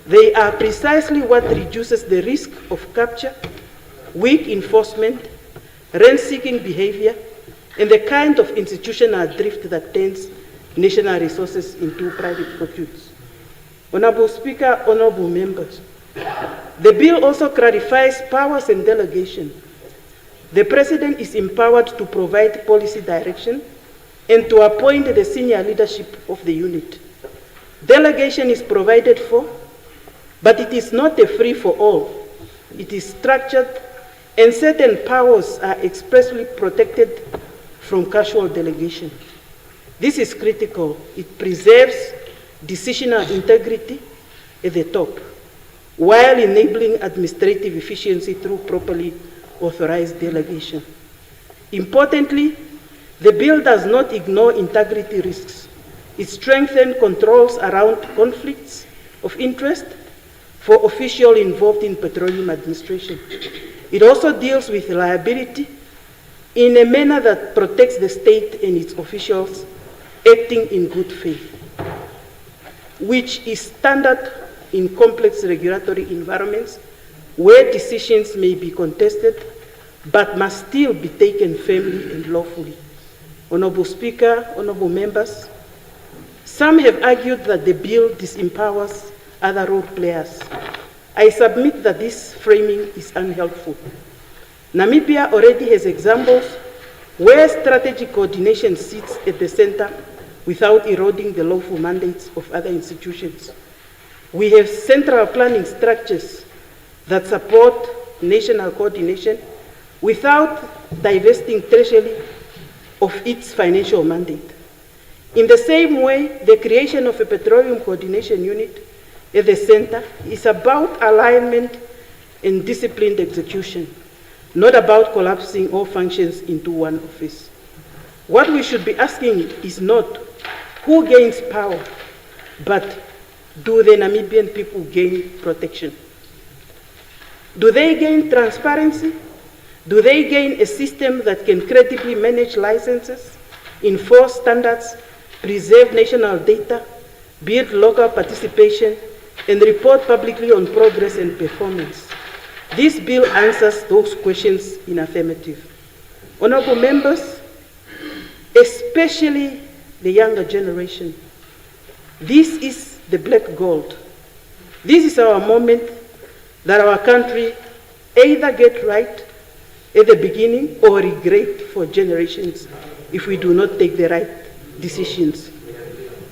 They are precisely what reduces the risk of capture, weak enforcement, rent-seeking behavior, and the kind of institutional drift that turns national resources into private pursuits. Honorable Speaker, honorable members, the bill also clarifies powers and delegation. The President is empowered to provide policy direction and to appoint the senior leadership of the unit. Delegation is provided for, but it is not a free-for-all. It is structured, and certain powers are expressly protected from casual delegation. This is critical. It preserves decisional integrity at the top, while enabling administrative efficiency through properly authorized delegation. Importantly, the bill does not ignore integrity risks. It strengthens controls around conflicts of interest for officials involved in petroleum administration. It also deals with liability in a manner that protects the state and its officials acting in good faith, which is standard in complex regulatory environments where decisions may be contested but must still be taken firmly and lawfully. Honorable Speaker, honorable members, some have argued that the bill disempowers other role players. I submit that this framing is unhelpful. Namibia already has examples where strategic coordination sits at the center without eroding the lawful mandates of other institutions. We have central planning structures that support national coordination without divesting Treasury of its financial mandate. In the same way, the creation of a petroleum coordination unit at the center is about alignment and disciplined execution, not about collapsing all functions into one office. What we should be asking is not who gains power, but do the Namibian people gain protection? Do they gain transparency? Do they gain a system that can credibly manage licenses, enforce standards, preserve national data, build local participation, and report publicly on progress and performance? This bill answers those questions in affirmative. Honorable members, especially the younger generation, this is the black gold. This is our moment that our country either get right at the beginning or regret for generations if we do not take the right decisions.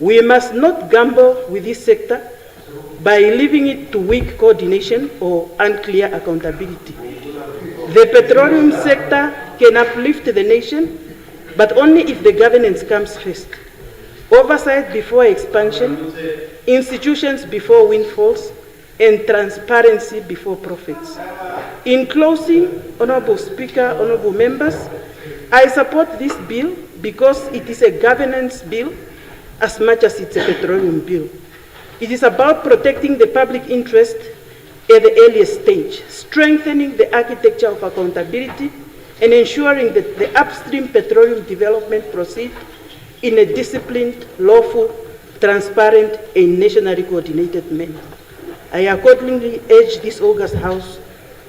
We must not gamble with this sector by leaving it to weak coordination or unclear accountability. The petroleum sector can uplift the nation, but only if the governance comes first. Oversight before expansion, institutions before windfalls, and transparency before profits. In closing, Honorable Speaker, honorable members, I support this bill because it is a governance bill as much as it's a petroleum bill. It is about protecting the public interest at the earliest stage, strengthening the architecture of accountability, and ensuring that the upstream petroleum development proceeds in a disciplined, lawful, transparent, and nationally coordinated manner. I accordingly urge this August House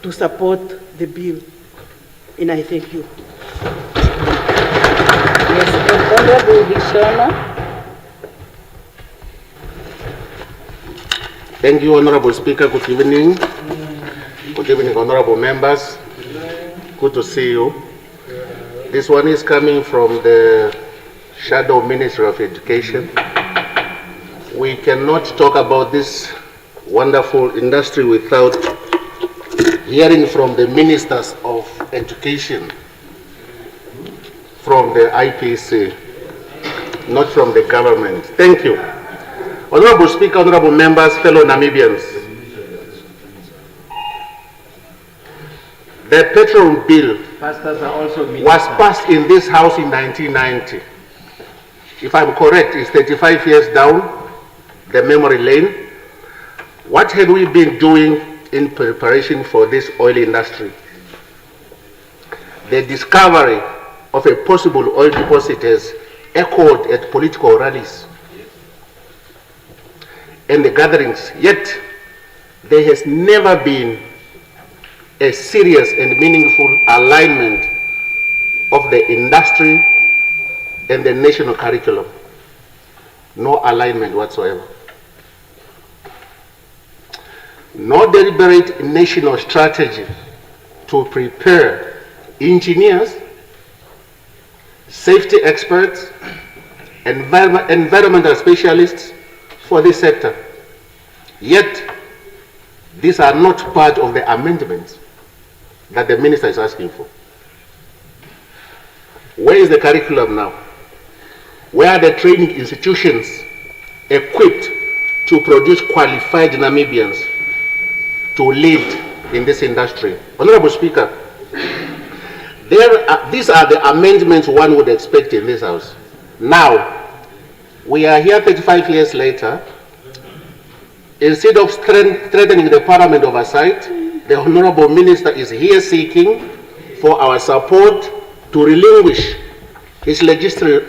to support the bill, and I thank you. Yes, Honorable Hishona. Thank you, Honorable Speaker. Good evening. Good evening, honorable members. Good to see you. This one is coming from the Shadow Ministry of Education. We cannot talk about this wonderful industry without hearing from the ministers of education, from the IPC, not from the government. Thank you. Honorable Speaker, honorable members, fellow Namibians, the petroleum bill was passed in this house in 1990. If I'm correct, it's 35 years down the memory lane. What have we been doing in preparation for this oil industry? The discovery of a possible oil deposit has echoed at political rallies and the gatherings, yet there has never been a serious and meaningful alignment of the industry and the national curriculum. No alignment whatsoever. No deliberate national strategy to prepare engineers, safety experts, environmental specialists for this sector. Yet, these are not part of the amendments that the minister is asking for. Where is the curriculum now? Where are the training institutions equipped to produce qualified Namibians to lead in this industry? Honorable Speaker, these are the amendments one would expect in this house. Now, we are here 35 years later. Instead of strengthening the Parliament oversight, the Honorable Minister is here seeking for our support to relinquish his legislative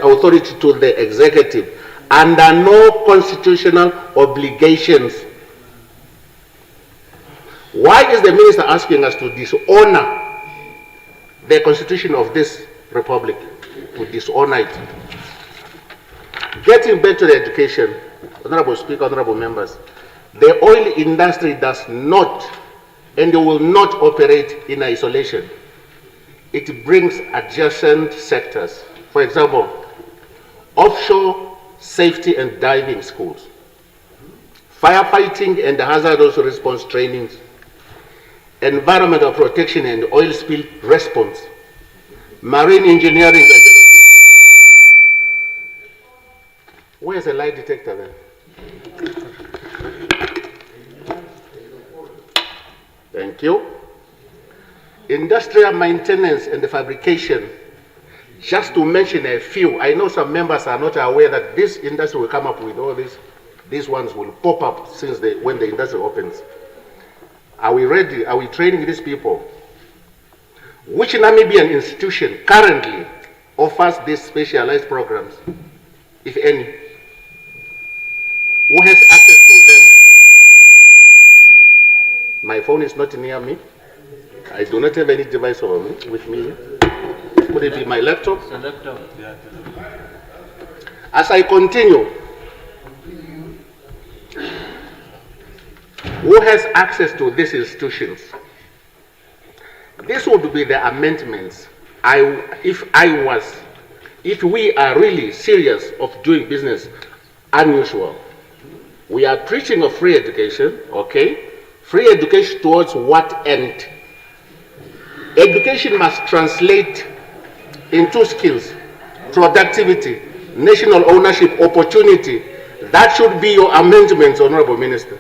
authority to the executive under no constitutional obligations. Why is the minister asking us to dishonor the constitution of this republic, to dishonor it? Getting back to the education, Honorable Speaker, honorable members, the oil industry does not and will not operate in isolation. It brings adjacent sectors. For example, offshore safety and diving schools, firefighting and hazardous response trainings, environmental protection and oil spill response, marine engineering and logistics. Where's the lie detector then? Thank you. Industrial maintenance and the fabrication, just to mention a few. I know some members are not aware that this industry will come up with all this. These ones will pop up since when the industry opens. Are we ready? Are we training these people? Which Namibian institution currently offers these specialized programs, if any? Who has access to them? My phone is not near me. I do not have any device with me. Could it be my laptop? It's a laptop. As I continue, who has access to these institutions? This would be the amendments. If we are really serious of doing business unusual, we are preaching of free education, okay? Free education towards what end? Education must translate into skills, productivity, national ownership, opportunity. That should be your amendments, Honorable Minister.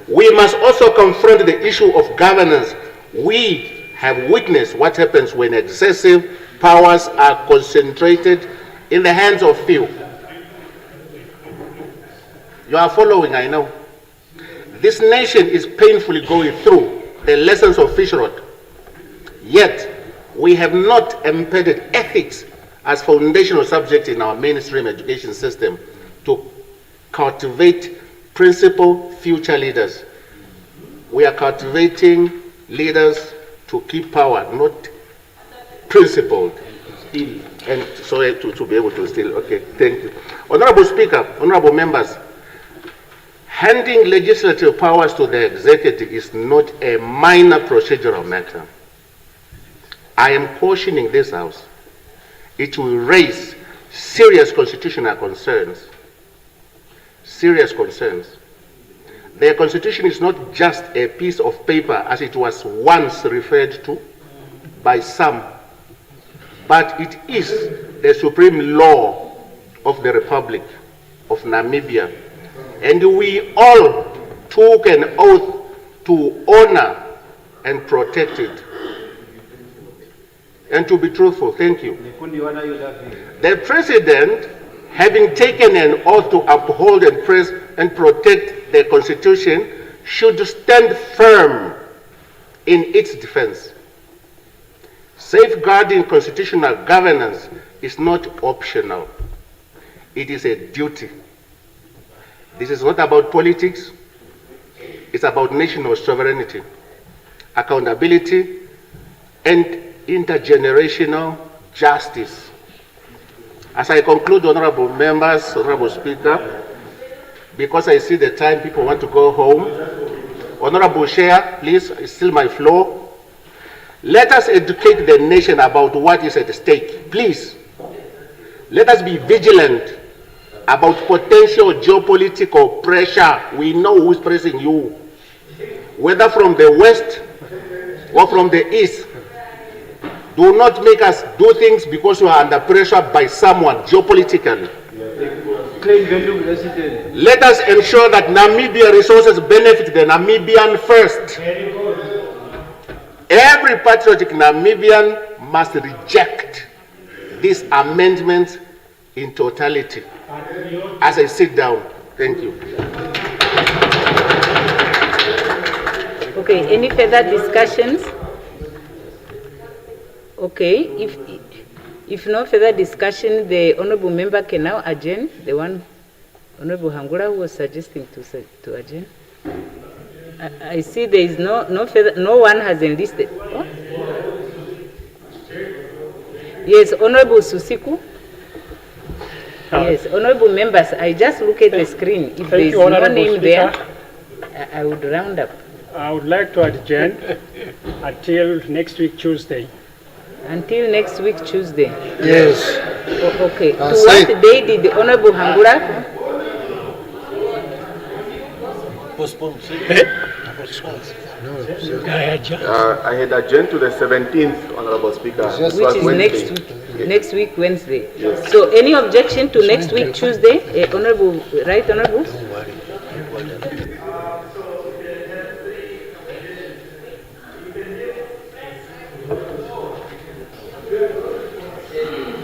We must also confront the issue of governance. We have witnessed what happens when excessive powers are concentrated in the hands of few. You are following, I know. This nation is painfully going through the lessons of Fisherod. Yet, we have not embedded ethics as foundational subject in our mainstream education system to cultivate principled future leaders. We are cultivating leaders to keep power, not principled. And so to be able to steal. Okay, thank you. Honorable Speaker, honorable members, handing legislative powers to the executive is not a minor procedural matter. I am cautioning this House. It will raise serious constitutional concerns. Serious concerns. The Constitution is not just a piece of paper as it was once referred to by some, but it is the supreme law of the Republic of Namibia. And we all took an oath to honor and protect it. And to be truthful, thank you. The President, having taken an oath to uphold and protect the Constitution, should stand firm in its defense. Safeguarding constitutional governance is not optional. It is a duty. This is not about politics. It's about national sovereignty, accountability, and intergenerational justice. As I conclude, honorable members, honorable Speaker, because I see the time people want to go home, Honorable Chair, please, it's still my floor. Let us educate the nation about what is at stake, please. Let us be vigilant about potential geopolitical pressure. We know who's pressing you, whether from the west or from the east. Do not make us do things because we are under pressure by someone geopolitically. Let us ensure that Namibia resources benefit the Namibian first. Every patriotic Namibian must reject these amendments in totality. As I sit down, thank you. Okay, any further discussions? Okay, if no further discussion, the honorable member can now adjourn. The one Honorable Hangula who was suggesting to adjourn. I see there is no one has enlisted. Oh? Yes, Honorable Susiku. Yes, honorable members, I just look at the screen. If there is no name there, I would round up. I would like to adjourn until next week Tuesday. Until next week Tuesday? Yes. Oh, okay. To what day did the Honorable Hangura? Postpone. I had adjourned to the 17th, Honorable Speaker. Which is next week, Wednesday. Yes. So any objection to next week, Tuesday? Honorable, right, Honorable?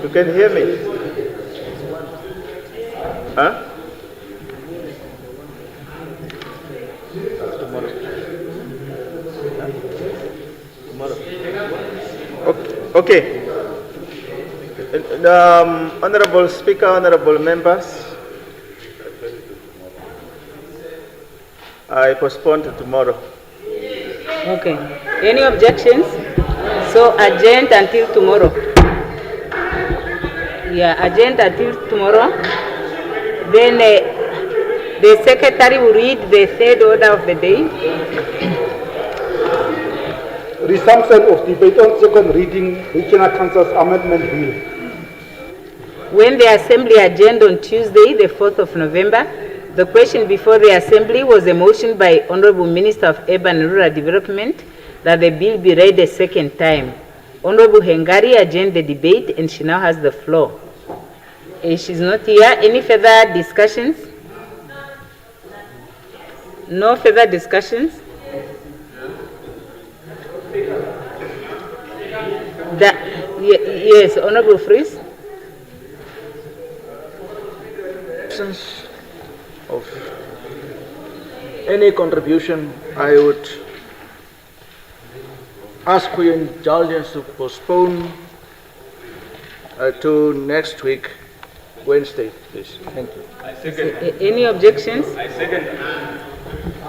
You can hear me? Huh? Okay. Honorable Speaker, honorable members, I postpone to tomorrow. Okay. Any objections? So adjourned until tomorrow. Yeah, adjourned until tomorrow. Then the secretary will read the third order of the day. Resumption of debate on second reading Regional Council's Amendment Bill. When the Assembly adjourned on Tuesday, the 4th of November, the question before the Assembly was a motion by Honorable Minister of Urban and Rural Development that the bill be read a second time. Honorable Hengari adjourned the debate and she now has the floor. She's not here. Any further discussions? No further discussions? Yes, Honorable Fries. Absence of any contribution, I would ask for your indulgence to postpone to next week, Wednesday, please. Thank you. I second. Any objections? I second.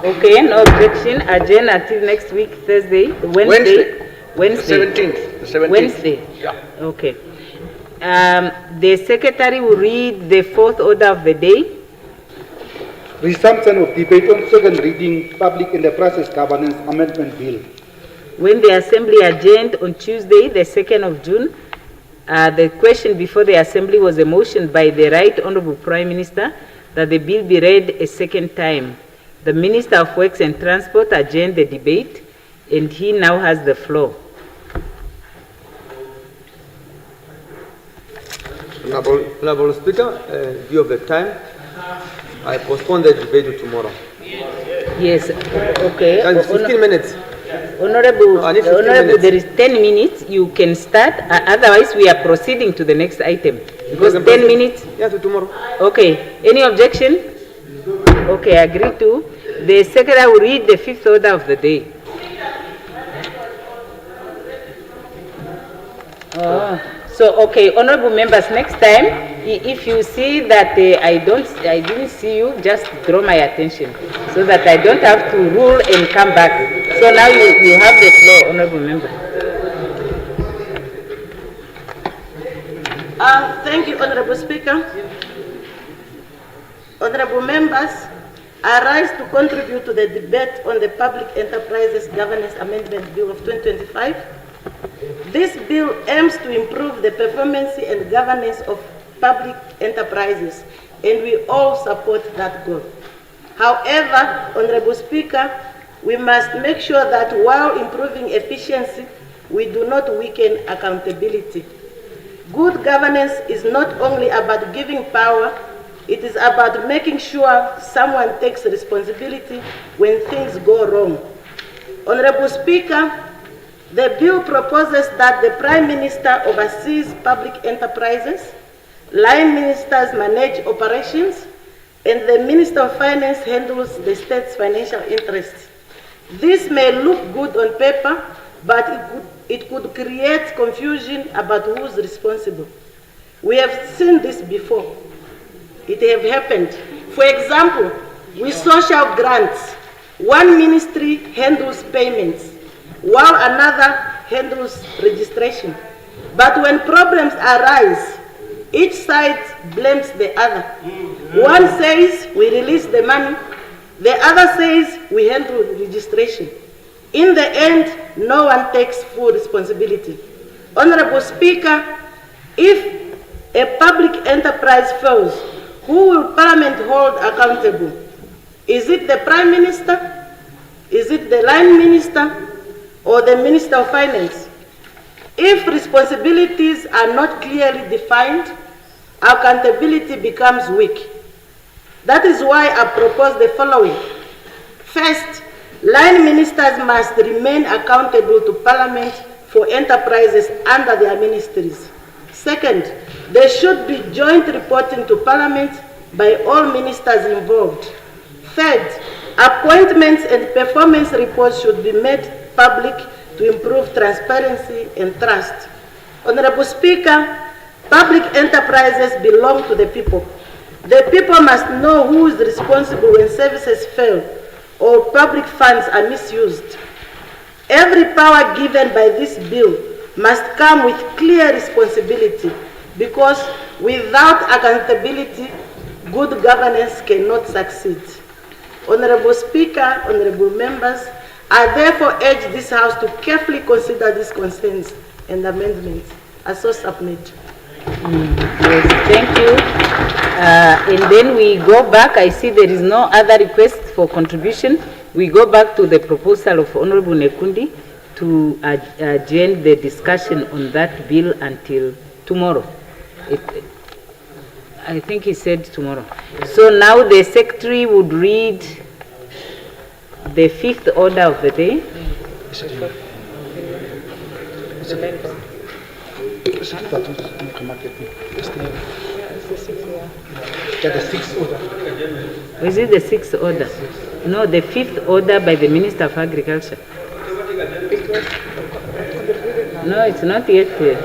Okay, no objection. Adjourn until next week, Thursday, Wednesday. 17th. The 17th. Wednesday. Yeah. Okay. The secretary will read the fourth order of the day. Resumption of debate on second reading Public Enterprises Governance Amendment Bill. When the Assembly adjourned on Tuesday, the 2nd of June, the question before the Assembly was a motion by the Right Honorable Prime Minister that the bill be read a second time. The Minister of Works and Transport adjourned the debate, and he now has the floor. Honorable Speaker, in view of the time, I postpone the debate to tomorrow. Yes, okay. And 15 minutes. Honorable, No, I need 15 Honorable, minutes. there is 10 minutes. You can start. Otherwise, we are proceeding to the next item. Because 10 minutes. Yeah, to tomorrow. Okay. Any objection? Okay, agree to. The secretary will read the fifth order of the day. So, okay, honorable members, next time, if you see that I didn't see you, just draw my attention so that I don't have to rule and come back. So now you have the floor, honorable member. Thank you, Honorable Speaker. Honorable members, I rise to contribute to the debate on the Public Enterprises Governance Amendment Bill of 2025. This bill aims to improve the performance and governance of public enterprises, and we all support that goal. However, Honorable Speaker, we must make sure that while improving efficiency, we do not weaken accountability. Good governance is not only about giving power, it is about making sure someone takes responsibility when things go wrong. Honorable Speaker, the bill proposes that the Prime Minister oversees public enterprises, line ministers manage operations, and the Minister of Finance handles the state's financial interests. This may look good on paper, but it could create confusion about who's responsible. We have seen this before. It have happened. For example, with social grants, one ministry handles payments, while another handles registration. But when problems arise, each side blames the other. One says we release the money, the other says we handle registration. In the end, no one takes full responsibility. Honorable Speaker, if a public enterprise fails, who will Parliament hold accountable? Is it the Prime Minister? Is it the Line Minister? Or the Minister of Finance? If responsibilities are not clearly defined, accountability becomes weak. That is why I propose the following. First, line ministers must remain accountable to Parliament for enterprises under their ministries. Second, there should be joint reporting to Parliament by all ministers involved. Third, appointments and performance reports should be made public to improve transparency and trust. Honorable Speaker, public enterprises belong to the people. The people must know who is responsible when services fail or public funds are misused. Every power given by this bill must come with clear responsibility, because without accountability, good governance cannot succeed. Honorable Speaker, honorable members, I therefore urge this House to carefully consider these concerns and amendments. I so submit. Yes, thank you. And then we go back. I see there is no other request for contribution. We go back to the proposal of Honorable Nekundi to adjourn the discussion on that bill until tomorrow. I think he said tomorrow. So now the Secretary would read the fifth order of the day. Is it the sixth order? No, the fifth order by the Minister of Agriculture. No, it's not yet here.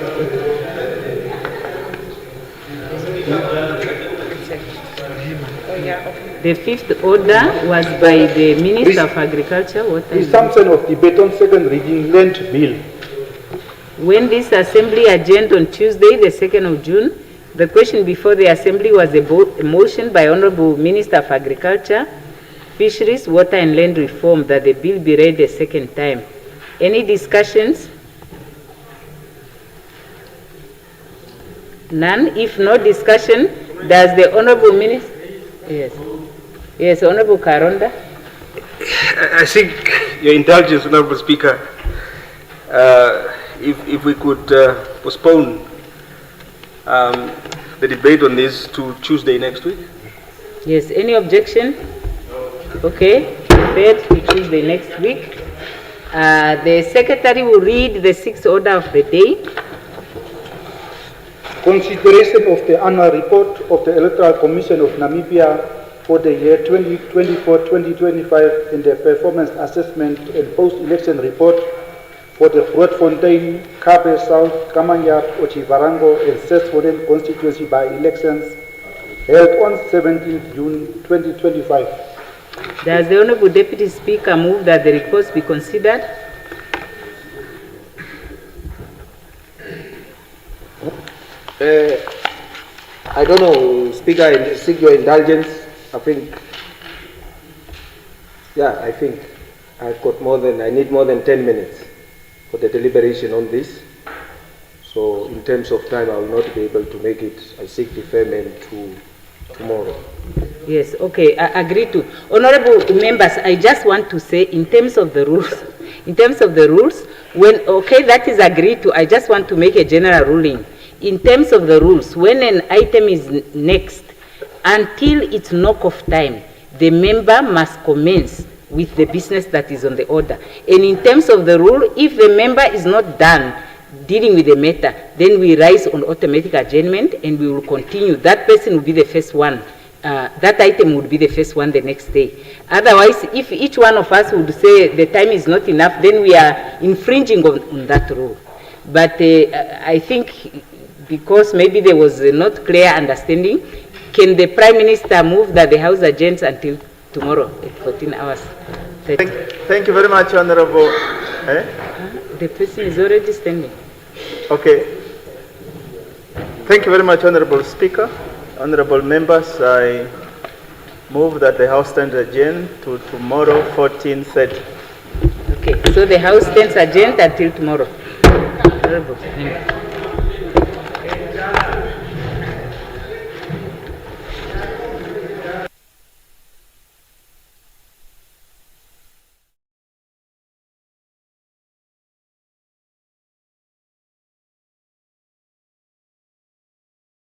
The fifth order was by the Minister of Agriculture. What Resumption of debate on second reading land bill. When this assembly adjourned on Tuesday, the 2nd of June, the question before the assembly was a motion by Honorable Minister of Agriculture, Fisheries, Water and Land Reform that the bill be read a second time. Any discussions? None. If no discussion, does the Honorable Minister... Yes. Yes, Honorable Karonda. I think, Your Indulgence, Honorable Speaker, if we could postpone the debate on this to Tuesday next week. Yes, any objection? Okay, deferred to Tuesday next week. The Secretary will read the sixth order of the day. Consideration of the annual report of the Electoral Commission of Namibia for the year 2024-2025 and the performance assessment and post-election report for the Grootfontein, Kabe South, Kamanyap, Ochivarango and Sesfoden constituency by elections held on 17th June 2025. Does the Honorable Deputy Speaker move that the reports be considered? I don't know, Speaker, I seek your indulgence. I think I need more than 10 minutes for the deliberation on this. So in terms of time, I will not be able to make it. I seek deferment to tomorrow. Yes, okay, I agree to. Honorable members, I just want to say in terms of the rules, when, okay, that is agreed to, I just want to make a general ruling. In terms of the rules, when an item is next, until its knock-off time, the member must commence with the business that is on the order. And in terms of the rule, if the member is not done dealing with the matter, then we rise on automatic adjournment and we will continue. That person will be the first one that item would be the first one the next day. Otherwise, if each one of us would say the time is not enough, then we are infringing on that rule. But I think because maybe there was not clear understanding, can the Prime Minister move that the House adjourns until tomorrow at 14 hours? Thank you very much, Honorable. The person is already standing. Okay. Thank you very much, Honorable Speaker. Honorable members, I move that the House stands adjourned to tomorrow, 14:30. Okay, so the House stands adjourned until tomorrow. Honorable.